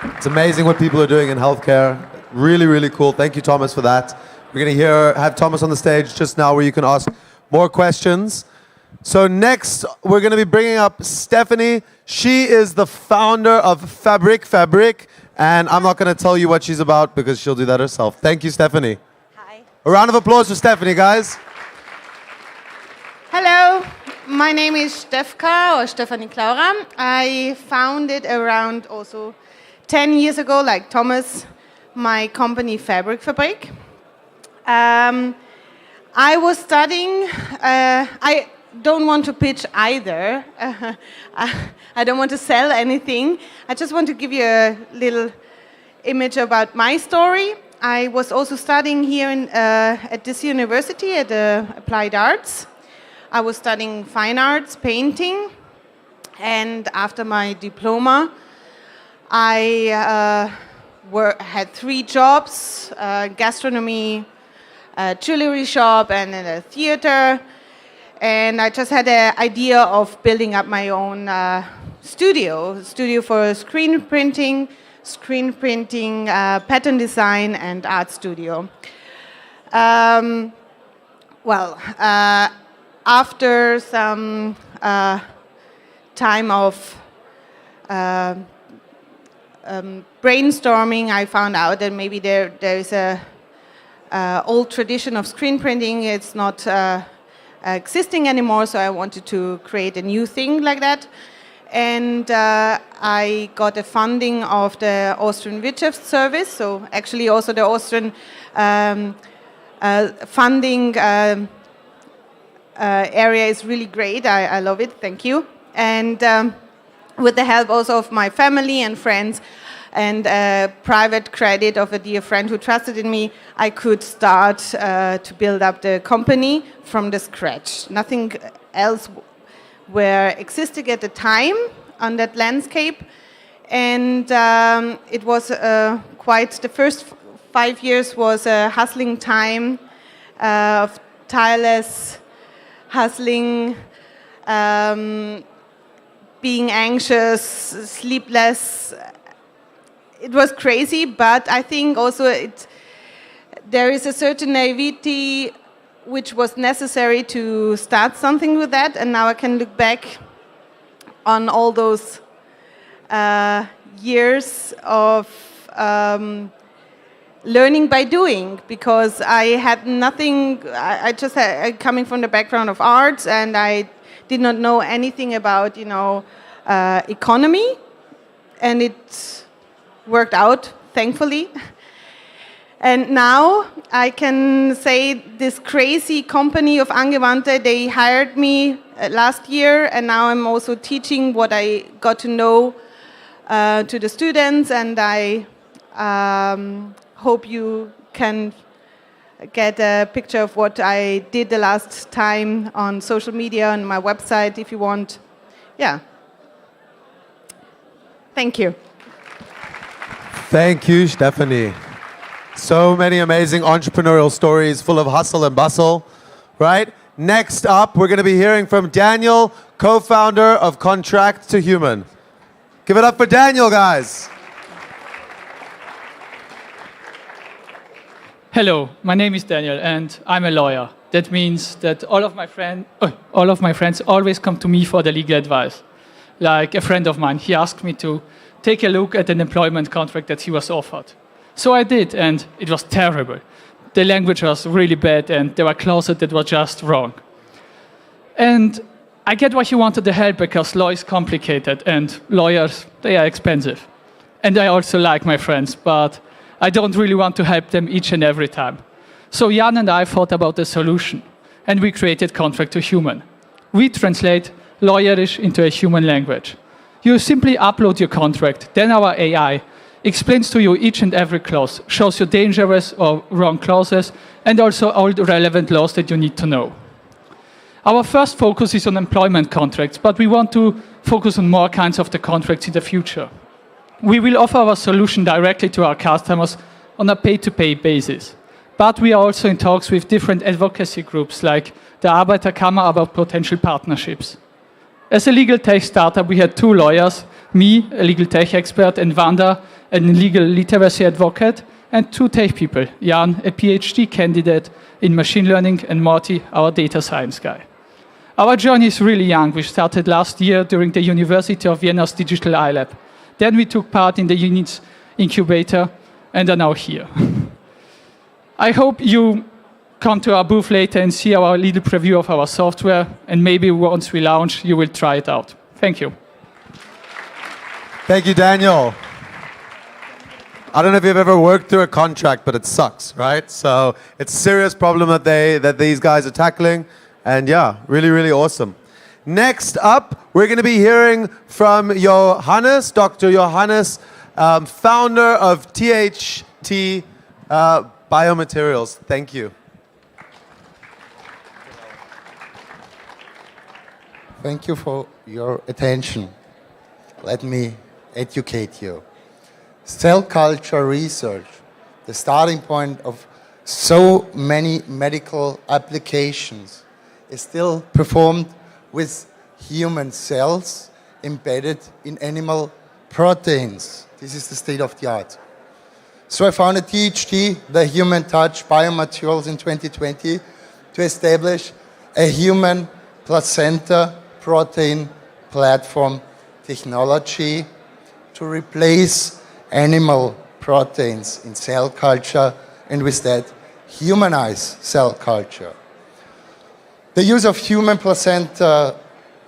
It's amazing what people are doing in healthcare. Really, really cool. Thank you, Thomas, for that. We're going to have Thomas on the stage just now where you can ask more questions. So next, we're going to be bringing up Stephanie. She is the founder of Fabric, and I'm not going to tell you what she's about because she'll do that herself. Thank you, Stephanie. Hi. A round of applause for Stephanie, guys. Hello, my name is Stefka, or Stefanie Klaura. I founded around also 10 years ago, like Thomas, my company Fabrik. I was studying, I don't want to pitch either. I don't want to sell anything. I just want to give you a little image about my story. I was also studying here at this university at Applied Arts. I was studying fine arts, painting, and after my diploma, I had 3 jobs, gastronomy, a jewelry shop, and in a theater. And I just had an idea of building up my own studio for screen printing, pattern design, and art studio. After some time of brainstorming, I found out that maybe there is a old tradition of screen printing. It's not existing anymore, so I wanted to create a new thing like that. And I got a funding of the Austrian Wirtschaftsservice, so actually also the Austrian funding area is really great. I love it, thank you. And with the help also of my family and friends and private credit of a dear friend who trusted in me, I could start to build up the company from the scratch. Nothing else were existing at the time on that landscape. And it was quite, the first 5 years was a hustling time of tireless hustling, being anxious, sleepless. It was crazy, but I think also there is a certain naivety which was necessary to start something with that, and now I can look back on all those years of learning by doing, because I had nothing. I just had coming from the background of arts, and I did not know anything about economy, and it worked out, thankfully. And now I can say this crazy company of Angewandte, they hired me last year, and now I'm also teaching what I got to know to the students, and I hope you can get a picture of what I did the last time on social media, on my website, if you want. Yeah. Thank you. Thank you, Stephanie. So many amazing entrepreneurial stories full of hustle and bustle, right? Next up, we're going to be hearing from Daniel, co-founder of Contract to Human. Give it up for Daniel, guys. Hello, my name is Daniel, and I'm a lawyer. That means that all of my friends always come to me for the legal advice. Like a friend of mine, he asked me to take a look at an employment contract that he was offered. So I did, and it was terrible. The language was really bad, and there were clauses that were just wrong. And I get why he wanted the help, because law is complicated, and lawyers, they are expensive. And I also like my friends, but I don't really want to help them each and every time. So Jan and I thought about a solution, and we created Contract to Human. We translate lawyerish into a human language. You simply upload your contract, then our AI explains to you each and every clause, shows you dangerous or wrong clauses, and also all the relevant laws that you need to know. Our first focus is on employment contracts, but we want to focus on more kinds of the contracts in the future. We will offer our solution directly to our customers on a pay-to-pay basis. But we are also in talks with different advocacy groups like the Arbeiterkammer about potential partnerships. As a legal tech startup, we had 2 lawyers me, a legal tech expert, and Wanda, a legal literacy advocate, and 2 tech people, Jan, a PhD candidate in machine learning, and Morty, our data science guy. Our journey is really young. We started last year during the University of Vienna's Digital iLab. Then we took part in the unit's incubator and are now here. I hope you come to our booth later and see our little preview of our software, and maybe once we launch, you will try it out. Thank you. Thank you, Daniel. I don't know if you've ever worked through a contract, but it sucks, right? So it's a serious problem that these guys are tackling. And yeah, really, really awesome. Next up, we're going to be hearing from Johannes, Dr. Johannes, founder of THT Biomaterials. Thank you. Thank you for your attention. Let me educate you. Cell culture research, the starting point of so many medical applications, is still performed with human cells embedded in animal proteins. This is the state of the art. So I founded THT, the Human Touch Biomaterials, in 2020 to establish a human placenta protein platform technology to replace animal proteins in cell culture, and with that, humanize cell culture. The use of human placenta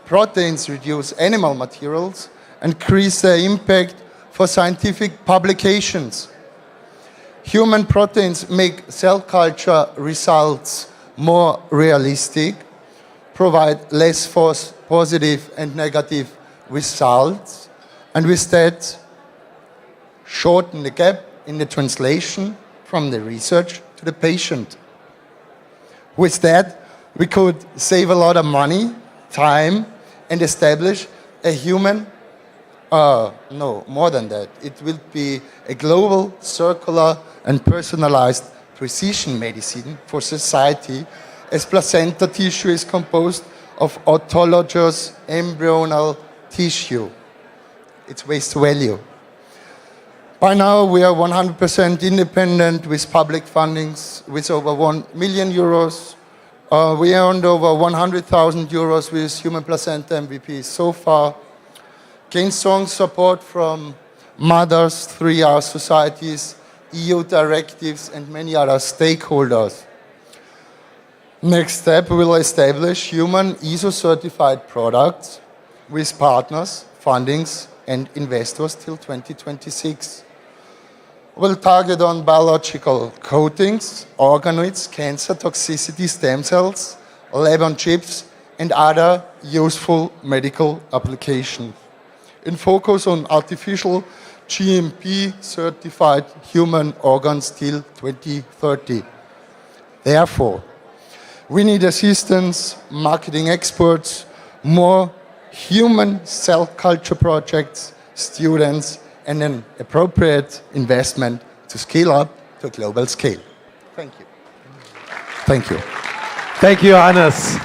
proteins reduce animal materials and increase the impact for scientific publications. Human proteins make cell culture results more realistic, provide less false positive and negative results, and with that, shorten the gap in the translation from the research to the patient. With that, we could save a lot of money, time, and establish a human, no, more than that. It will be a global, circular, and personalized precision medicine for society, as placenta tissue is composed of autologous embryonal tissue. It's waste value. By now, we are 100% independent with public fundings with over 1 million euros. We earned over 100,000 euros with human placenta MVPs so far. Gained strong support from mothers, 3R societies, EU directives, and many other stakeholders. Next step, we will establish human ISO-certified products with partners, fundings, and investors till 2026. We'll target on biological coatings, organoids, cancer, toxicity, stem cells, lab-on-chips, and other useful medical applications. In focus on artificial GMP-certified human organs till 2030. Therefore, we need assistance, marketing experts, more human cell culture projects, students, and an appropriate investment to scale up to a global scale. Thank you. Thank you. Thank you, Johannes.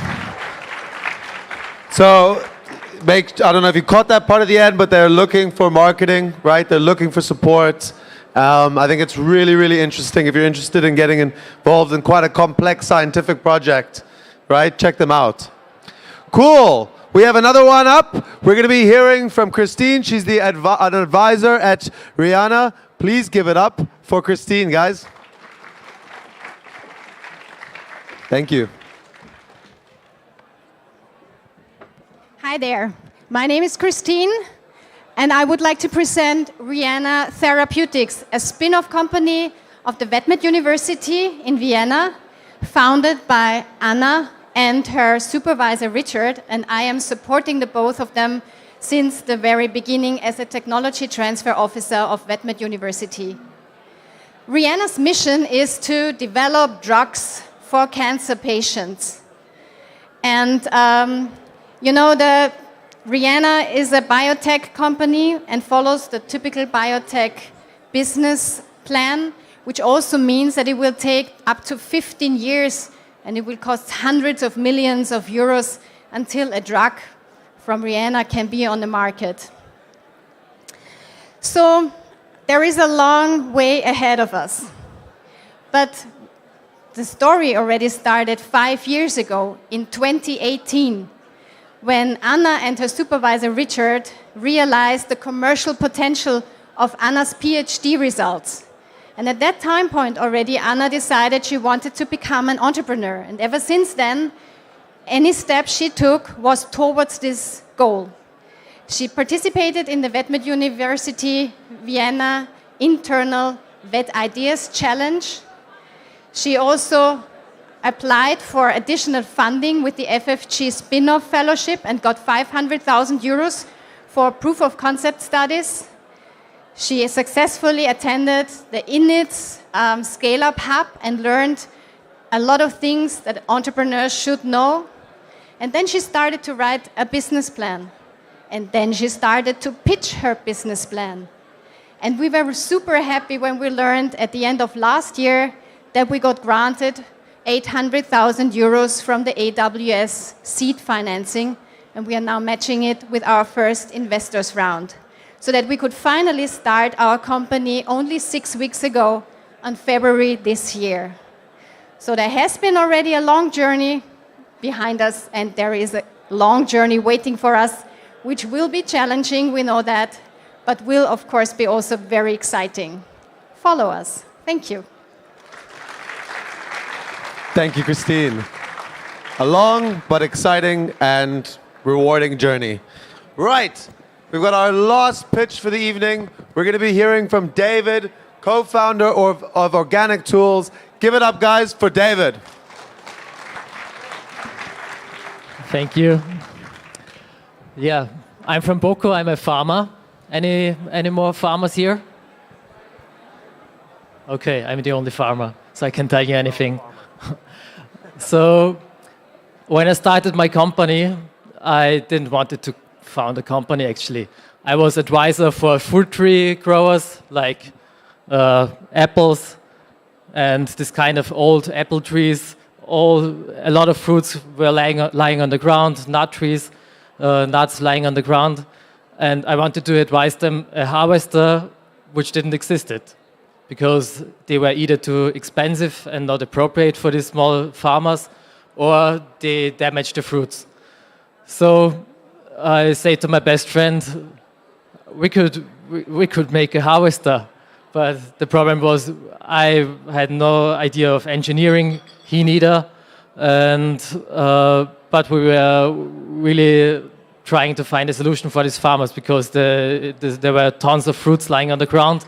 So, I don't know if you caught that part at the end, but they're looking for marketing, right? They're looking for support. I think it's really, really interesting. If you're interested in getting involved in quite a complex scientific project, right? Check them out. Cool. We have another one up. We're going to be hearing from Christine. She's an advisor at Rihanna. Please give it up for Christine, guys. Thank you. Hi there. My name is Christine, and I would like to present Rihanna Therapeutics, a spin-off company of the Vetmed University in Vienna, founded by Anna and her supervisor Richard, and I am supporting the both of them since the very beginning as a technology transfer officer of Vetmed University. Rihanna's mission is to develop drugs for cancer patients. And you know, Rihanna is a biotech company and follows the typical biotech business plan, which also means that it will take up to 15 years and it will cost hundreds of millions of euros until a drug from Rihanna can be on the market. So there is a long way ahead of us. But the story already started 5 years ago in 2018 when Anna and her supervisor Richard realized the commercial potential of Anna's PhD results. And at that time point already, Anna decided she wanted to become an entrepreneur. And ever since then, any step she took was towards this goal. She participated in the VetMed University Vienna internal Vet Ideas Challenge. She also applied for additional funding with the FFG Spin-off Fellowship and got 500,000 euros for proof of concept studies. She successfully attended the INITS Scale-Up Hub and learned a lot of things that entrepreneurs should know. And then she started to write a business plan. And then she started to pitch her business plan. And we were super happy when we learned at the end of last year that we got granted 800,000 euros from the AWS seed financing. And we are now matching it with our first investors round, so that we could finally start our company only 6 weeks ago on February this year. So there has been already a long journey behind us, and there is a long journey waiting for us, which will be challenging, we know that, but will of course be also very exciting. Follow us. Thank you. Thank you, Christine. A long but exciting and rewarding journey. Right. We've got our last pitch for the evening. We're going to be hearing from David, co-founder of Organic Tools. Give it up, guys, for David. Thank you. Yeah, I'm from Boko. I'm a farmer. Any more farmers here? Okay, I'm the only farmer, so I can tell you anything. So, when I started my company, I didn't want to found a company actually. I was advisor for fruit tree growers like apples and this kind of old apple trees. A lot of fruits were lying on the ground, nut trees, nuts lying on the ground. And I wanted to advise them a harvester which didn't exist because they were either too expensive and not appropriate for these small farmers, or they damaged the fruits. So I say to my best friend, we could make a harvester, but the problem was I had no idea of engineering, he neither, and but we were really trying to find a solution for these farmers because there were tons of fruits lying on the ground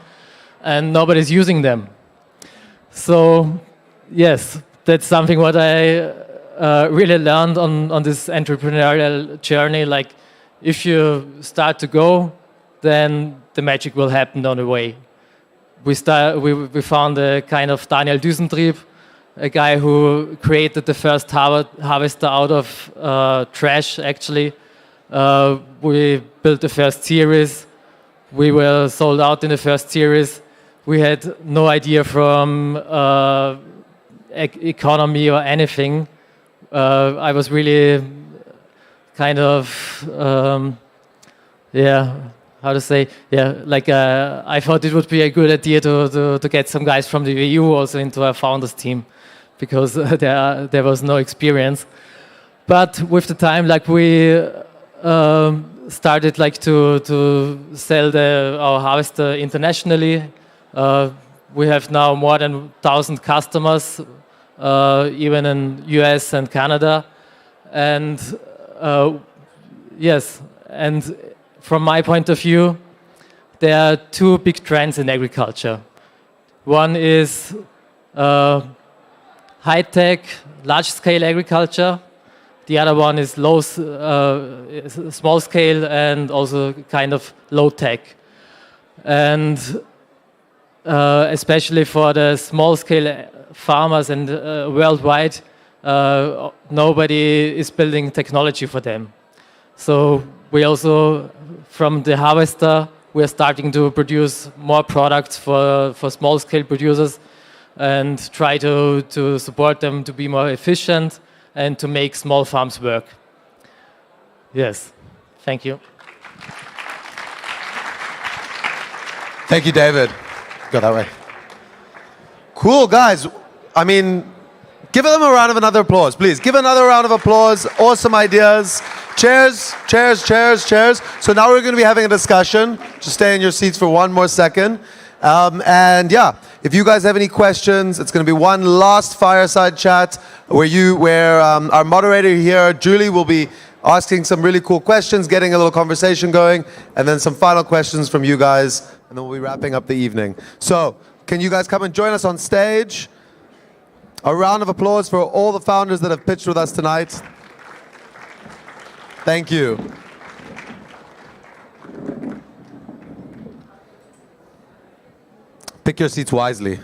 and nobody's using them. So yes, that's something what I really learned on this entrepreneurial journey. Like, if you start to go, then the magic will happen on the way. We found a kind of Daniel Düsentrieb, a guy who created the first harvester out of trash, actually. We built the first series. We were sold out in the first series. We had no idea from economy or anything. I was really kind of, I thought it would be a good idea to get some guys from the VU also into our founders team, because there was no experience. But with the time, we started to sell our harvester internationally. We have now more than 1,000 customers, even in US and Canada. And yes, and from my point of view, there are two big trends in agriculture. One is high-tech, large-scale agriculture. The other one is small-scale and also kind of low-tech. And especially for the small-scale farmers and worldwide, nobody is building technology for them. So we also, from the harvester, we are starting to produce more products for small-scale producers and try to support them to be more efficient and to make small farms work. Yes, thank you. Thank you, David. Go that way. Cool, guys. I mean, give them a round of another applause, please. Give another round of applause. Awesome ideas. Chairs, chairs, chairs, chairs. So now we're going to be having a discussion. Just stay in your seats for one more second. And yeah, if you guys have any questions, it's going to be one last fireside chat where our moderator here, Julie, will be asking some really cool questions, getting a little conversation going, and then some final questions from you guys, and then we'll be wrapping up the evening. So can you guys come and join us on stage? A round of applause for all the founders that have pitched with us tonight. Thank you. Pick your seats wisely.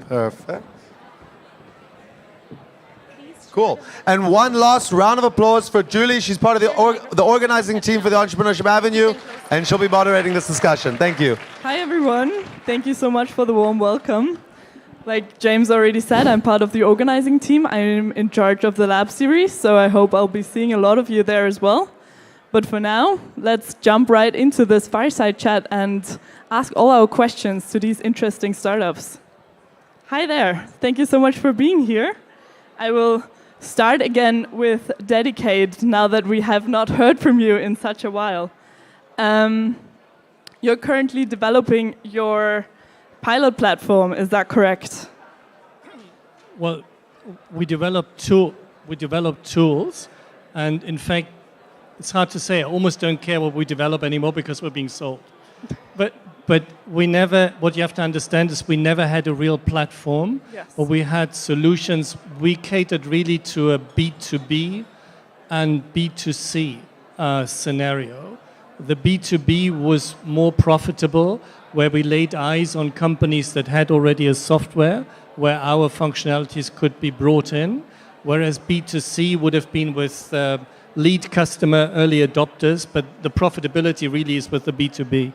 Perfect. Cool. And one last round of applause for Julie. She's part of the organizing team for the Entrepreneurship Avenue, and she'll be moderating this discussion. Thank you. Hi, everyone. Thank you so much for the warm welcome. Like James already said, I'm part of the organizing team. I'm in charge of the lab series, so I hope I'll be seeing a lot of you there as well. But for now, let's jump right into this fireside chat and ask all our questions to these interesting startups. Hi there. Thank you so much for being here. I will start again with Dedicate, now that we have not heard from you in such a while. You're currently developing your pilot platform, is that correct? Well, we develop tools, and in fact, it's hard to say. I almost don't care what we develop anymore because we're being sold. But we never. What you have to understand is we never had a real platform, but we had solutions. We catered really to a B2B and B2C scenario. The B2B was more profitable, where we laid eyes on companies that had already a software where our functionalities could be brought in, whereas B2C would have been with lead customer early adopters, but the profitability really is with the B2B.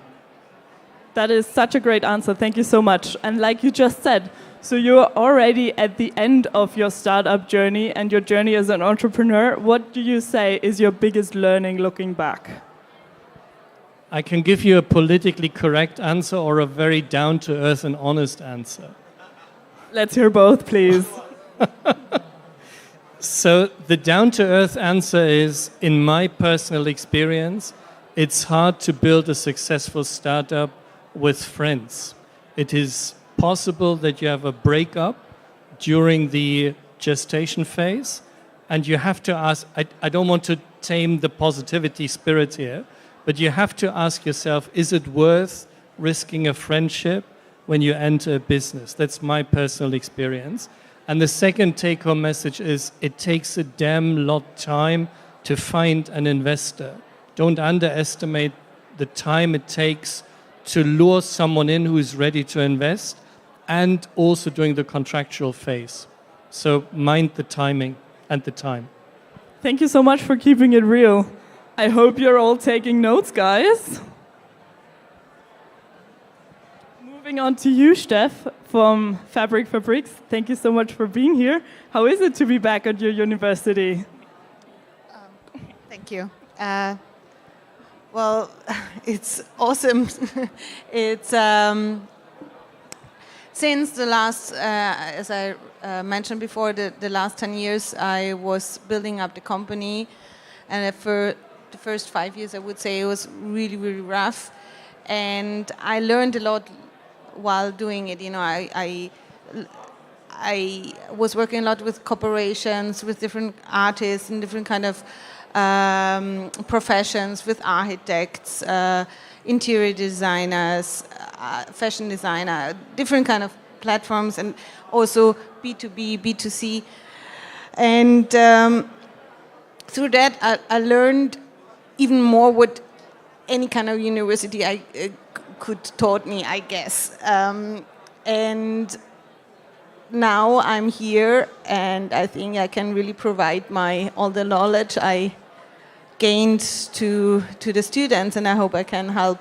That is such a great answer. Thank you so much. And like you just said, so you're already at the end of your startup journey and your journey as an entrepreneur. What do you say is your biggest learning looking back? I can give you a politically correct answer or a very down-to-earth and honest answer. Let's hear both, please. So the down-to-earth answer is, in my personal experience, it's hard to build a successful startup with friends. It is possible that you have a breakup during the gestation phase, and you have to ask, I don't want to tame the positivity spirit here, but you have to ask yourself, is it worth risking a friendship when you enter a business? That's my personal experience. And the second take-home message is, it takes a damn lot of time to find an investor. Don't underestimate the time it takes to lure someone in who is ready to invest, and also during the contractual phase. So mind the timing and the time. Thank you so much for keeping it real. I hope you're all taking notes, guys. Moving on to you, Steph, from Fabrics. Thank you so much for being here. How is it to be back at your university? Thank you. Well, it's awesome. It's since the last, as I mentioned before, the last 10 years, I was building up the company, and for the first 5 years, I would say it was really, really rough, and I learned a lot while doing it. You know, I was working a lot with corporations, with different artists and different kind of professions, with architects, interior designers, fashion designer, different kind of platforms, and also B2B, B2C. And through that, I learned even more what any kind of university I could taught me, I guess. And now I'm here, and I think I can really provide all the knowledge I gained to the students, and I hope I can help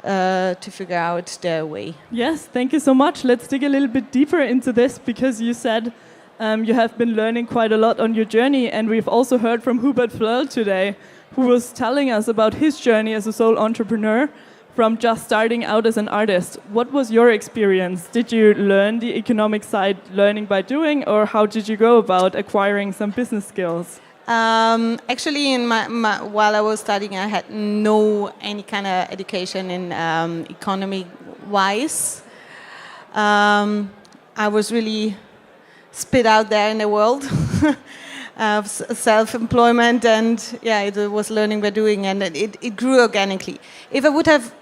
to figure out their way. Yes, thank you so much. Let's dig a little bit deeper into this because you said you have been learning quite a lot on your journey, and we've also heard from Hubert Flöll today, who was telling us about his journey as a sole entrepreneur from just starting out as an artist. What was your experience? Did you learn the economic side learning by doing, or how did you go about acquiring some business skills? Actually, in while I was studying, I had any kind of education in economy-wise. I was really spit out there in the world of self-employment, and it was learning by doing, and it grew organically. If I would have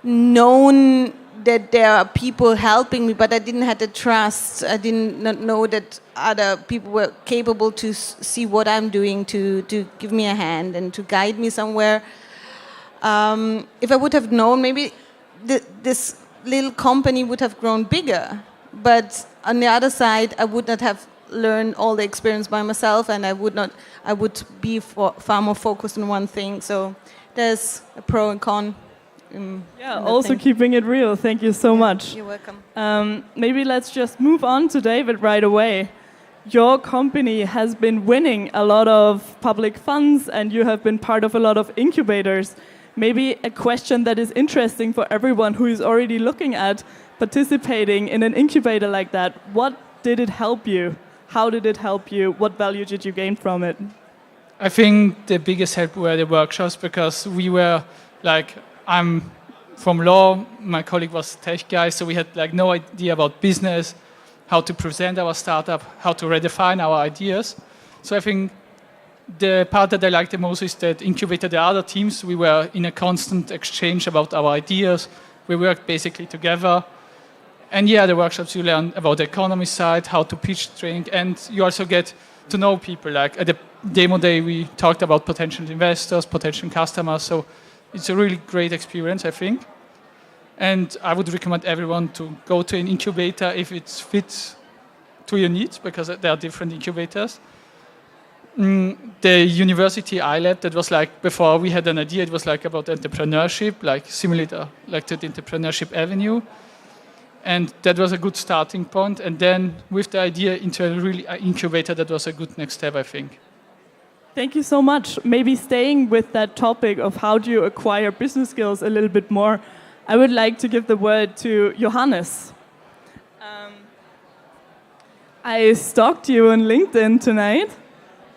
known that there are people helping me, but I didn't have the trust, I did not know that other people were capable to see what I'm doing, to give me a hand and to guide me somewhere. If I would have known, maybe this little company would have grown bigger. But on the other side, I would not have learned all the experience by myself, and I would be far more focused on one thing. So there's a pro and con. Also keeping it real. Thank you so much. You're welcome. Maybe let's just move on to David right away. Your company has been winning a lot of public funds, and you have been part of a lot of incubators. Maybe a question that is interesting for everyone who is already looking at participating in an incubator like that. What did it help you? How did it help you? What value did you gain from it? I think the biggest help were the workshops, because we were I'm from law, my colleague was tech guy, so we had no idea about business, how to present our startup, how to redefine our ideas. So I think the part that I liked the most is that incubated the other teams. We were in a constant exchange about our ideas. We worked basically together. And the workshops, you learn about the economy side, how to pitch, train, and you also get to know people. Like at the demo day, we talked about potential investors, potential customers. So it's a really great experience, I think. And I would recommend everyone to go to an incubator if it fits to your needs, because there are different incubators. The university iLab, that was before we had an idea, it was about entrepreneurship, similar to the Entrepreneurship Avenue. And that was a good starting point. And then with the idea into a really incubator, that was a good next step, I think. Thank you so much. Maybe staying with that topic of how do you acquire business skills a little bit more, I would like to give the word to Johannes. I stalked you on LinkedIn tonight,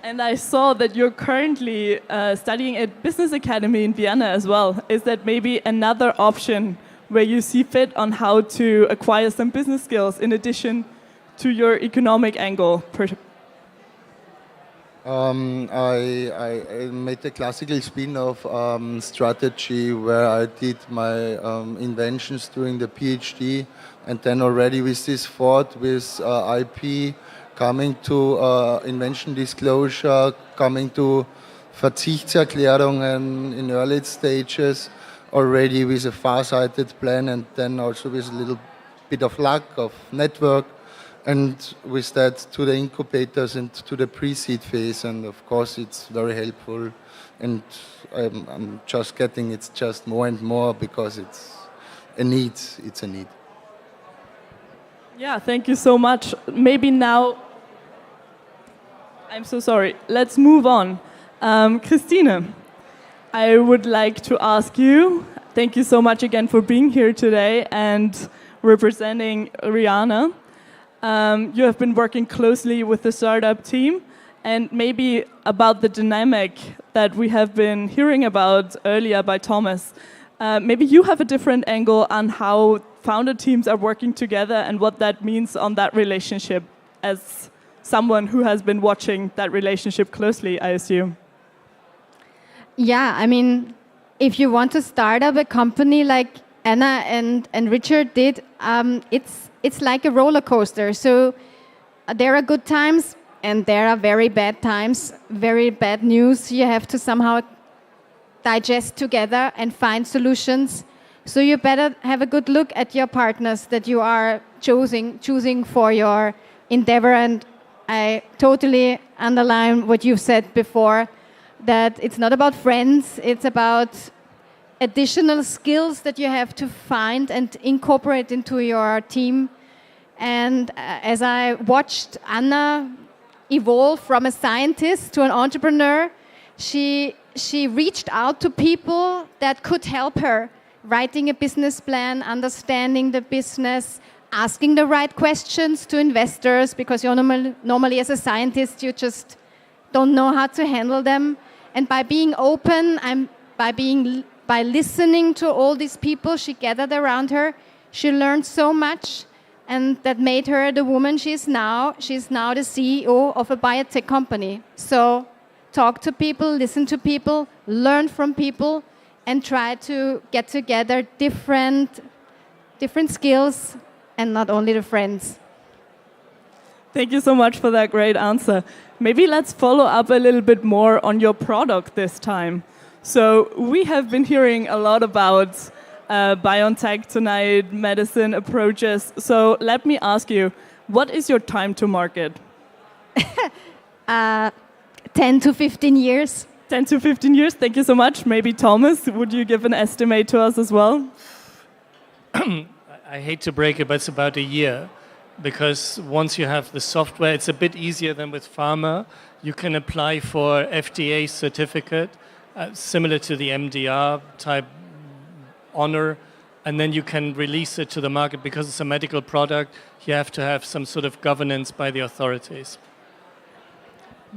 and I saw that you're currently studying at Business Academy in Vienna as well. Is that maybe another option where you see fit on how to acquire some business skills in addition to your economic angle? I made a classical spin-off strategy where I did my inventions during the PhD, and then already with this thought with IP, coming to invention disclosure, coming to Verzichtserklärungen in early stages, already with a far-sighted plan, and then also with a little bit of luck, of network, and with that to the incubators and to the pre-seed phase. And of course it's very helpful, and I'm just getting it's just more and more because it's a need. It's a need. Yeah, thank you so much. Maybe now, I'm so sorry, let's move on. Christine, I would like to ask you, thank you so much again for being here today and representing Rihanna. You have been working closely with the startup team, and maybe about the dynamic that we have been hearing about earlier by Thomas. Maybe you have a different angle on how founder teams are working together and what that means on that relationship, as someone who has been watching that relationship closely, I assume. Yeah, I mean, if you want to start up a company like Anna and Richard did, it's like a roller coaster. So there are good times and there are very bad times, very bad news. You have to somehow digest together and find solutions. So you better have a good look at your partners that you are choosing for your endeavor. And I totally underline what you've said before, that it's not about friends, it's about additional skills that you have to find and incorporate into your team. And as I watched Anna evolve from a scientist to an entrepreneur, she reached out to people that could help her, writing a business plan, understanding the business, asking the right questions to investors, because you're normally as a scientist, you just don't know how to handle them. And by being open and by listening to all these people she gathered around her, she learned so much, and that made her the woman she is now. She's now the CEO of a biotech company. So talk to people, listen to people, learn from people, and try to get together different skills and not only the friends. Thank you so much for that great answer. Maybe let's follow up a little bit more on your product this time. So we have been hearing a lot about biotech tonight, medicine approaches. So let me ask you, what is your time to market? 10 to 15 years. 10 to 15 years, thank you so much. Maybe Thomas, would you give an estimate to us as well? I hate to break it, but it's about a year. Because once you have the software, it's a bit easier than with pharma. You can apply for FDA certificate, similar to the MDR type honor, and then you can release it to the market. Because it's a medical product, you have to have some sort of governance by the authorities.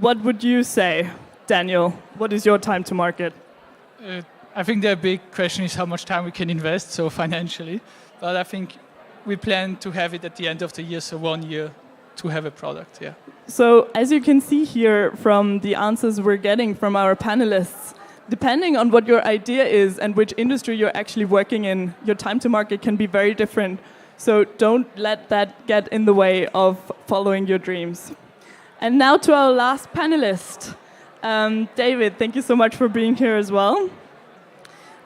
What would you say, Daniel? What is your time to market? I think the big question is how much time we can invest, so financially. But I think we plan to have it at the end of the year, so 1 year to have a product, yeah. So as you can see here from the answers we're getting from our panelists, depending on what your idea is and which industry you're actually working in, your time to market can be very different. So don't let that get in the way of following your dreams. And now to our last panelist. David, thank you so much for being here as well.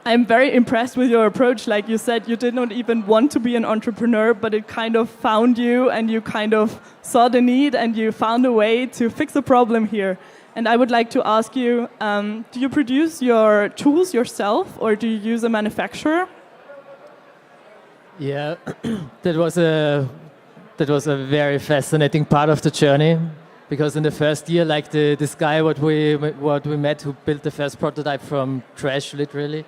I'm very impressed with your approach. Like you said, you did not even want to be an entrepreneur, but it kind of found you and you kind of saw the need and you found a way to fix a problem here. And I would like to ask you, do you produce your tools yourself or do you use a manufacturer? Yeah, that was a very fascinating part of the journey, because in the first year, like this guy what we met who built the first prototype from trash, literally.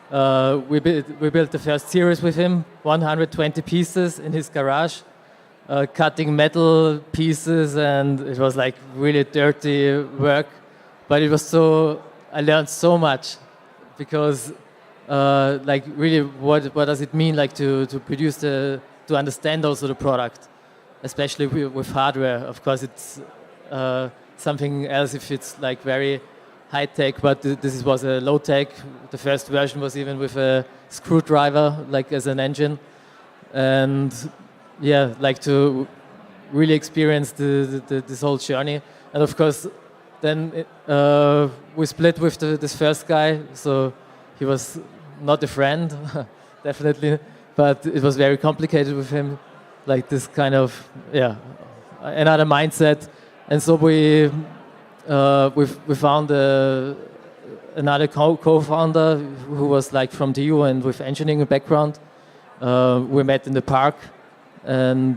We built the first series with him, 120 pieces in his garage, cutting metal pieces, and it was like really dirty work. But it was I learned so much, because like really what does it mean like to produce to understand also the product, especially with hardware. Of course it's something else if it's like very high tech, but this was a low tech. The first version was even with a screwdriver, like as an engine, and yeah, like to really experience this whole journey. And of course, then we split with this first guy, so he was not a friend, definitely, but it was very complicated with him, like this kind of another mindset, and so we found another co-founder who was like from the EU and with engineering background. We met in the park, and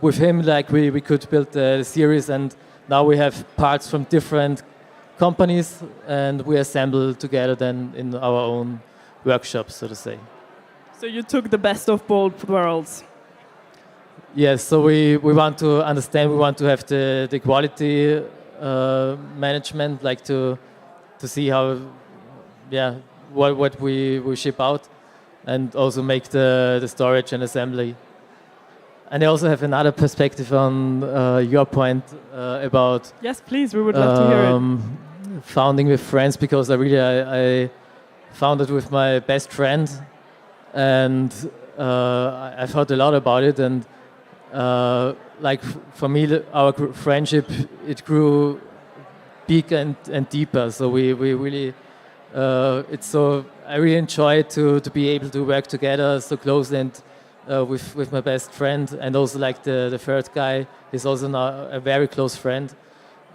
with him like we could build the series, and now we have parts from different companies and we assemble together then in our own workshops, so to say. So you took the best of both worlds. Yes, so we want to understand, we want to have the quality management, like to see how, what we ship out, and also make the storage and assembly. And I also have another perspective on your point about... Yes, please, we would love to hear it. Founding with friends, because I founded with my best friend, and I've heard a lot about it, and like for me, our friendship, it grew big and deeper. So we really, I really enjoy to be able to work together so closely and with my best friend, and also like the third guy is also now a very close friend,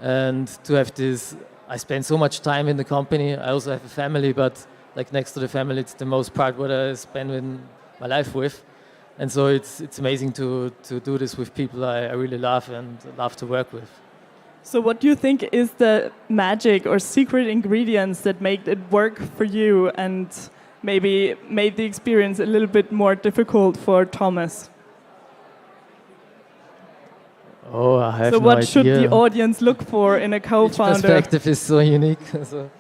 and to have this. I spend so much time in the company. I also have a family, but like next to the family, it's the most part what I spend in my life with. And so it's amazing to do this with people I really love and love to work with. So what do you think is the magic or secret ingredients that make it work for you and maybe made the experience a little bit more difficult for Thomas? Oh, I have so no what idea. should the audience look for in a co-founder? Each perspective is so unique. So.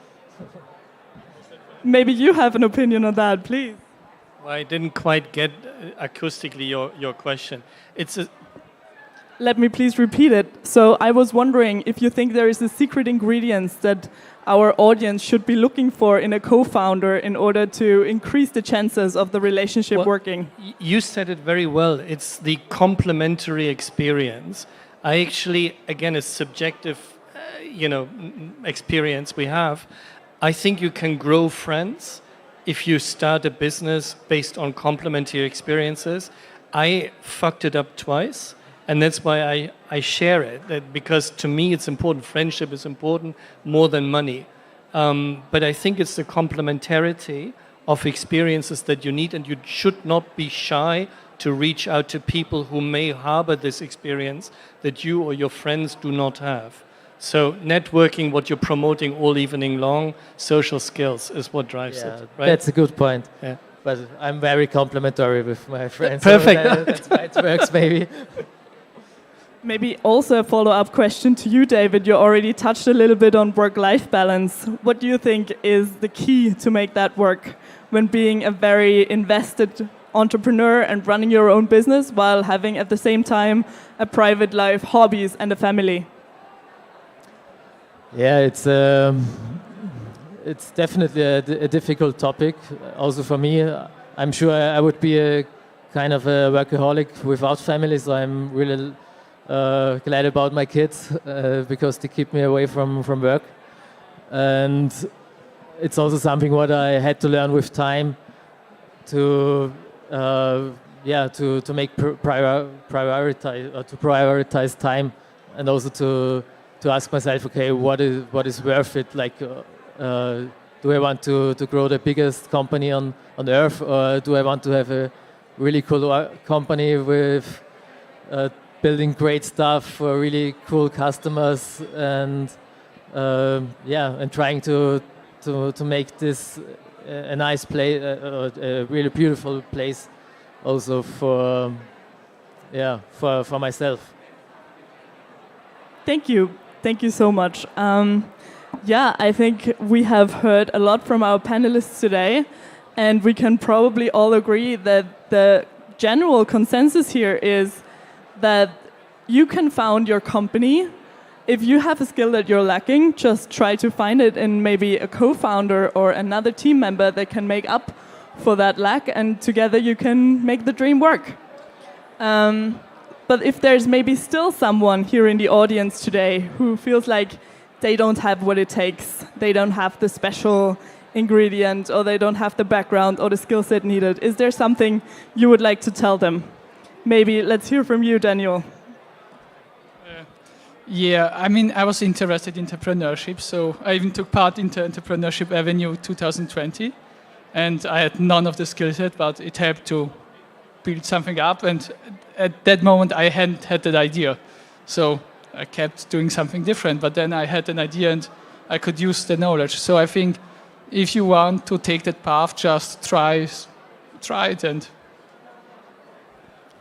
Maybe you have an opinion on that, please. Well, I didn't quite get acoustically your question. Let me please repeat it. So I was wondering if you think there is a secret ingredients that our audience should be looking for in a co-founder in order to increase the chances of the relationship working. You said it very well. It's the complementary experience. I actually, again, a subjective, experience we have. I think you can grow friends if you start a business based on complementary experiences. I fucked it up twice. And that's why I share it, because to me it's important. Friendship is important more than money. But I think it's the complementarity of experiences that you need, and you should not be shy to reach out to people who may harbor this experience that you or your friends do not have. So networking, what you're promoting all evening long, social skills is what drives it, right? That's a good point. Yeah. But I'm very complimentary with my friends. Perfect. So that's why it works, maybe. Maybe also a follow-up question to you, David. You already touched a little bit on work-life balance. What do you think is the key to make that work when being a very invested entrepreneur and running your own business while having at the same time a private life, hobbies, and a family? Yeah, it's definitely a difficult topic. Also for me, I'm sure I would be a kind of a workaholic without family, so I'm really glad about my kids because they keep me away from work. And it's also something what I had to learn with time to make prioritize time, and also to ask myself, okay, what is worth it? Like, do I want to grow the biggest company on earth, or do I want to have a really cool company with building great stuff for really cool customers, and and trying to make this a nice place, a really beautiful place, also for myself. Thank you so much. I think we have heard a lot from our panelists today, and we can probably all agree that the general consensus here is that you can found your company. If you have a skill that you're lacking, just try to find it in maybe a co-founder or another team member that can make up for that lack, and together you can make the dream work. But if there's maybe still someone here in the audience today who feels like they don't have what it takes, they don't have the special ingredient, or they don't have the background or the skill set needed, is there something you would like to tell them? Maybe let's hear from you, Daniel. I was interested in entrepreneurship, so I even took part in the Entrepreneurship Avenue 2020, and I had none of the skill set, but it helped to build something up, and at that moment I hadn't had that idea. So I kept doing something different, but then I had an idea and I could use the knowledge. So I think if you want to take that path, just try it. And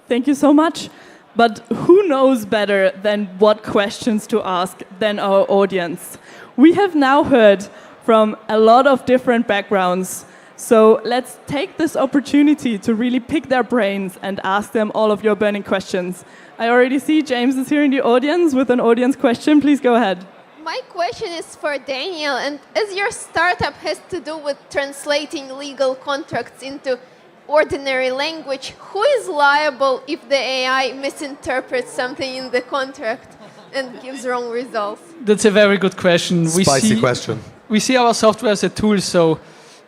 thank you so much. But who knows better than what questions to ask than our audience? We have now heard from a lot of different backgrounds. So let's take this opportunity to really pick their brains and ask them all of your burning questions. I already see James is here in the audience with an audience question. Please go ahead. My question is for Daniel, and as your startup has to do with translating legal contracts into ordinary language, who is liable if the AI misinterprets something in the contract and gives wrong results? That's a very good question. Spicy question. We see our software as a tool, so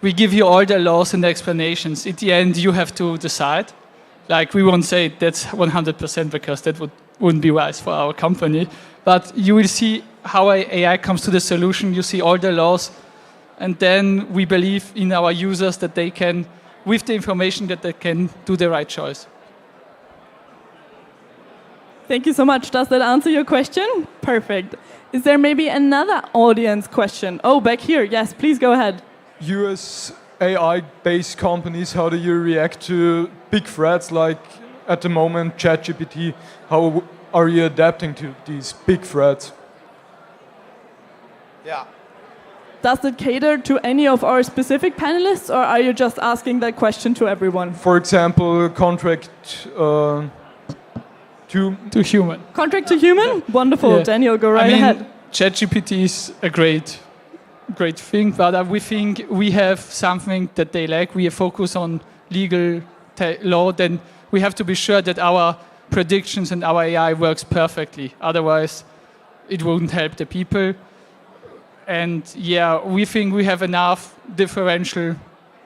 we give you all the laws and explanations. At the end, you have to decide. Like, we won't say that's 100% because that wouldn't be wise for our company. But you will see how AI comes to the solution. You see all the laws and then we believe in our users that they can, with the information, that they can do the right choice. Thank you so much. Does that answer your question? Perfect. Is there maybe another audience question? Oh, back here. Yes, please go ahead. You as AI-based companies, how do you react to big threats like at the moment ChatGPT? How are you adapting to these big threats? Yeah. Does it cater to any of our specific panelists, or are you just asking that question to everyone? For example, contract to human. Contract to human? Wonderful. Yeah. Daniel, go right I mean, ahead. ChatGPT is a great thing, but we think we have something that they lack. We focus on legal law, then we have to be sure that our predictions and our AI works perfectly. Otherwise, it won't help the people. And yeah, we think we have enough differential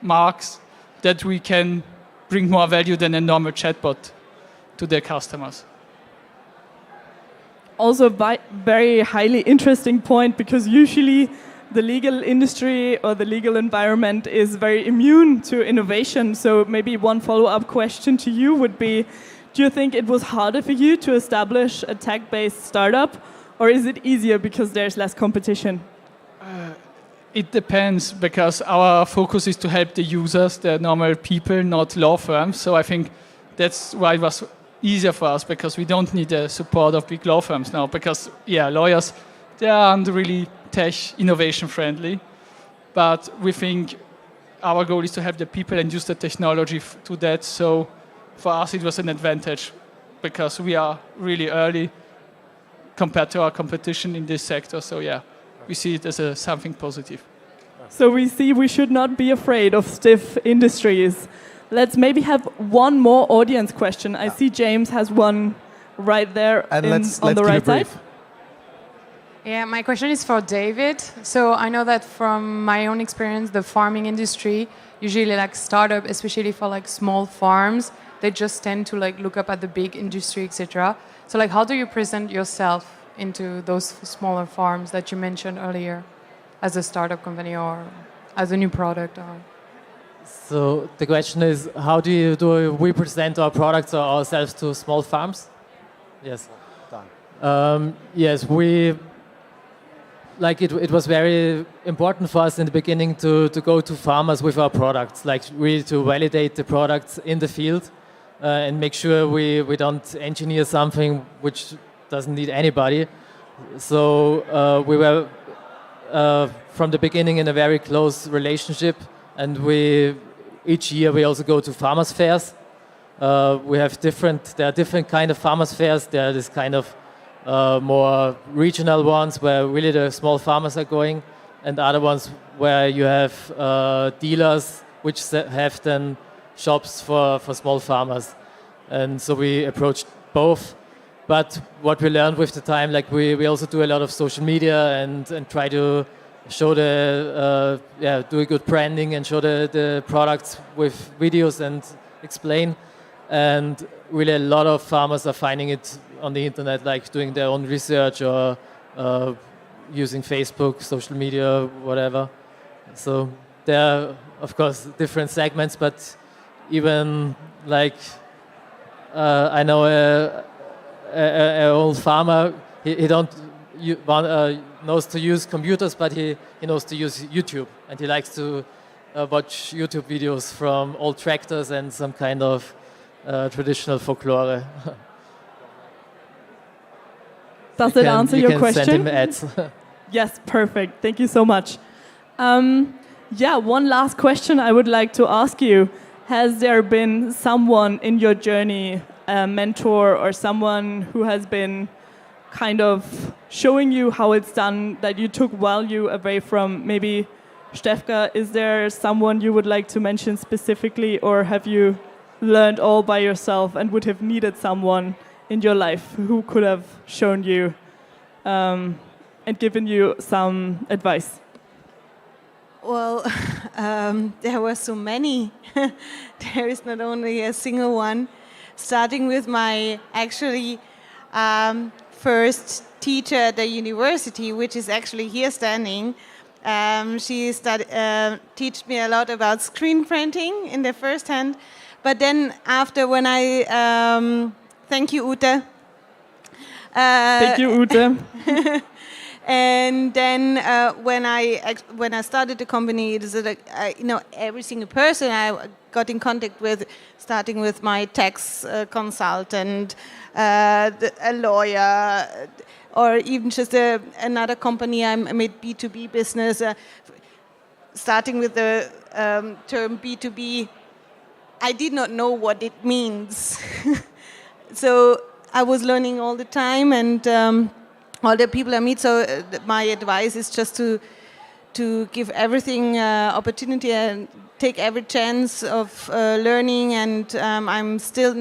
marks that we can bring more value than a normal chatbot to their customers. Also a very highly interesting point, because usually the legal industry or the legal environment is very immune to innovation. So maybe one follow-up question to you would be, do you think it was harder for you to establish a tech-based startup, or is it easier because there's less competition? It depends, because our focus is to help the users, the normal people, not law firms. So I think that's why it was easier for us, because we don't need the support of big law firms now. Because, yeah, lawyers, they aren't really tech innovation friendly. But we think our goal is to help the people and use the technology to that. So for us, it was an advantage, because we are really early compared to our competition in this sector. So yeah, we see it as something positive. So we see we should not be afraid of stiff industries. Let's maybe have one more audience question. I see James has one right there And on the right side. Yeah, my question is for David. So I know that from my own experience, the farming industry, usually like startup, especially for like small farms, they just tend to like look up at the big industry, etc. So like, how do you present yourself into those smaller farms that you mentioned earlier, as a startup company or as a new product? Or? So the question is, how do we present our products or ourselves to small farms? Yes. Yes, it was very important for us in the beginning to go to farmers with our products, like really to validate the products in the field and make sure we don't engineer something which doesn't need anybody. So we were from the beginning in a very close relationship, and each year we also go to farmers fairs. There are different kind of farmers fairs. There are this kind of more regional ones where really the small farmers are going, and other ones where you have dealers which have then shops for small farmers. And so we approached both. But what we learned with the time, like we also do a lot of social media and try to show do a good branding and show the products with videos and explain. And really a lot of farmers are finding it on the internet, like doing their own research or using Facebook, social media, whatever. So there are, of course, different segments, but even like I know an old farmer, he knows to use computers, but he knows to use YouTube, and he likes to watch YouTube videos from old tractors and some kind of traditional folklore. Does it answer your question? Send him ads. Yes, perfect. Thank you so much. One last question I would like to ask you. Has there been someone in your journey, a mentor or someone who has been kind of showing you how it's done, that you took value away from? Maybe Stefka, is there someone you would like to mention specifically, or have you learned all by yourself and would have needed someone in your life who could have shown you and given you some advice? Well, there were so many. There is not only a single one. Starting with my first teacher at the university, which is actually here standing. She taught me a lot about screen printing in the first hand. But then after when I... thank you, Ute. Thank you, Ute. And then when I started the company, it is every single person I got in contact with, starting with my tax consultant, a lawyer, or even just another company. I made B2B business, starting with the term B2B. I did not know what it means, so I was learning all the time, and all the people I meet. So my advice is just to give everything opportunity and take every chance of learning. And I'm still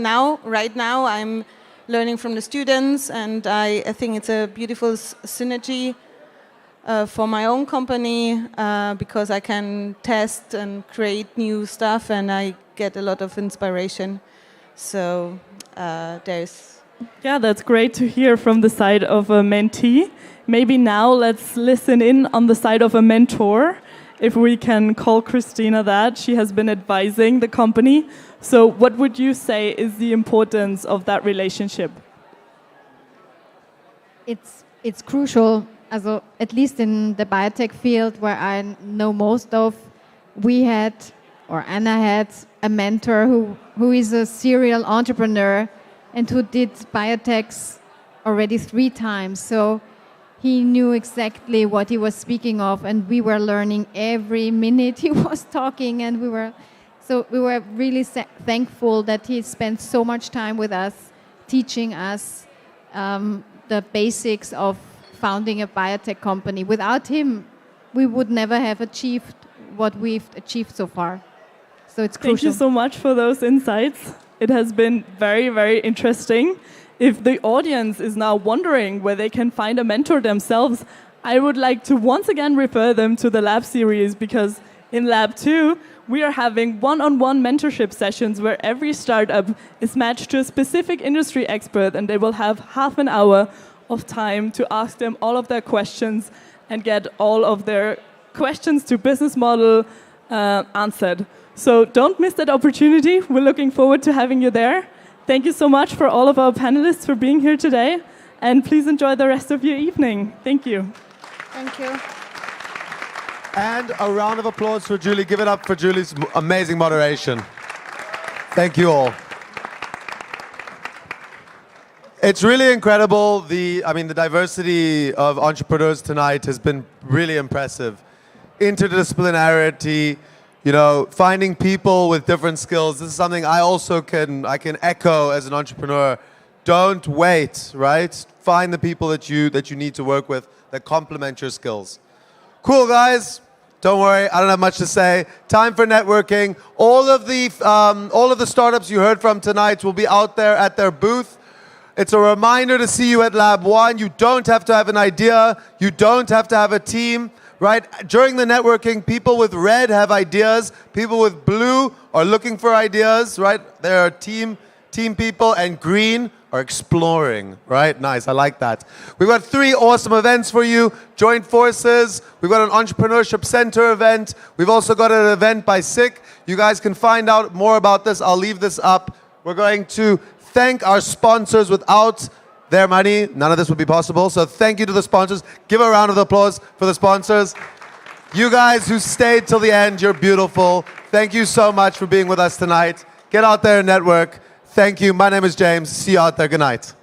right now, I'm learning from the students, and I think it's a beautiful synergy for my own company because I can test and create new stuff, and I get a lot of inspiration. So Yeah, that's great to hear from the side of a mentee. Maybe now let's listen in on the side of a mentor, if we can call Christina that. She has been advising the company. So what would you say is the importance of that relationship? It's crucial, also at least in the biotech field where I know most of. Anna had a mentor who is a serial entrepreneur and who did biotechs already 3 times. So he knew exactly what he was speaking of, and we were learning every minute he was talking, and we were really thankful that he spent so much time with us, teaching us the basics of founding a biotech company. Without him, we would never have achieved what we've achieved so far. So it's crucial. Thank you so much for those insights. It has been very, very interesting. If the audience is now wondering where they can find a mentor themselves, I would like to once again refer them to the Lab series, because in Lab 2, we are having one-on-one mentorship sessions where every startup is matched to a specific industry expert, and they will have half an hour of time to ask them all of their questions and get all of their questions to business model answered. So don't miss that opportunity. We're looking forward to having you there. Thank you so much for all of our panelists for being here today, and please enjoy the rest of your evening. Thank you. Thank you. And a round of applause for Julie. Give it up for Julie's amazing moderation. Thank you all. It's really incredible. The diversity of entrepreneurs tonight has been really impressive. Interdisciplinarity, finding people with different skills. This is something I can echo as an entrepreneur. Don't wait, right? Find the people that you need to work with that complement your skills. Cool, guys. Don't worry, I don't have much to say. Time for networking. All of the startups you heard from tonight will be out there at their booth. It's a reminder to see you at Lab 1. You don't have to have an idea. You don't have to have a team, right? During the networking, people with red have ideas. People with blue are looking for ideas, right? There are team people, and green are exploring, right? Nice, I like that. We've got 3 awesome events for you. Joint forces. We've got an entrepreneurship center event. We've also got an event by SICK. You guys can find out more about this. I'll leave this up. We're going to thank our sponsors. Without their money, none of this would be possible. So thank you to the sponsors. Give a round of applause for the sponsors. You guys who stayed till the end, you're beautiful. Thank you so much for being with us tonight. Get out there and network. Thank you. My name is James. See you out there. Good night.